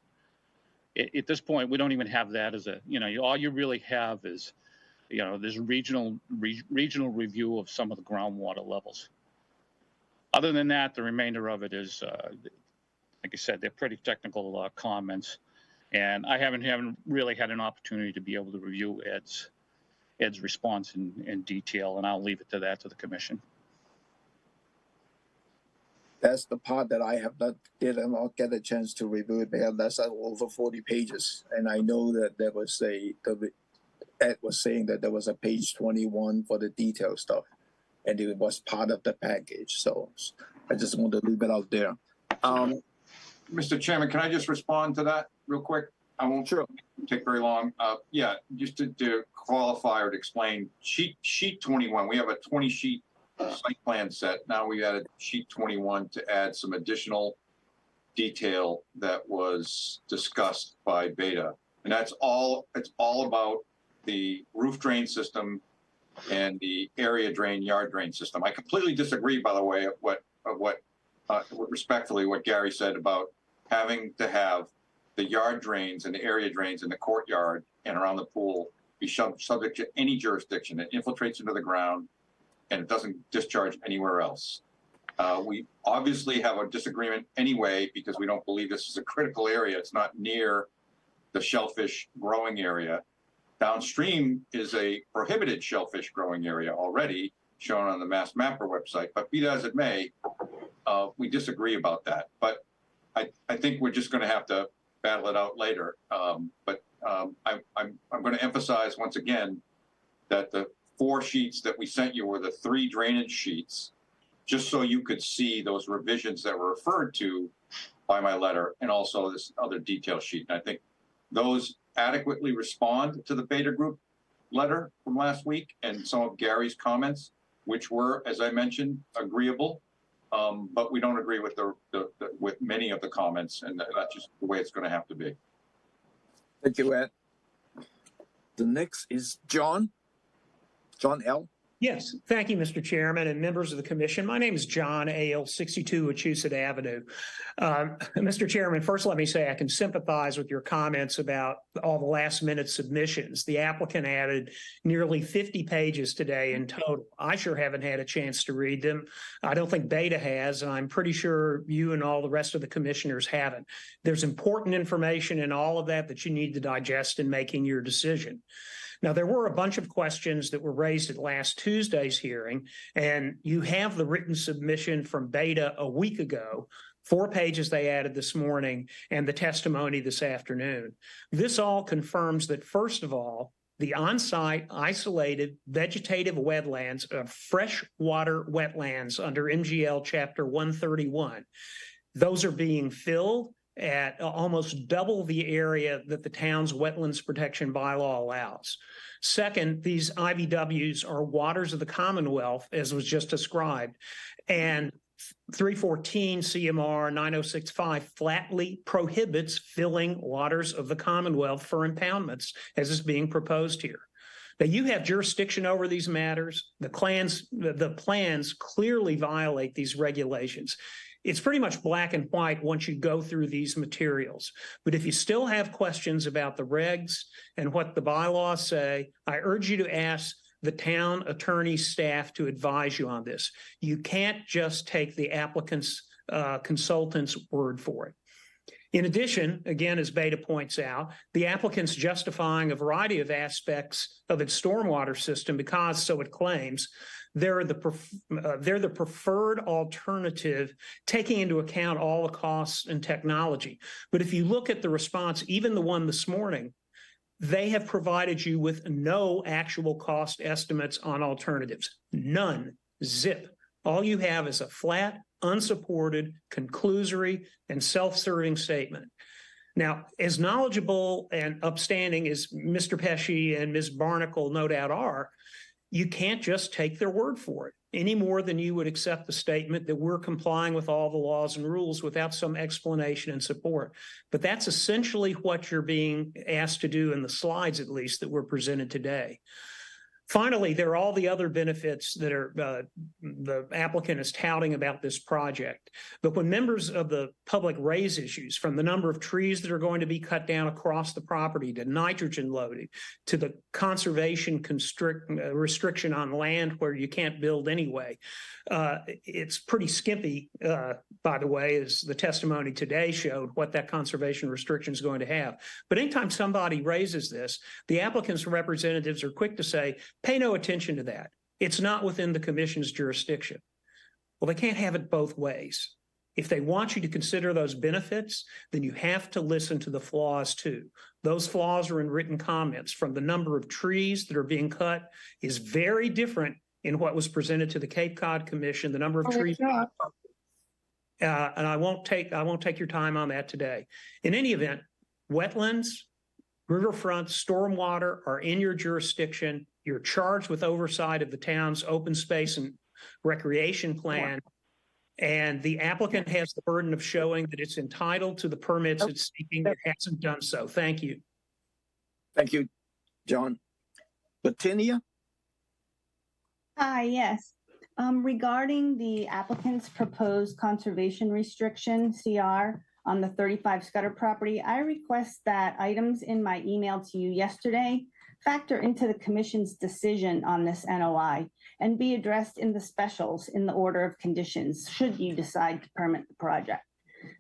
At this point, we don't even have that as all you really have is, this regional review of some of the groundwater levels. Other than that, the remainder of it is, like I said, they're pretty technical comments, and I haven't really had an opportunity to be able to review Ed's response in detail, and I'll leave it to the commission. That's the part that I did not get a chance to review it because that's over 40 pages. And I know that there was Ed was saying that there was a page 21 for the detailed stuff. and it was part of the package. So I just want to leave it out there. Mr. Chairman, can I just respond to that real quick? I won't take very long. Yeah, just to qualify or to explain, sheet 21, we have a 20 sheet site plan set. Now we added sheet 21 to add some additional detail that was discussed by Beta. And it's all about the roof drain system and the area drain, yard drain system. I completely disagree, by the way, respectfully, what Gary said about having to have the yard drains and the area drains in the courtyard and around the pool be subject to any jurisdiction. It infiltrates into the ground and it doesn't discharge anywhere else. We obviously have a disagreement anyway because we don't believe this is a critical area. It's not near the shellfish growing area. Downstream is a prohibited shellfish growing area already shown on the Mass Mapper website, but be that as it may, we disagree about that. But I think we're just going to have to battle it out later. I'm going to emphasize once again that the 4 sheets that we sent you were the 3 drainage sheets, just so you could see those revisions that were referred to by my letter and also this other detail sheet. And I think those adequately respond to the Beta Group letter from last week and some of Gary's comments, which were, as I mentioned, agreeable. But we don't agree with with many of the comments, and that's just the way it's going to have to be. Thank you, Ed. The next is John L. Yes, thank you, Mr. Chairman and members of the commission. My name is John Ale, 62 Wachusett Avenue. Mr. Chairman, first let me say I can sympathize with your comments about all the last minute submissions. The applicant added nearly 50 pages today in total. I sure haven't had a chance to read them. I don't think Beta has, and I'm pretty sure you and all the rest of the commissioners haven't. There's important information in all of that you need to digest in making your decision. Now, there were a bunch of questions that were raised at last Tuesday's hearing, and you have the written submission from Beta a week ago, 4 pages they added this morning, and the testimony this afternoon. This all confirms that, first of all, the on-site isolated vegetative wetlands of freshwater wetlands under MGL Chapter 131, those are being filled at almost double the area that the town's wetlands protection bylaw allows. Second, these IVWs are waters of the Commonwealth, as was just described, and 314 CMR 9065 flatly prohibits filling waters of the Commonwealth for impoundments, as is being proposed here. Now, you have jurisdiction over these matters. The plans clearly violate these regulations. It's pretty much black and white once you go through these materials. But if you still have questions about the regs and what the bylaws say, I urge you to ask the town attorney's staff to advise you on this. You can't just take the applicant's consultant's word for it. In addition, again, as Beta points out, the applicant's justifying a variety of aspects of its stormwater system because, so it claims, they're the preferred alternative, taking into account all the costs and technology. But if you look at the response, even the one this morning, they have provided you with no actual cost estimates on alternatives. None. Zip. All you have is a flat, unsupported, conclusory, and self-serving statement. Now, as knowledgeable and upstanding as Mr. Pesci and Ms. Barnacle no doubt are, you can't just take their word for it any more than you would accept the statement that we're complying with all the laws and rules without some explanation and support. But that's essentially what you're being asked to do in the slides, at least, that were presented today. Finally, there are all the other benefits that are the applicant is touting about this project. But when members of the public raise issues, from the number of trees that are going to be cut down across the property to nitrogen loading to the conservation restriction on land where you can't build anyway, it's pretty skimpy, by the way, as the testimony today showed what that conservation restriction is going to have. But anytime somebody raises this, the applicant's representatives are quick to say, pay no attention to that. It's not within the commission's jurisdiction. Well, they can't have it both ways. If they want you to consider those benefits, then you have to listen to the flaws too. Those flaws are in written comments. From the number of trees that are being cut is very different in what was presented to the Cape Cod Commission, the number of trees. And I won't take your time on that today. In any event, wetlands, riverfront, stormwater are in your jurisdiction. You're charged with oversight of the town's open space and recreation plan. And the applicant has the burden of showing that it's entitled to the permits it's seeking. It hasn't done so. Thank you. Thank you, John. Latinia? Hi, yes. Regarding the applicant's proposed conservation restriction, CR, on the 35 Scudder property, I request that items in my email to you yesterday factor into the commission's decision on this NOI and be addressed in the specials in the order of conditions, should you decide to permit the project.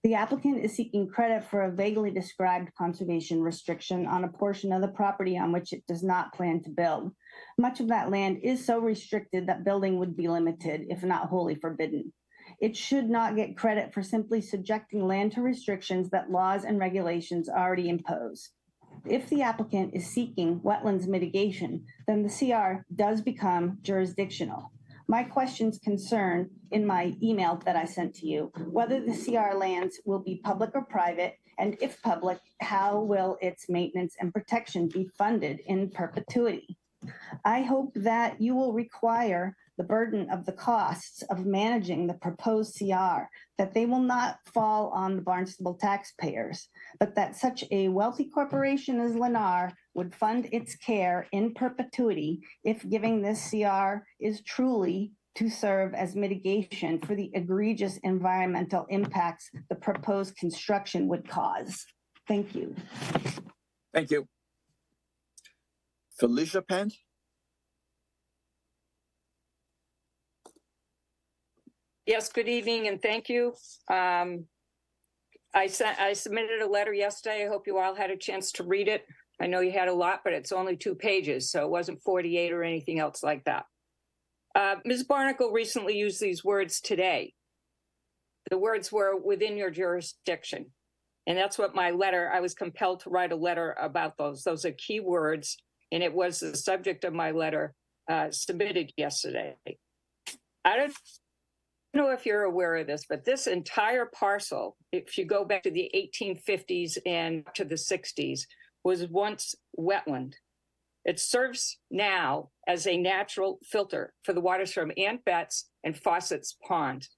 The applicant is seeking credit for a vaguely described conservation restriction on a portion of the property on which it does not plan to build. Much of that land is so restricted that building would be limited, if not wholly forbidden. It should not get credit for simply subjecting land to restrictions that laws and regulations already impose. If the applicant is seeking wetlands mitigation, then the CR does become jurisdictional. My questions concern, in my email that I sent to you, whether the CR lands will be public or private, and if public, how will its maintenance and protection be funded in perpetuity? I hope that you will require the burden of the costs of managing the proposed CR, that they will not fall on the Barnstable taxpayers, but that such a wealthy corporation as Lennar would fund its care in perpetuity if giving this CR is truly to serve as mitigation for the egregious environmental impacts the proposed construction would cause. Thank you. Thank you. Felicia Penn? Yes, good evening and thank you. I submitted a letter yesterday. I hope you all had a chance to read it. I know you had a lot, but it's only 2 pages, so it wasn't 48 or anything else like that. Ms. Barnacle recently used these words today. The words were within your jurisdiction. And that's what my letter, I was compelled to write a letter about those. Those are key words, and it was the subject of my letter submitted yesterday. I don't know if you're aware of this, but this entire parcel, if you go back to the 1850s and to the 60s, was once wetland. It serves now as a natural filter for the waters from Aunt Bet's and Fawcett's Pond.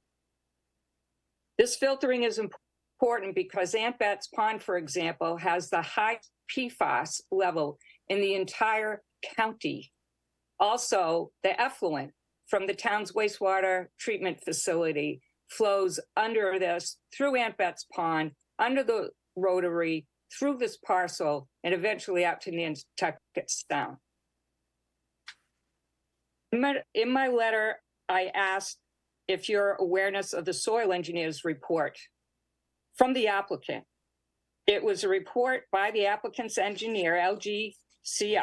This filtering is important because Aunt Bet's Pond, for example, has the highest PFAS level in the entire county. Also, the effluent from the town's wastewater treatment facility flows under this, through Aunt Bet's Pond, under the rotary, through this parcel, and eventually out to Nantucket Sound. In my letter, I asked if your awareness of the soil engineer's report from the applicant. It was a report by the applicant's engineer, LGCI,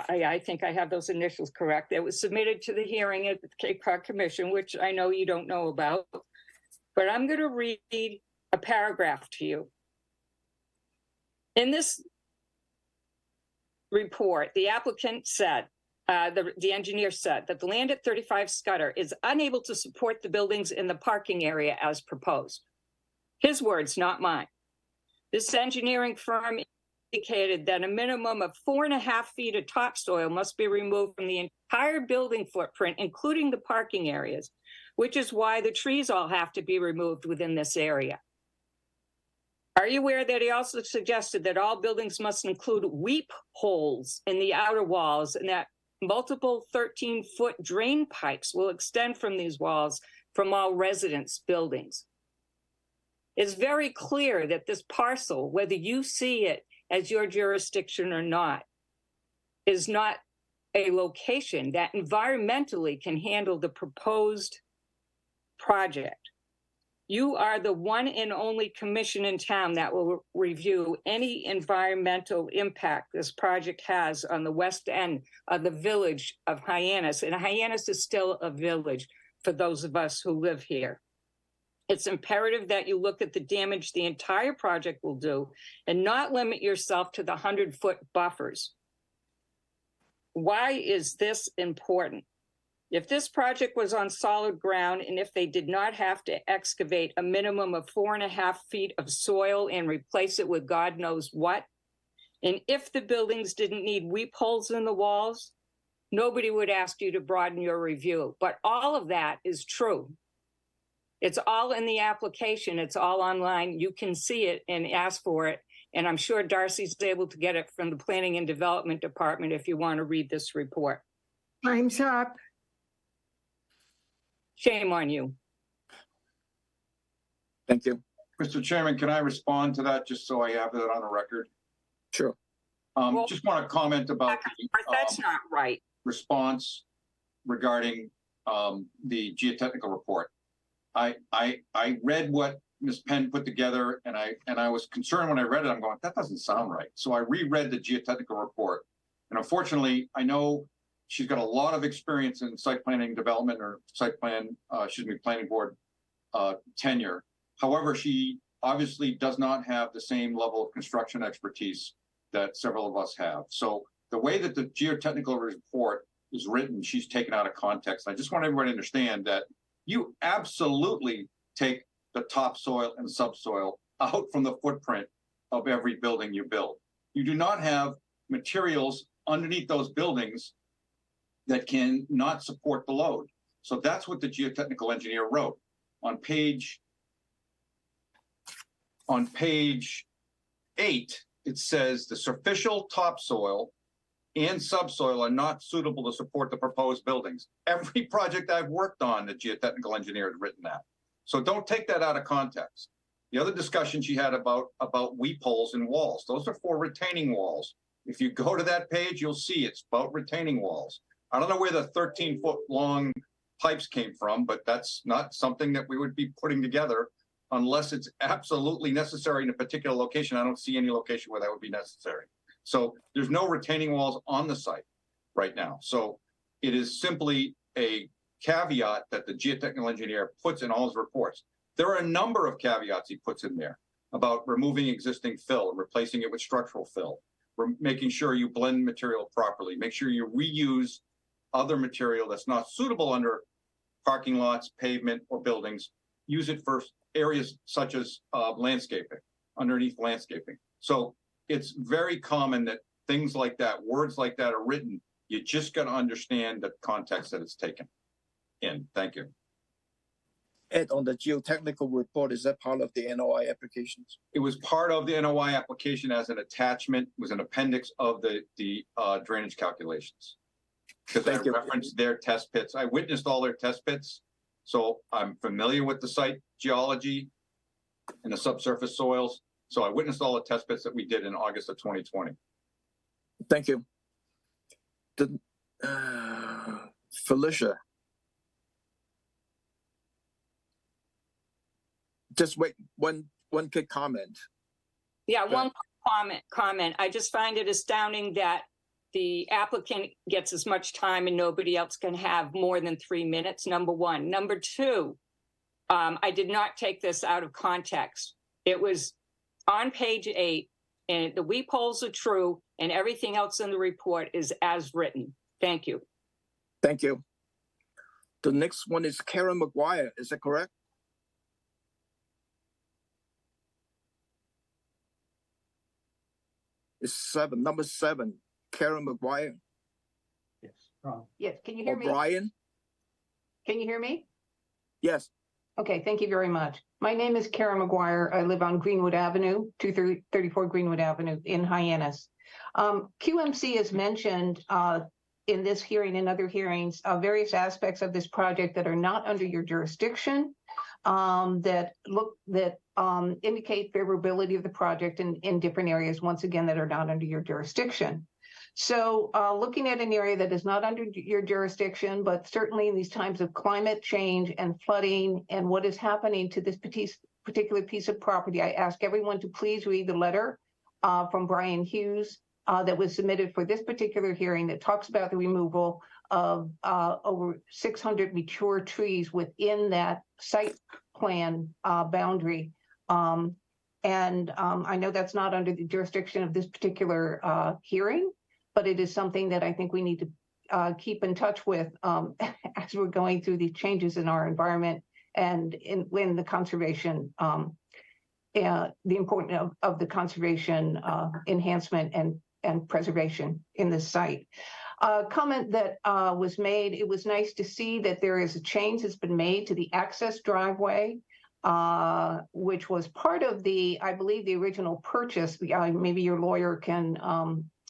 I think I have those initials correct. It was submitted to the hearing at the Cape Cod Commission, which I know you don't know about, but I'm going to read a paragraph to you. In this report, the applicant said, the engineer said that the land at 35 Scudder is unable to support the buildings in the parking area as proposed. His words, not mine. This engineering firm indicated that a minimum of 4.5 feet of topsoil must be removed from the entire building footprint, including the parking areas, which is why the trees all have to be removed within this area. Are you aware that he also suggested that all buildings must include weep holes in the outer walls and that multiple 13-foot drain pipes will extend from these walls from all residence buildings? It's very clear that this parcel, whether you see it as your jurisdiction or not, is not a location that environmentally can handle the proposed project. You are the one and only commission in town that will review any environmental impact this project has on the west end of the village of Hyannis. And Hyannis is still a village for those of us who live here. It's imperative that you look at the damage the entire project will do and not limit yourself to the 100-foot buffers. Why is this important? If this project was on solid ground and if they did not have to excavate a minimum of 4.5 feet of soil and replace it with God knows what, and if the buildings didn't need weep holes in the walls, nobody would ask you to broaden your review. But all of that is true. It's all in the application. It's all online. You can see it and ask for it. And I'm sure Darcy's able to get it from the Planning and Development Department if you want to read this report. Time's up. Shame on you. Thank you. Mr. Chairman, can I respond to that just so I have that on the record? Sure. Well, just want to comment about the that's not right. response regarding the geotechnical report. I read what Ms. Penn put together, and I was concerned when I read it. I'm going, that doesn't sound right. So I reread the geotechnical report, and unfortunately, I know she's got a lot of experience in site planning development or planning board tenure. However, she obviously does not have the same level of construction expertise that several of us have. So the way that the geotechnical report is written, she's taken out of context. I just want everybody to understand that you absolutely take the topsoil and subsoil out from the footprint of every building you build. You do not have materials underneath those buildings that can not support the load. So that's what the geotechnical engineer wrote. On page 8, it says the superficial topsoil and subsoil are not suitable to support the proposed buildings. Every project I've worked on, the geotechnical engineer has written that. So don't take that out of context. The other discussion she had about weep holes in walls, those are for retaining walls. If you go to that page, you'll see it's about retaining walls. I don't know where the 13-foot long pipes came from, but that's not something that we would be putting together unless it's absolutely necessary in a particular location. I don't see any location where that would be necessary. So there's no retaining walls on the site right now. So it is simply a caveat that the geotechnical engineer puts in all his reports. There are a number of caveats he puts in there about removing existing fill and replacing it with structural fill, making sure you blend material properly, make sure you reuse other material that's not suitable under parking lots, pavement, or buildings. Use it for areas such as landscaping, underneath landscaping. So it's very common that things like that, words like that are written. You just got to understand the context that it's taken in. Thank you. Ed, on the geotechnical report, is that part of the NOI applications? It was part of the NOI application as an attachment, was an appendix of the drainage calculations. Because I referenced their test pits. I witnessed all their test pits, so I'm familiar with the site geology and the subsurface soils. So I witnessed all the test pits that we did in August of 2020. Thank you. Felicia. Just wait, one quick comment. Yeah, one comment. I just find it astounding that the applicant gets as much time and nobody else can have more than 3 minutes, number one. Number two, I did not take this out of context. It was on page 8, and the weep holes are true, and everything else in the report is as written. Thank you. Thank you. The next one is Karen McGuire. Is that correct? It's number 7, Karen McGuire. Yes. Yes, can you hear me? Brian? Can you hear me? Yes. Okay, thank you very much. My name is Karen McGuire. I live on Greenwood Avenue, 234 Greenwood Avenue in Hyannis. QMC has mentioned in this hearing and other hearings various aspects of this project that are not under your jurisdiction, that indicate favorability of the project in different areas, once again, that are not under your jurisdiction. So looking at an area that is not under your jurisdiction, but certainly in these times of climate change and flooding and what is happening to this particular piece of property, I ask everyone to please read the letter from Brian Hughes that was submitted for this particular hearing that talks about the removal of over 600 mature trees within that site plan boundary. I know that's not under the jurisdiction of this particular hearing, but it is something that I think we need to keep in touch with as we're going through the changes in our environment and in the conservation, the importance of the conservation enhancement and preservation in this site. Comment that was made, it was nice to see that there is a change that's been made to the access driveway, which was part of the, I believe, the original purchase. Maybe your lawyer can,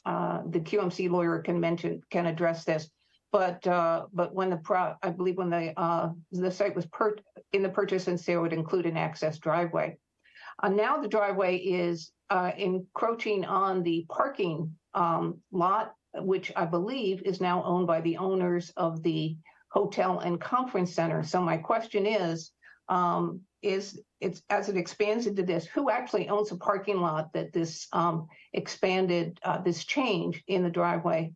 the QMC lawyer can address this. But when I believe when the site was in the purchase and sale, it include an access driveway. Now the driveway is encroaching on the parking lot, which I believe is now owned by the owners of the hotel and conference center. So my question is it's as it expands into this, who actually owns a parking lot that this expanded, this change in the driveway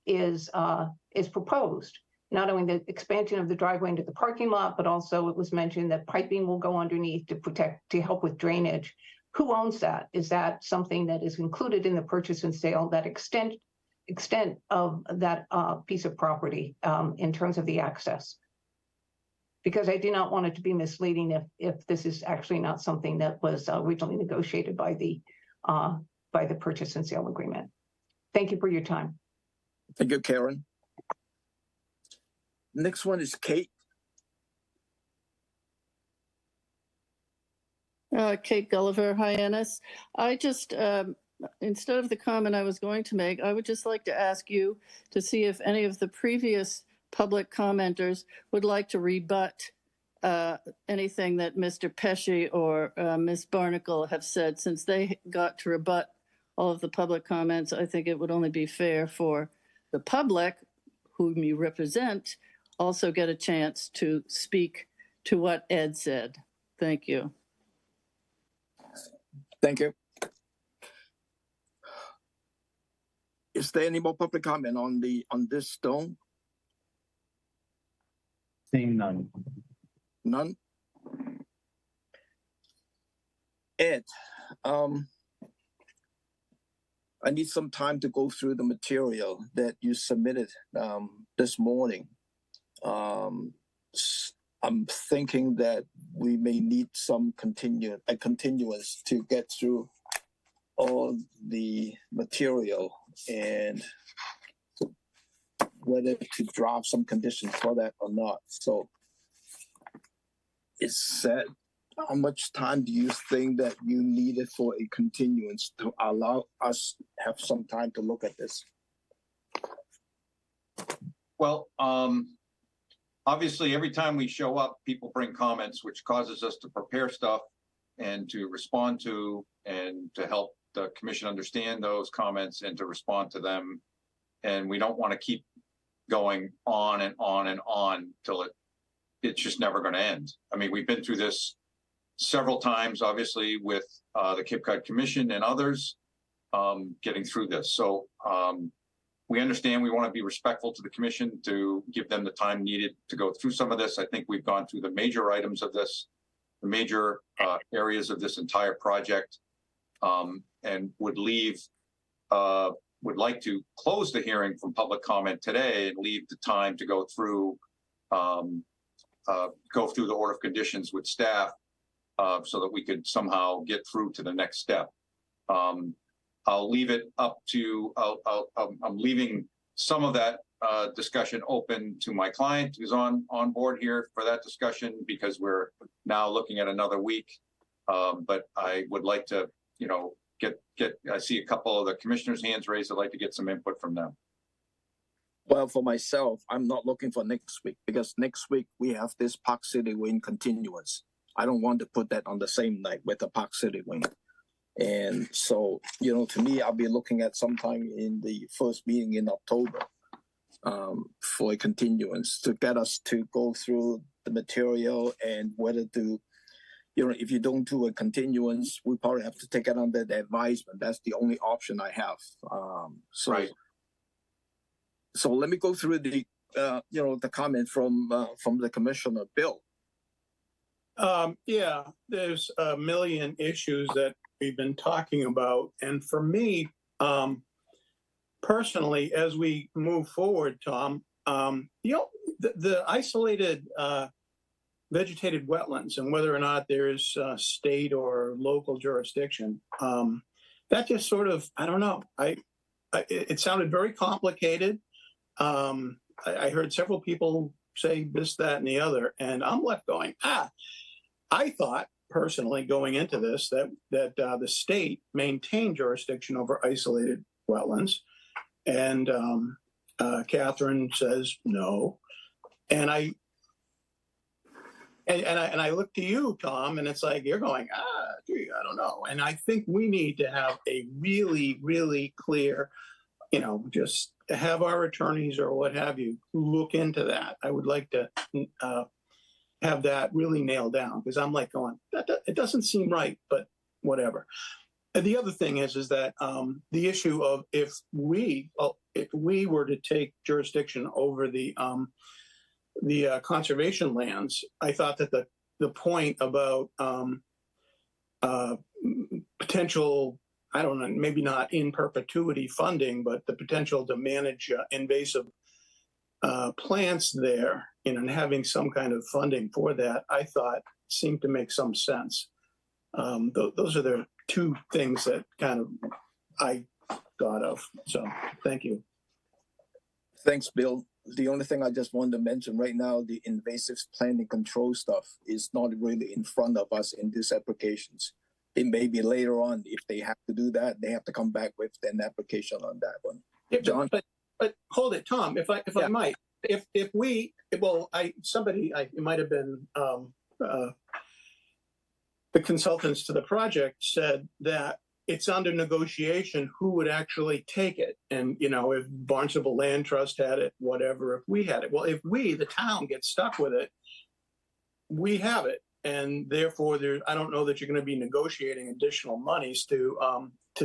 is proposed? Not only the expansion of the driveway into the parking lot, but also it was mentioned that piping will go underneath to help with drainage. Who owns that? Is that something that is included in the purchase and sale, that extent of that piece of property in terms of the access? Because I do not want it to be misleading if this is actually not something that was originally negotiated by the purchase and sale agreement. Thank you for your time. Thank you, Karen. Next one is Kate. Kate Gulliver, Hyannis. I just, instead of the comment I was going to make, I would just like to ask you to see if any of the previous public commenters would like to rebut anything that Mr. Pesci or Ms. Barnacle have said. Since they got to rebut all of the public comments, I think it would only be fair for the public, whom you represent, also get a chance to speak to what Ed said. Thank you. Thank you. Is there any more public comment on this stone? Seeing none. None. Ed, I need some time to go through the material that you submitted this morning. I'm thinking that we may need some continuance to get through all the material and whether to drop some conditions for that or not. So is that, how much time do you think that you needed for a continuance to allow us have some time to look at this? Well, obviously, every time we show up, people bring comments, which causes us to prepare stuff and to respond to and to help the commission understand those comments and to respond to them. And we don't want to keep going on and on and on till it's just never going to end. I mean, we've been through this several times, obviously, with the Cape Cod Commission and others getting through this. So we understand we want to be respectful to the commission to give them the time needed to go through some of this. I think we've gone through the major items of this, the major areas of this entire project, and would like to close the hearing from public comment today and leave the time to go through the order of conditions with staff so that we could somehow get through to the next step. I'll leave it up to, I'm leaving some of that discussion open to my client who's on board here for that discussion, because we're now looking at another week. But I would like to, I see a couple of the commissioners' hands raised. I'd like to get some input from them. Well, for myself, I'm not looking for next week, because next week we have this Park City Wing continuance. I don't want to put that on the same night with the Park City Wing. And so, to me, I'll be looking at sometime in the first meeting in October for a continuance to get us to go through the material and whether to, if you don't do a continuance, we probably have to take it under the advisement. That's the only option I have. Right. So let me go through the, the comment from the Commissioner, Bill. Yeah, there's a million issues that we've been talking about. And for me, personally, as we move forward, Tom, the isolated vegetated wetlands and whether or not there's state or local jurisdiction, that just sort of, I don't know. It sounded very complicated. I heard several people say this, that, and the other, and I'm left going, I thought personally going into this that the state maintained jurisdiction over isolated wetlands, and Catherine says no, and I look to you, Tom, and it's like you're going, gee, I don't know, and I think we need to have a really, really clear, just have our attorneys or what have you look into that. I would like to have that really nailed down, because I'm like going, it doesn't seem right, but whatever. And the other thing is that the issue of if we were to take jurisdiction over the conservation lands, I thought that the point about potential, I don't know, maybe not in perpetuity funding, but the potential to manage invasive plants there, and having some kind of funding for that, I thought seemed to make some sense. Those are the two things that kind of I thought of. So thank you. Thanks, Bill. The only thing I just wanted to mention right now, the invasive plant and control stuff is not really in front of us in these applications. It may be later on, if they have to do that, they have to come back with an application on that one. Yeah, John? But hold it, Tom, if I might, it might have been the consultants to the project said that it's under negotiation who would actually take it. And, if Barnstable Land Trust had it, whatever, if we had it. Well, if we, the town, get stuck with it, we have it. And therefore, I don't know that you're going to be negotiating additional monies to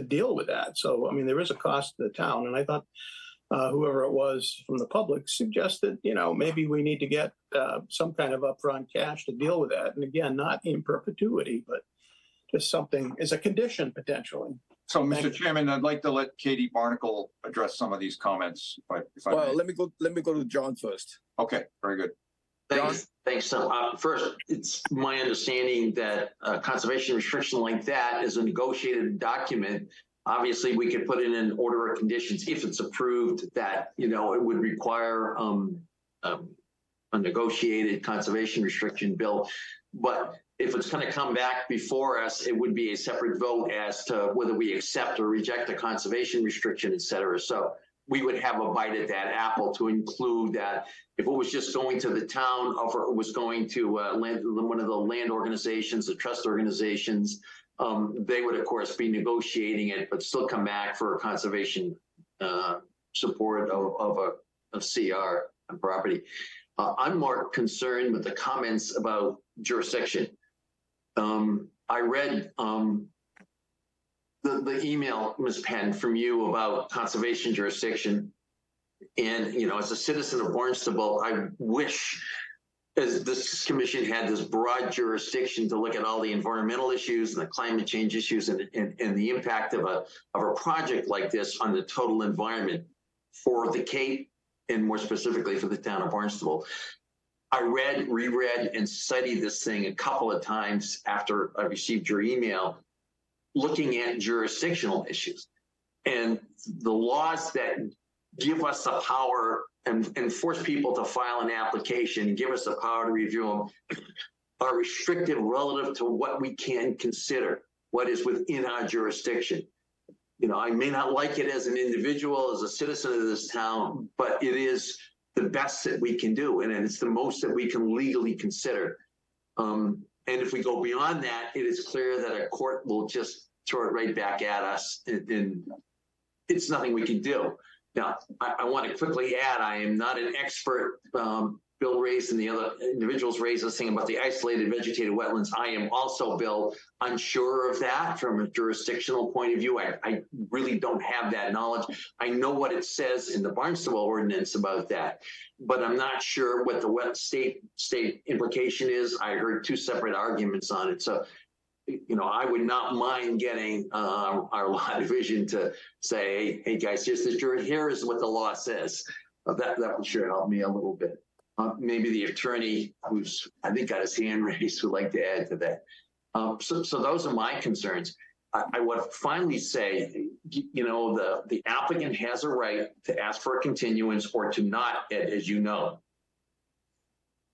deal with that. So, there is a cost to the town. And I thought whoever it was from the public suggested, maybe we need to get some kind of upfront cash to deal with that. And again, not in perpetuity, but just something as a condition potentially. So, Mr. Chairman, I'd like to let Katie Barnacle address some of these comments. If I may. Let me go to John first. Okay, very good. Thanks. First, it's my understanding that a conservation restriction like that is a negotiated document. Obviously, we could put in an order of conditions if it's approved that, it would require a negotiated conservation restriction bill. But if it's going to come back before us, it would be a separate vote as to whether we accept or reject the conservation restriction, et cetera. So we would have a bite at that apple to include that. If it was just going to the town, or it was going to one of the land organizations, the trust organizations, they would, of course, be negotiating it, but still come back for conservation support of a CR on property. I'm more concerned with the comments about jurisdiction. I read the email, Ms. Penn, from you about conservation jurisdiction. And, as a citizen of Barnstable, I wish as this commission had this broad jurisdiction to look at all the environmental issues and the climate change issues and the impact of a project like this on the total environment for the Cape and more specifically for the town of Barnstable. I read, reread, and studied this thing a couple of times after I received your email, looking at jurisdictional issues and the laws that give us the power and force people to file an application and give us the power to review them are restrictive relative to what we can consider, what is within our jurisdiction. I may not like it as an individual, as a citizen of this town, but it is the best that we can do. And it's the most that we can legally consider. And if we go beyond that, it is clear that a court will just throw it right back at us. And it's nothing we can do. Now, I want to quickly add, I am not an expert. Bill raised and the other individuals raised this thing about the isolated vegetated wetlands. I am also, Bill, unsure of that from a jurisdictional point of view. I really don't have that knowledge. I know what it says in the Barnstable ordinance about that, but I'm not sure what the state implication is. I heard two separate arguments on it. So I would not mind getting our law division to say, hey guys, here is what the law says. That would sure help me a little bit. Maybe the attorney who's, I think, got his hand raised would like to add to that. So those are my concerns. I would finally say, the applicant has a right to ask for a continuance or to not, as you know.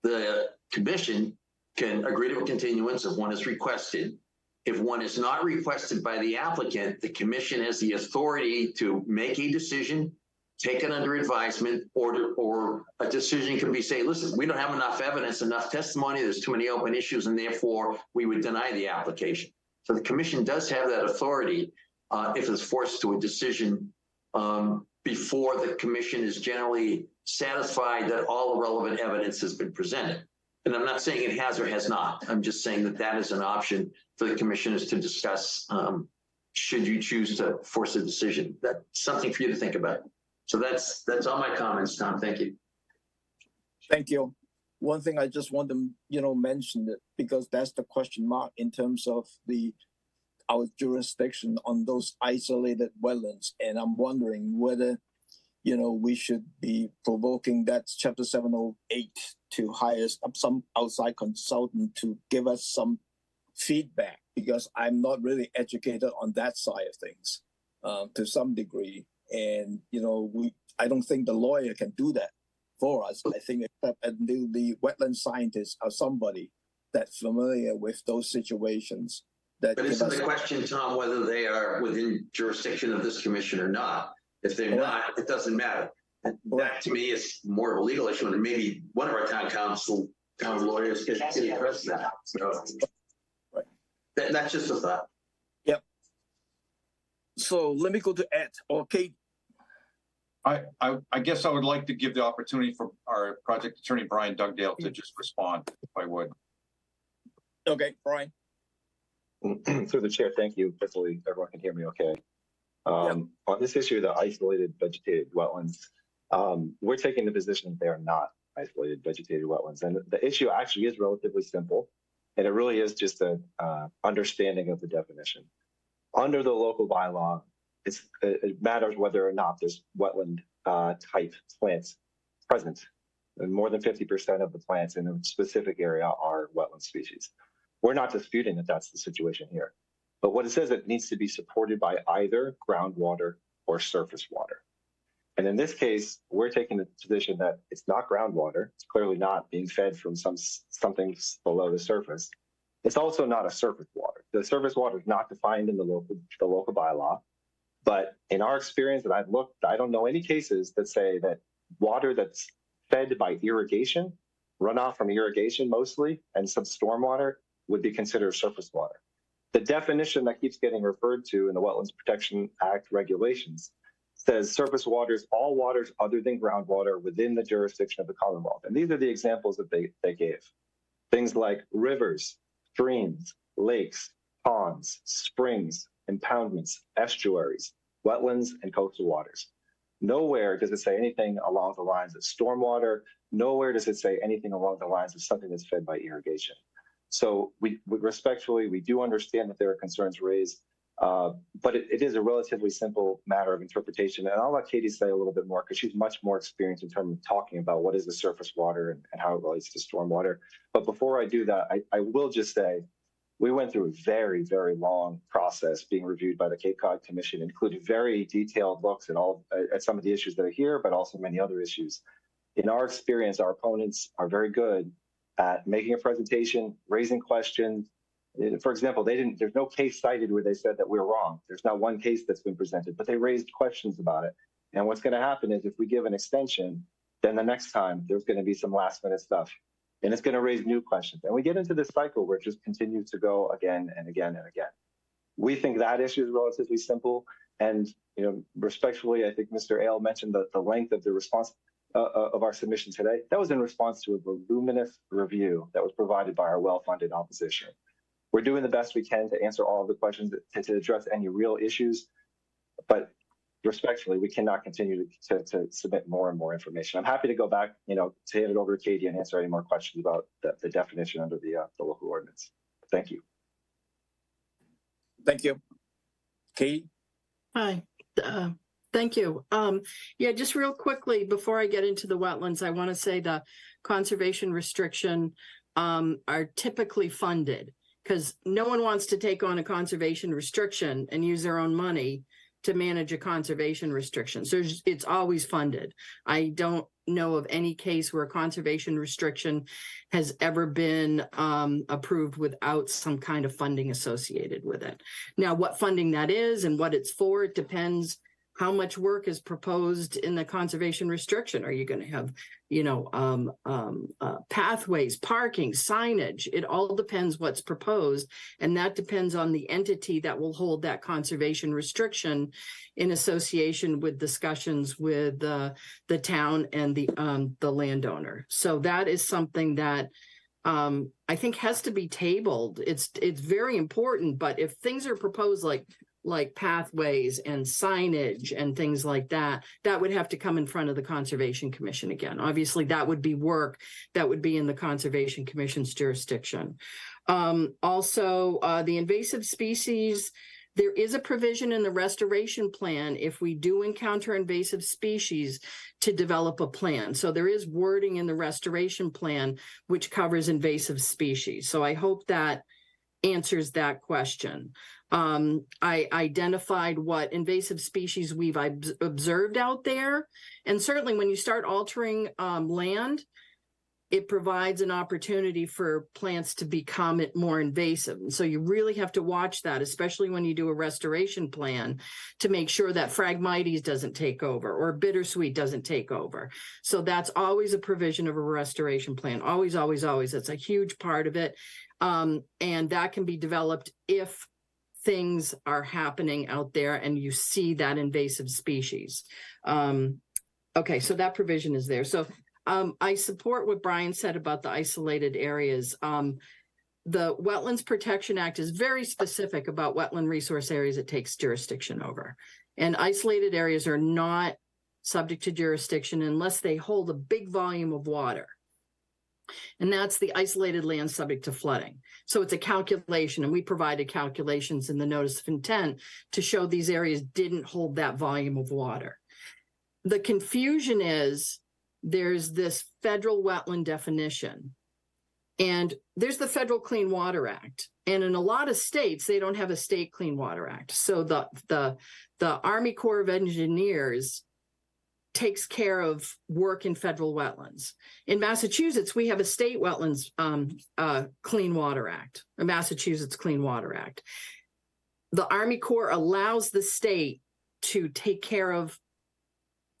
The commission can agree to a continuance if one is requested. If one is not requested by the applicant, the commission has the authority to make a decision, take it under advisement, or a decision can be say, listen, we don't have enough evidence, enough testimony, there's too many open issues, and therefore we would deny the application. So the commission does have that authority if it's forced to a decision before the commission is generally satisfied that all the relevant evidence has been presented. And I'm not saying it has or has not. I'm just saying that that is an option for the commissioners to discuss should you choose to force a decision. That's something for you to think about. So that's all my comments, Tom. Thank you. Thank you. One thing I just want to, mention that because that's the question mark in terms of our jurisdiction on those isolated wetlands. And I'm wondering whether, we should be provoking that Chapter 708 to hire some outside consultant to give us some feedback, because I'm not really educated on that side of things to some degree. And, I don't think the lawyer can do that for us. I think except the wetland scientist or somebody that's familiar with those situations. But isn't the question, Tom, whether they are within jurisdiction of this commission or not? If they're not, it doesn't matter. And that to me is more of a legal issue, and maybe one of our town lawyers can address that. So that's just a thought. Yep. So let me go to Ed or Kate. I guess I would like to give the opportunity for our project attorney, Brian Dugdale, to just respond, if I would. Okay, Brian. Through the chair, thank you. Hopefully everyone can hear me okay. On this issue, the isolated vegetated wetlands, we're taking the position that they are not isolated vegetated wetlands. And the issue actually is relatively simple. And it really is just an understanding of the definition. Under the local bylaw, it matters whether or not there's wetland type plants present. And more than 50% of the plants in a specific area are wetland species. We're not disputing that that's the situation here. But what it says, it needs to be supported by either groundwater or surface water. And in this case, we're taking the position that it's not groundwater. It's clearly not being fed from something below the surface. It's also not a surface water. The surface water is not defined in the local bylaw. But in our experience, and I've looked, I don't know any cases that say that water that's fed by irrigation, runoff from irrigation mostly, and some stormwater would be considered surface water. The definition that keeps getting referred to in the Wetlands Protection Act regulations says surface waters, all waters other than groundwater within the jurisdiction of the Commonwealth. And these are the examples that they gave. Things like rivers, streams, lakes, ponds, springs, impoundments, estuaries, wetlands, and coastal waters. Nowhere does it say anything along the lines of stormwater. Nowhere does it say anything along the lines of something that's fed by irrigation. So we respectfully, we do understand that there are concerns raised, but it is a relatively simple matter of interpretation. And I'll let Katie say a little bit more because she's much more experienced in terms of talking about what is the surface water and how it relates to stormwater. But before I do that, I will just say, we went through a very, very long process being reviewed by the Cape Cod Commission, including very detailed looks at some of the issues that are here, but also many other issues. In our experience, our opponents are very good at making a presentation, raising questions. For example, there's no case cited where they said that we're wrong. There's not one case that's been presented, but they raised questions about it. And what's going to happen is if we give an extension, then the next time there's going to be some last minute stuff. And it's going to raise new questions. And we get into this cycle where it just continues to go again and again and again. We think that issue is relatively simple. And respectfully, I think Mr. Ale mentioned the length of the response of our submission today. That was in response to a voluminous review that was provided by our well-funded opposition. We're doing the best we can to answer all of the questions, to address any real issues. But respectfully, we cannot continue to submit more and more information. I'm happy to go back, to hand it over to Katie and answer any more questions about the definition under the local ordinance. Thank you. Thank you. Kate? Hi, thank you. Yeah, just real quickly, before I get into the wetlands, I want to say the conservation restriction are typically funded because no one wants to take on a conservation restriction and use their own money to manage a conservation restriction. So it's always funded. I don't know of any case where a conservation restriction has ever been approved without some kind of funding associated with it. Now, what funding that is and what it's for, it depends how much work is proposed in the conservation restriction. Are you going to have, pathways, parking, signage? It all depends what's proposed. And that depends on the entity that will hold that conservation restriction in association with discussions with the town and the landowner. So that is something that I think has to be tabled. It's very important, but if things are proposed like pathways and signage and things like that, that would have to come in front of the Conservation Commission again. Obviously, that would be work that would be in the Conservation Commission's jurisdiction. Also, the invasive species, there is a provision in the restoration plan if we do encounter invasive species to develop a plan. So there is wording in the restoration plan which covers invasive species. So I hope that answers that question. I identified what invasive species we've observed out there. And certainly when you start altering land, it provides an opportunity for plants to become more invasive. And so you really have to watch that, especially when you do a restoration plan, to make sure that Phragmites doesn't take over or bittersweet doesn't take over. So that's always a provision of a restoration plan. Always, always, always. That's a huge part of it. And that can be developed if things are happening out there and you see that invasive species. Okay, so that provision is there. So I support what Brian said about the isolated areas. The Wetlands Protection Act is very specific about wetland resource areas it takes jurisdiction over. And isolated areas are not subject to jurisdiction unless they hold a big volume of water. And that's the isolated land subject to flooding. So it's a calculation, and we provided calculations in the notice of intent to show these areas didn't hold that volume of water. The confusion is there's this federal wetland definition, and there's the Federal Clean Water Act. And in a lot of states, they don't have a state Clean Water Act. So the Army Corps of Engineers takes care of work in federal wetlands. In Massachusetts, we have a state wetlands Clean Water Act, a Massachusetts Clean Water Act. The Army Corps allows the state to take care of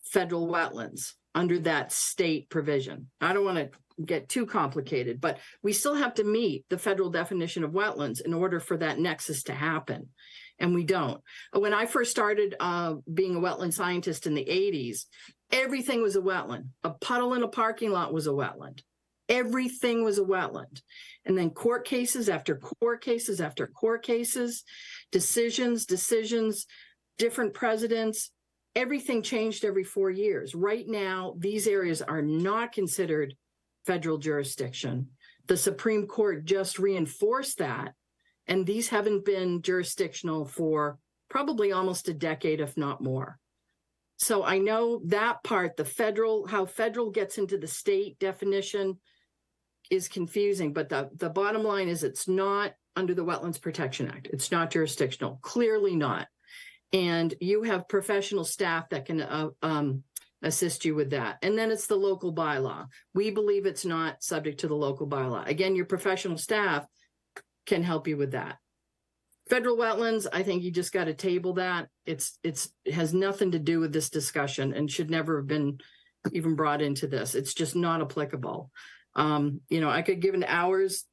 federal wetlands under that state provision. I don't want to get too complicated, but we still have to meet the federal definition of wetlands in order for that nexus to happen. And we don't. When I first started being a wetland scientist in the 80s, everything was a wetland. A puddle in a parking lot was a wetland. Everything was a wetland. And then court cases after court cases after court cases, decisions, different presidents, everything changed every 4 years. Right now, these areas are not considered federal jurisdiction. The Supreme Court just reinforced that. And these haven't been jurisdictional for probably almost a decade, if not more. So I know that part, how federal gets into the state definition is confusing, but the bottom line is it's not under the Wetlands Protection Act. It's not jurisdictional, clearly not. And you have professional staff that can assist you with that. And then it's the local bylaw. We believe it's not subject to the local bylaw. Again, your professional staff can help you with that. Federal wetlands, I think you just got to table that. It has nothing to do with this discussion and should never have been even brought into this. It's just not applicable. I could give an hour's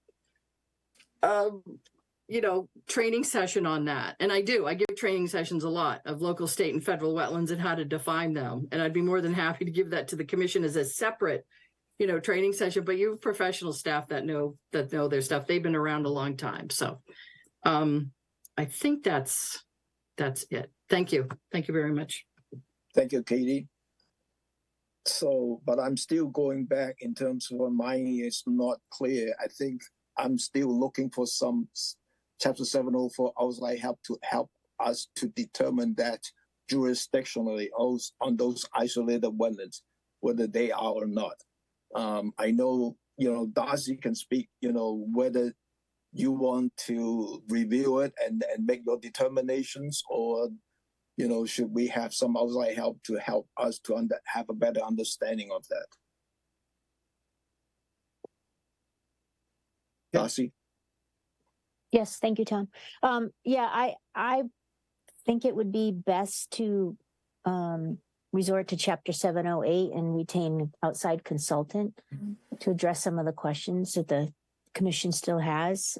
training session on that. And I do. I give training sessions a lot of local, state, and federal wetlands and how to define them. And I'd be more than happy to give that to the commission as a separate training session, but you have professional staff that know their stuff. They've been around a long time. So I think that's it. Thank you. Thank you very much. Thank you, Katie. So, but I'm still going back in terms of mine is not clear. I think I'm still looking for some Chapter 704 outside help to help us to determine that jurisdictionally on those isolated wetlands, whether they are or not. I know, Darcy can speak, whether you want to review it and make your determinations, or, should we have some outside help to help us to have a better understanding of that? Darcy? Yes, thank you, Tom. Yeah, I think it would be best to resort to Chapter 708 and retain an outside consultant to address some of the questions that the commission still has.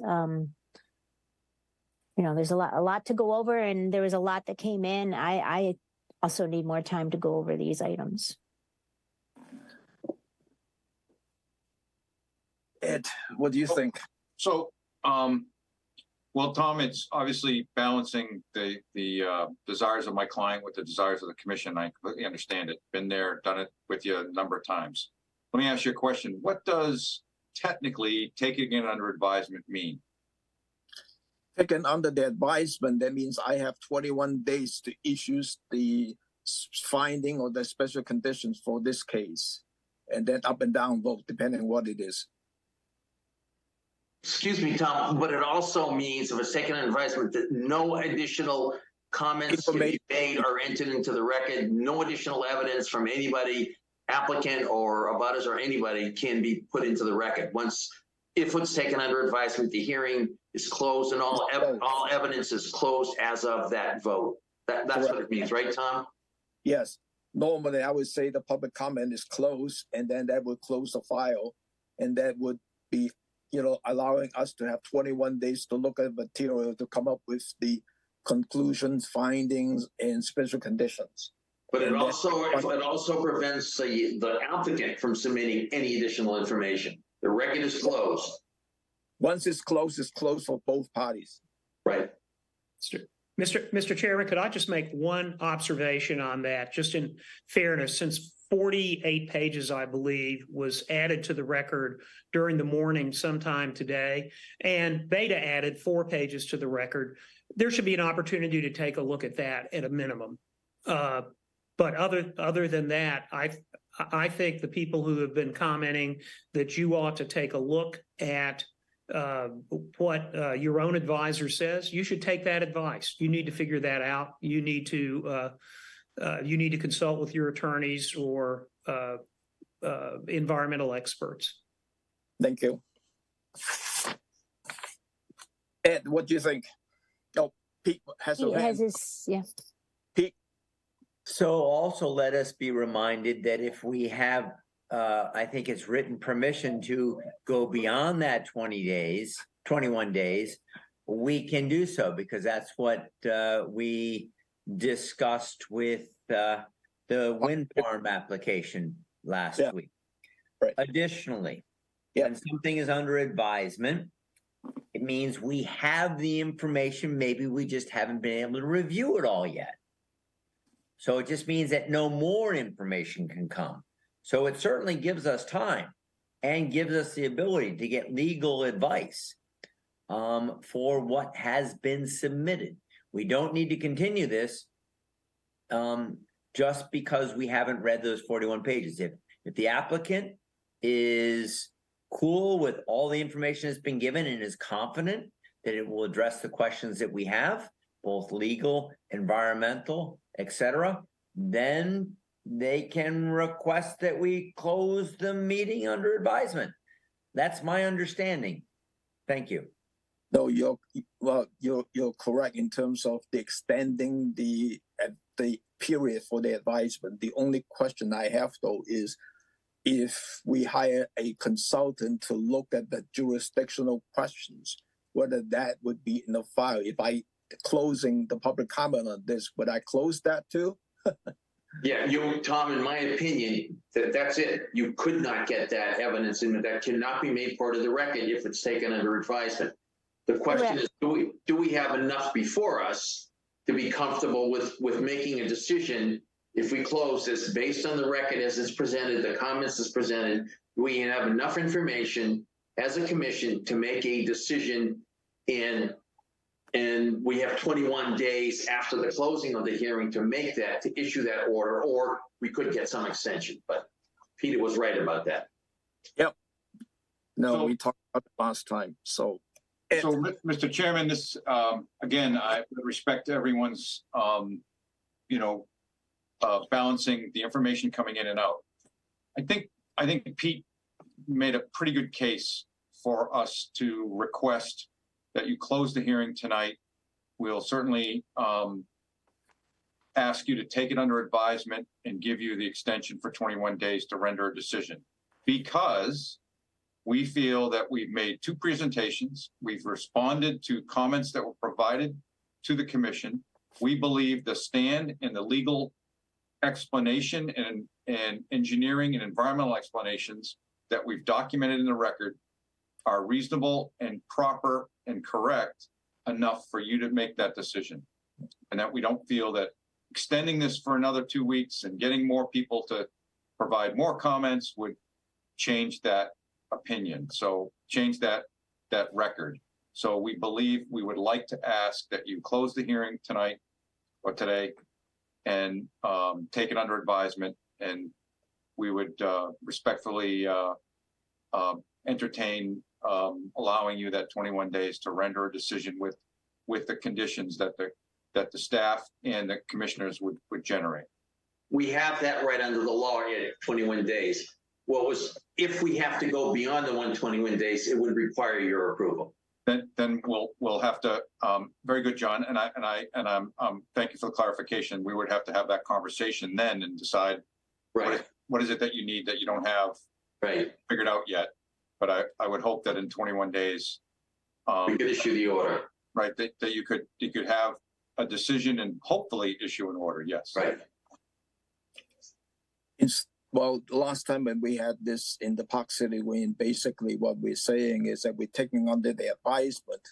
There's a lot to go over, and there was a lot that came in. I also need more time to go over these items. Ed, what do you think? So, well, Tom, it's obviously balancing the desires of my client with the desires of the commission. I completely understand it. Been there, done it with you a number of times. Let me ask you a question. What does technically taking it under advisement mean? Taken under the advisement, that means I have 21 days to issue the finding or the special conditions for this case, and then up and down vote, depending on what it is. Excuse me, Tom, but it also means, if it's taken under advisement, that no additional comments can be made or entered into the record, no additional evidence from anybody, applicant or abutters or anybody, can be put into the record. If it's taken under advisement, the hearing is closed and all evidence is closed as of that vote. That's Correct. what it means, right, Tom? Yes. Normally, I would say the public comment is closed, and then that would close the file, and that would be, allowing us to have 21 days to look at material to come up with the conclusions, findings, and special conditions. But it also prevents the applicant from submitting any additional information. The record is closed. Once it's closed for both parties. Right. Mr. Chairman, could I just make one observation on that, just in fairness, since 48 pages, I believe, was added to the record during the morning sometime today, and Beta added 4 pages to the record, there should be an opportunity to take a look at that at a minimum. But other than that, I think the people who have been commenting that you ought to take a look at what your own advisor says, you should take that advice. You need to figure that out. You need to consult with your attorneys or environmental experts. Thank you. Ed, what do you think? Oh, Pete has a hand. Yes. Pete. So also let us be reminded that if we have, I think it's written permission to go beyond that 21 days, we can do so, because that's what we discussed with the wind farm application last week. Right. Additionally, when something is under advisement, it means we have the information, maybe we just haven't been able to review it all yet. So it just means that no more information can come. So it certainly gives us time and gives us the ability to get legal advice for what has been submitted. We don't need to continue this just because we haven't read those 41 pages. If the applicant is cool with all the information that's been given and is confident that it will address the questions that we have, both legal, environmental, etc., then they can request that we close the meeting under advisement. That's my understanding. Thank you. No, you're correct in terms of the extending the period for the advisement. The only question I have, though, is if we hire a consultant to look at the jurisdictional questions, whether that would be in the file. If I closing the public comment on this, would I close that too? Yeah, Tom, in my opinion, that's it. You could not get that evidence in, that cannot be made part of the record if it's taken under advisement. The question is, do we have enough before us to be comfortable with making a decision if we close this based on the record as it's presented, the comments as presented? We have enough information as a commission to make a decision and And we have 21 days after the closing of the hearing to make that, to issue that order, or we could get some extension, but Peter was right about that. Yep. No, So- we talked about it last time, so. So, Mr. Chairman, this, again, I respect everyone's, balancing the information coming in and out. I think Pete made a pretty good case for us to request that you close the hearing tonight. We'll certainly ask you to take it under advisement and give you the extension for 21 days to render a decision, because we feel that we've made 2 presentations. We've responded to comments that were provided to the commission. We believe the stand and the legal explanation and engineering and environmental explanations that we've documented in the record are reasonable and proper and correct enough for you to make that decision. And that we don't feel that extending this for another 2 weeks and getting more people to provide more comments would change that opinion. So change that record. So we believe we would like to ask that you close the hearing tonight or today and take it under advisement, and we would respectfully entertain allowing you that 21 days to render a decision with the conditions that the staff and the commissioners would generate. We have that right under the law at 21 days. If we have to go beyond the 121 days, it would require your approval. Then we'll have to. Very good, John. And I'm thank you for the clarification. We would have to have that conversation then and decide what is it that you need that you don't have figured out yet. But I would hope that in 21 days we could issue the order. Right, that you could have a decision and hopefully issue an order. Yes. Right. Well, last time when we had this in the Park City Wing, basically what we're saying is that we're taking under the advisement,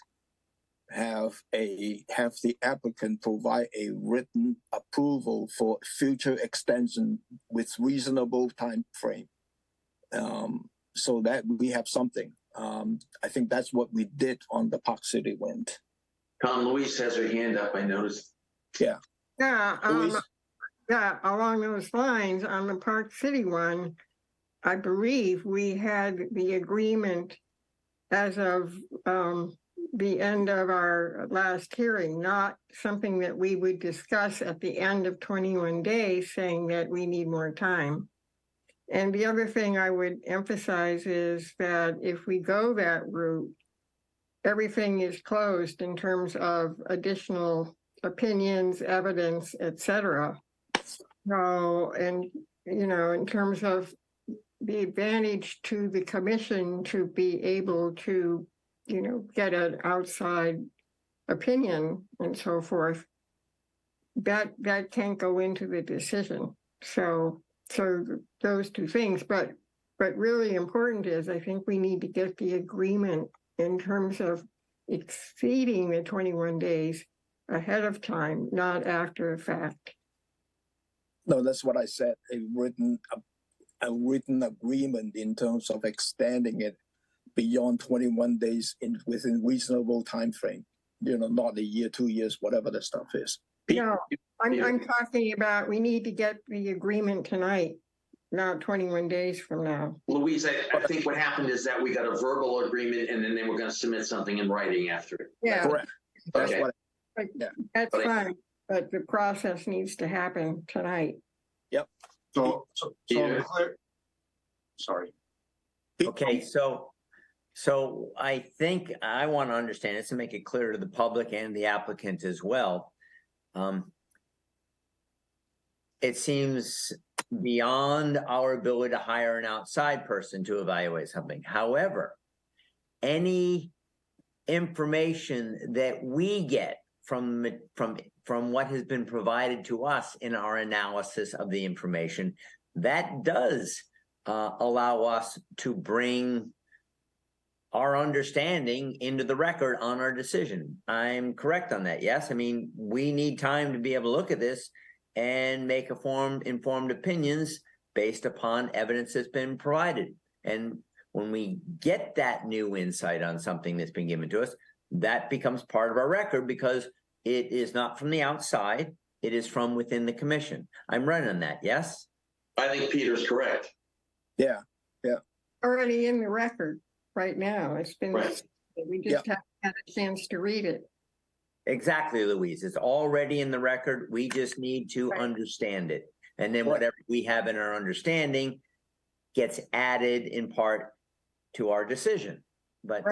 have the applicant provide a written approval for future extension with reasonable time frame, so that we have something. I think that's what we did on the Park City Wing. Tom, Louise has her hand up, I noticed. Yeah. Yeah, along those lines, on the Park City one, I believe we had the agreement as of the end of our last hearing, not something that we would discuss at the end of 21 days, saying that we need more time. And the other thing I would emphasize is that if we go that route, everything is closed in terms of additional opinions, evidence, etc. So, and, in terms of the advantage to the commission to be able to, get an outside opinion and so forth, that can't go into the decision. So those 2 things, but really important is I think we need to get the agreement in terms of exceeding the 21 days ahead of time, not after the fact. No, that's what I said. A written agreement in terms of extending it beyond 21 days within reasonable time frame. Not a year, 2 years, whatever the stuff is. No, I'm talking about we need to get the agreement tonight, not 21 days from now. Louise, I think what happened is that we got a verbal agreement and then they were going to submit something in writing after it. Yeah, correct. That's Okay. what. that's fine, but the process needs to happen tonight. Yep. So Yeah. clear. Sorry. Okay, so I think I want to understand this and make it clear to the public and the applicant as well. It seems beyond our ability to hire an outside person to evaluate something. However, any information that we get from what has been provided to us in our analysis of the information, that does allow us to bring our understanding into the record on our decision. I'm correct on that, yes? I mean, we need time to be able to look at this and make informed opinions based upon evidence that's been provided. And When we get that new insight on something that's been given to us, that becomes part of our record because it is not from the outside, it is from within the commission. I'm right on that, yes? I think Peter's correct. Yeah, Already in the record right now. It's been, Right. we just haven't had a chance to read it. Exactly, Louise. It's already in the record. We just need to understand it. And then whatever we have in our understanding gets added in part to our decision. But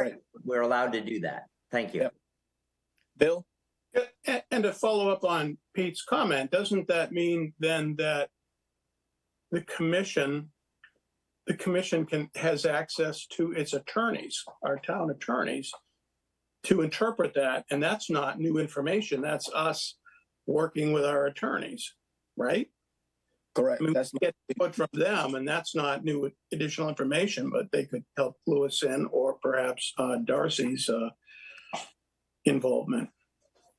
we're allowed to do that. Thank you. Bill? And to follow up on Pete's comment, doesn't that mean then that the commission has access to its attorneys, our town attorneys, to interpret that? And that's not new information. That's us working with our attorneys, right? Correct. I mean, That's we get input from them, and that's not new additional information, but they could help clue us in, or perhaps Darcy's involvement.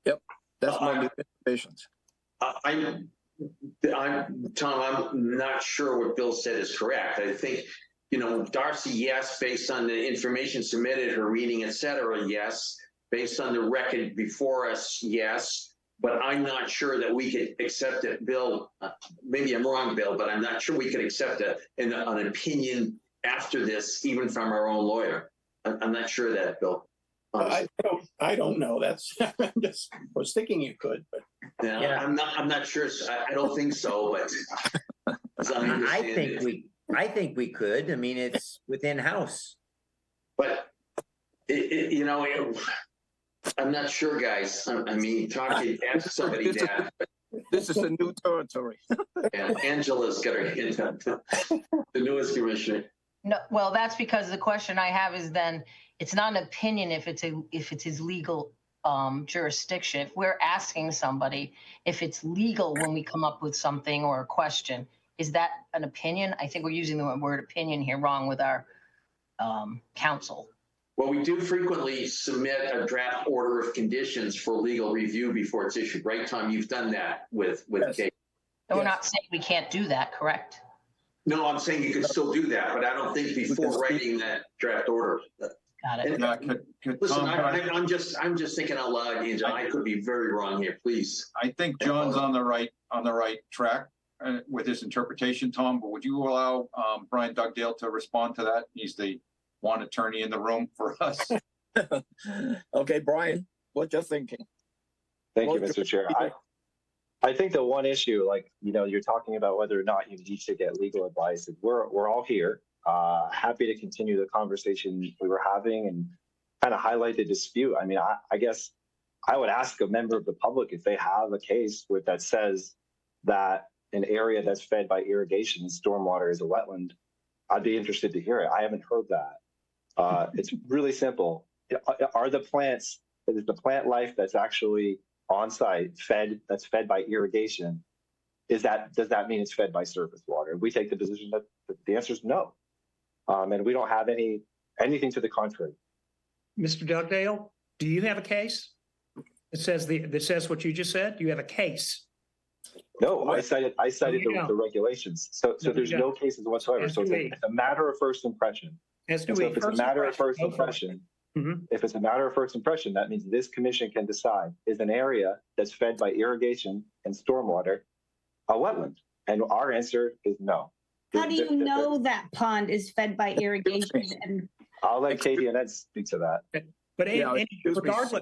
Yep, that's my new information. Tom, I'm not sure what Bill said is correct. I think, Darcy, yes, based on the information submitted, her reading, et cetera, yes. Based on the record before us, yes. But I'm not sure that we could accept it, Bill. Maybe I'm wrong, Bill, but I'm not sure we could accept an opinion after this, even from our own lawyer. I'm not sure of that, Bill. I don't know. That's I was thinking you could, but yeah. I'm not sure. I don't think so, but I think we could. I mean, it's within house. But I'm not sure, guys. I mean, ask somebody that. This is a new territory. Yeah, Angela's got her hand up. The newest commissioner. No, well, that's because the question I have is then it's not an opinion if it's his legal jurisdiction. If we're asking somebody if it's legal when we come up with something or a question, is that an opinion? I think we're using the word opinion here wrong with our counsel. Well, we do frequently submit a draft order of conditions for legal review before it's issued, right, Tom? You've done that with Kate. And we're not saying we can't do that, correct? No, I'm saying you could still do that, but I don't think before writing that draft order. Got it. Listen, I'm just thinking out loud, Angela. I could be very wrong here. Please. I think John's on the right track with his interpretation, Tom. But would you allow Brian Dugdale to respond to that? He's the one attorney in the room for us. Okay, Brian, what you're thinking? Thank you, Mr. Chair. I think the one issue, you're talking about whether or not you need to get legal advice. We're all here, happy to continue the conversation we were having and kind of highlight the dispute. I mean, I guess I would ask a member of the public if they have a case that says that an area that's fed by irrigation and stormwater is a wetland. I'd be interested to hear it. I haven't heard that. It's really simple. Is the plant life that's actually on site that's fed by irrigation, does that mean it's fed by surface water? We take the position that the answer is no. And we don't have anything to the contrary. Mr. Dugdale, do you have a case that says what you just said? Do you have a case? No, I cited the regulations. So there's no cases whatsoever. So it's a matter of first impression. If it's a matter of first impression, if it's a matter of first impression, that means this commission can decide, is an area that's fed by irrigation and stormwater a wetland? And our answer is no. How do you know that pond is fed by irrigation? And I'll let Katie and Ed speak to that. But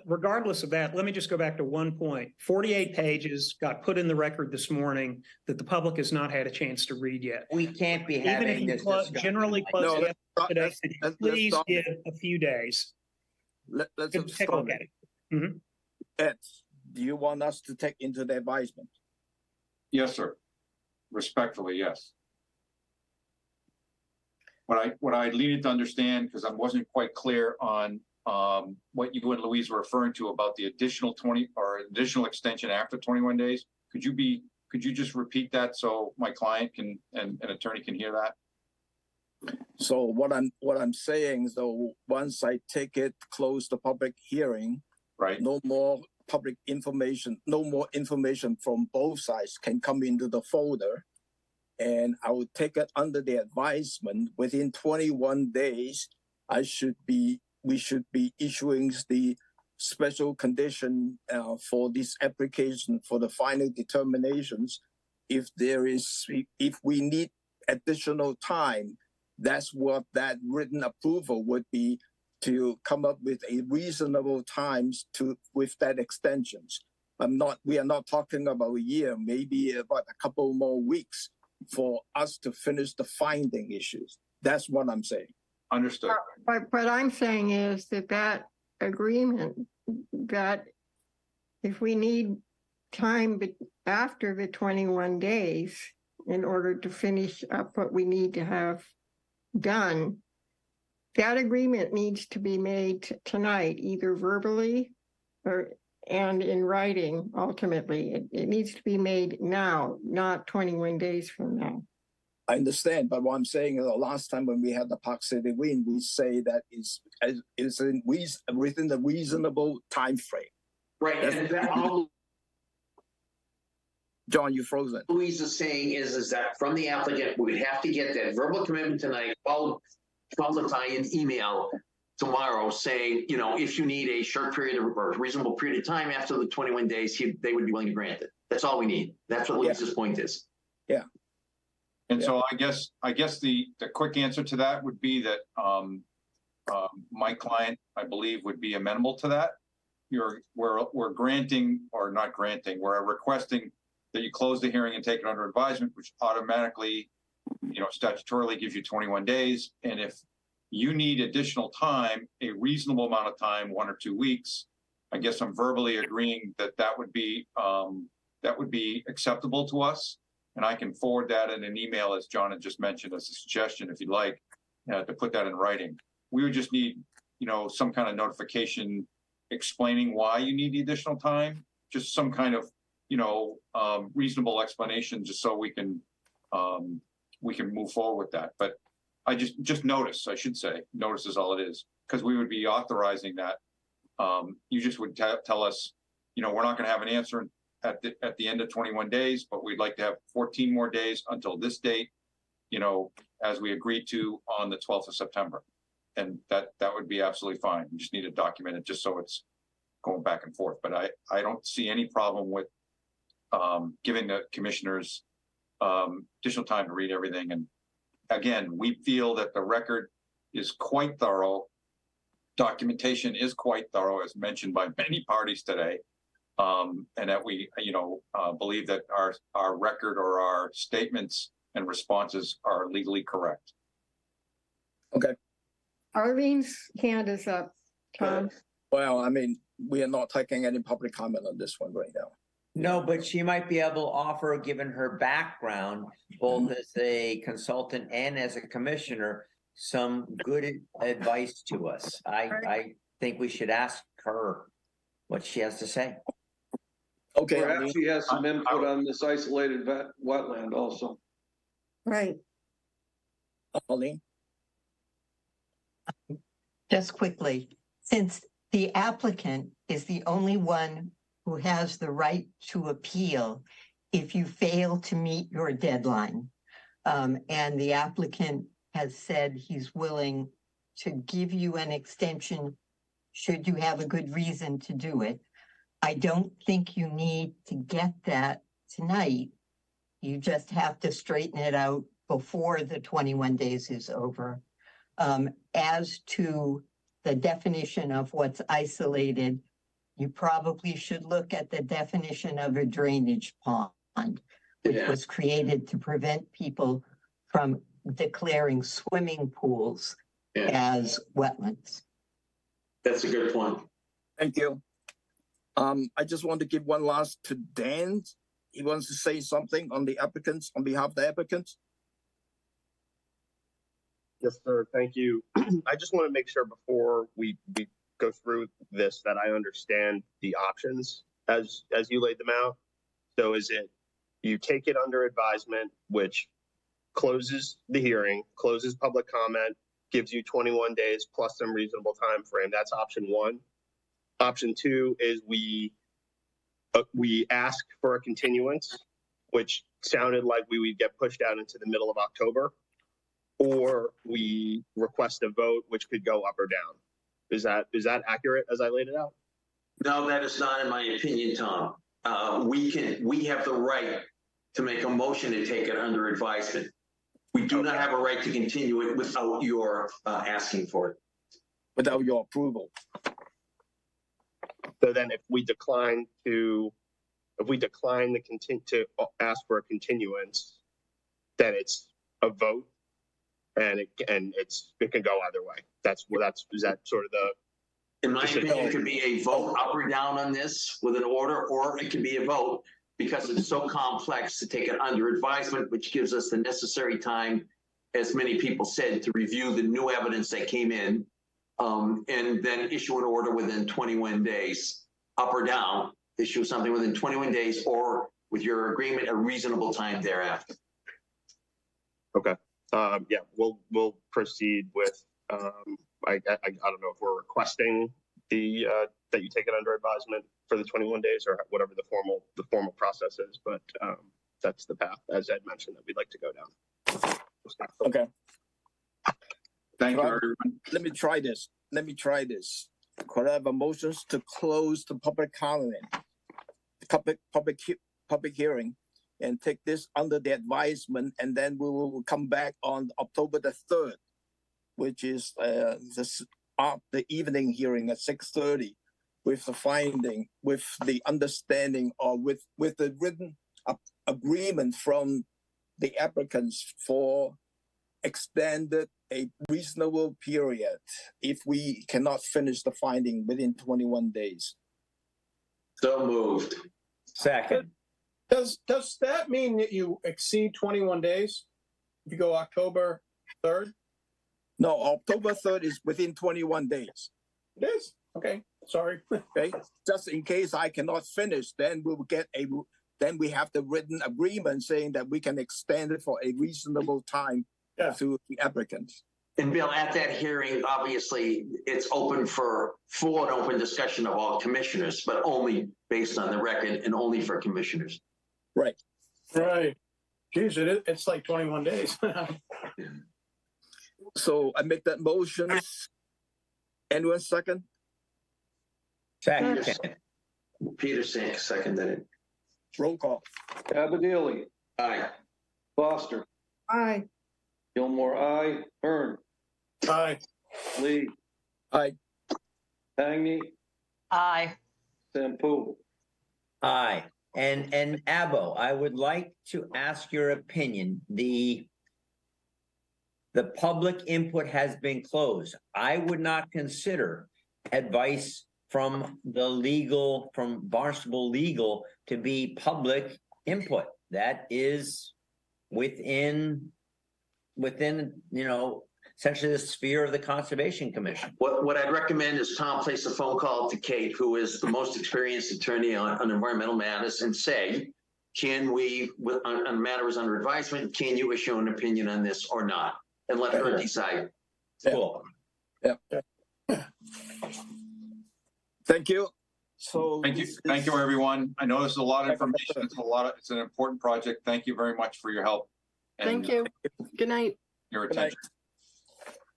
regardless of that, let me just go back to one point. 48 pages got put in the record this morning that the public has not had a chance to read yet. We can't be having this discussion. Generally close today, please give a few days. Let's take a look at it. Ed, do you want us to take into the advisement? Yes, sir. Respectfully, yes. What I needed to understand, because I wasn't quite clear on what you and Louise were referring to about the additional additional extension after 21 days. Could you just repeat that so my client and an attorney can hear that? So what I'm saying, though, once I close the public hearing, right? No more public information, no more information from both sides can come into the folder. and I would take it under the advisement within 21 days, we should be issuing the special condition for this application for the final determinations. If we need additional time, that's what that written approval would be, to come up with a reasonable times with that extensions. We are not talking about a year, maybe about a couple more weeks for us to finish the finding issues. That's what I'm saying. Understood. But what I'm saying is that agreement, that if we need time after the 21 days in order to finish up what we need to have done, that agreement needs to be made tonight, either verbally and in writing. Ultimately, it needs to be made now, not 21 days from now. I understand, but what I'm saying is the last time when we had the Park City Wind, we say that is within the reasonable time frame. Right. And that all John, you frozen. Louise is saying is that from the applicant, we would have to get that verbal commitment tonight, followed by an email tomorrow saying, if you need a short period or a reasonable period of time after the 21 days, they would be willing to grant it. That's all we need. That's what Louise's point is. Yeah. And so I guess the quick answer to that would be that my client, I believe, would be amenable to that. We're granting, or not granting, we're requesting that you close the hearing and take it under advisement, which automatically, statutorily gives you 21 days. And if you need additional time, a reasonable amount of time, 1 or 2 weeks, I guess I'm verbally agreeing that would be acceptable to us. And I can forward that in an email, as John had just mentioned, as a suggestion, if you'd like, to put that in writing. We would just need, some kind of notification explaining why you need the additional time, just some kind of, reasonable explanation, just so we can move forward with that. But I just notice, I should say, notice is all it is, because we would be authorizing that. You just would tell us, we're not going to have an answer at the end of 21 days, but we'd like to have 14 more days until this date, as we agreed to on the 12th of September. And that would be absolutely fine. We just need to document it just so it's going back and forth. But I don't see any problem with giving the commissioners additional time to read everything. And again, we feel that the record is quite thorough. Documentation is quite thorough, as mentioned by many parties today. And that we, believe that our record or our statements and responses are legally correct. Okay. Arlene's hand is up, Tom. Well, we are not taking any public comment on this one right now. No, but she might be able to offer, given her background, both as a consultant and as a commissioner, some good advice to us. I think we should ask her what she has to say. Okay. Perhaps she has some input on this isolated wetland also. Right. Arlene? Just quickly, since the applicant is the only one who has the right to appeal if you fail to meet your deadline, and the applicant has said he's willing to give you an extension should you have a good reason to do it, I don't think you need to get that tonight. You just have to straighten it out before the 21 days is over. As to the definition of what's isolated, you probably should look at the definition of a drainage pond, which was created to prevent people from declaring swimming pools as wetlands. That's a good point. Thank you. I just want to give one last to Dan. He wants to say something on behalf of the applicants. Yes, sir. Thank you. I just want to make sure before we go through this that I understand the options as you laid them out. So is it you take it under advisement, which closes the hearing, closes public comment, gives you 21 days plus some reasonable time frame. That's option one. Option two is we ask for a continuance, which sounded like we would get pushed out into the middle of October, or we request a vote, which could go up or down. Is that accurate as I laid it out? No, that is not in my opinion, Tom. We have the right to make a motion to take it under advisement. We do not have a right to continue it without your asking for it. Without your approval. So then if we decline to ask for a continuance, then it's a vote and it can go either way. Is that sort of the. In my opinion, it could be a vote up or down on this with an order, or it could be a vote because it's so complex to take it under advisement, which gives us the necessary time, as many people said, to review the new evidence that came in, and then issue an order within 21 days, up or down, issue something within 21 days, or with your agreement, a reasonable time thereafter. Okay. Yeah, we'll proceed with, I don't know if we're requesting that you take it under advisement for the 21 days or whatever the formal process is, but that's the path, as Ed mentioned, that we'd like to go down. Okay. Thank you, everyone. Let me try this. Could I have a motion to close the public comment, public hearing, and take this under the advisement, and then we will come back on October the 3rd, which is the evening hearing at 6:30, with the finding, with the understanding, or with the written agreement from the applicants for extended a reasonable period if we cannot finish the finding within 21 days. So moved. Second. Does that mean that you exceed 21 days? If you go October 3rd? No, October 3rd is within 21 days. It is? Okay, sorry. Okay, just in case I cannot finish, then then we have the written agreement saying that we can extend it for a reasonable time to the applicants. And Bill, at that hearing, obviously, it's open for full and open discussion of all commissioners, but only based on the record and only for commissioners. Right. Right. Geez, it's like 21 days. So I make that motion. Anyone second? Second. Peter Sink seconded it. Roll call. Abadili. Aye. Foster. Aye. Gilmore, aye. Hearn. Aye. Lee. Aye. Tangney. Aye. Sampu. Aye. And Abbo, I would like to ask your opinion. The public input has been closed. I would not consider advice from Barnstable Legal to be public input. That is within, essentially the sphere of the Conservation Commission. What I'd recommend is Tom place a phone call to Kate, who is the most experienced attorney on environmental matters, and say, can we, on matters under advisement, can you issue an opinion on this or not? And let her decide. Cool. Yeah. Thank you. So Thank you, everyone. I know this is a lot of information. It's an important project. Thank you very much for your help. Thank you. Good night. Your attention.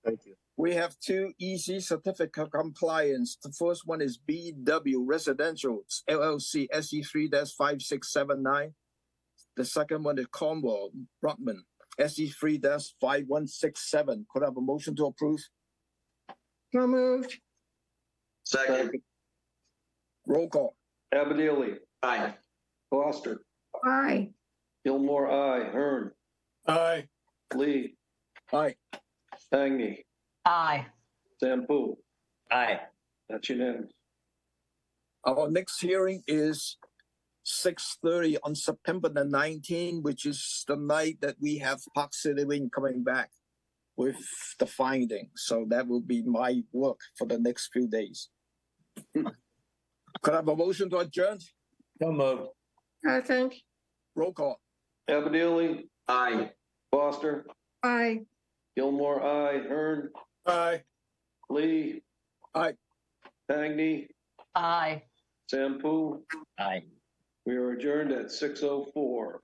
Thank you. We have two easy certificate of compliance. The first one is BW Residential LLC SE3-5679. The second one is Cornwall Brockman SE3-5167. Could I have a motion to approve? So moved. Second. Roll call. Abadili. Aye. Foster. Aye. Gilmore, aye. Hearn. Aye. Lee. Aye. Tangney. Aye. Sampu. Aye. That's unanimous. Our next hearing is 6:30 on September the 19th, which is the night that we have Park City Wing coming back with the finding. So that will be my work for the next few days. Could I have a motion to adjourn? So moved. I think. Roll call. Abadili. Aye. Foster. Aye. Gilmore, aye. Hearn. Aye. Lee. Aye. Tangney. Aye. Sampu. Aye. We are adjourned at 6:04.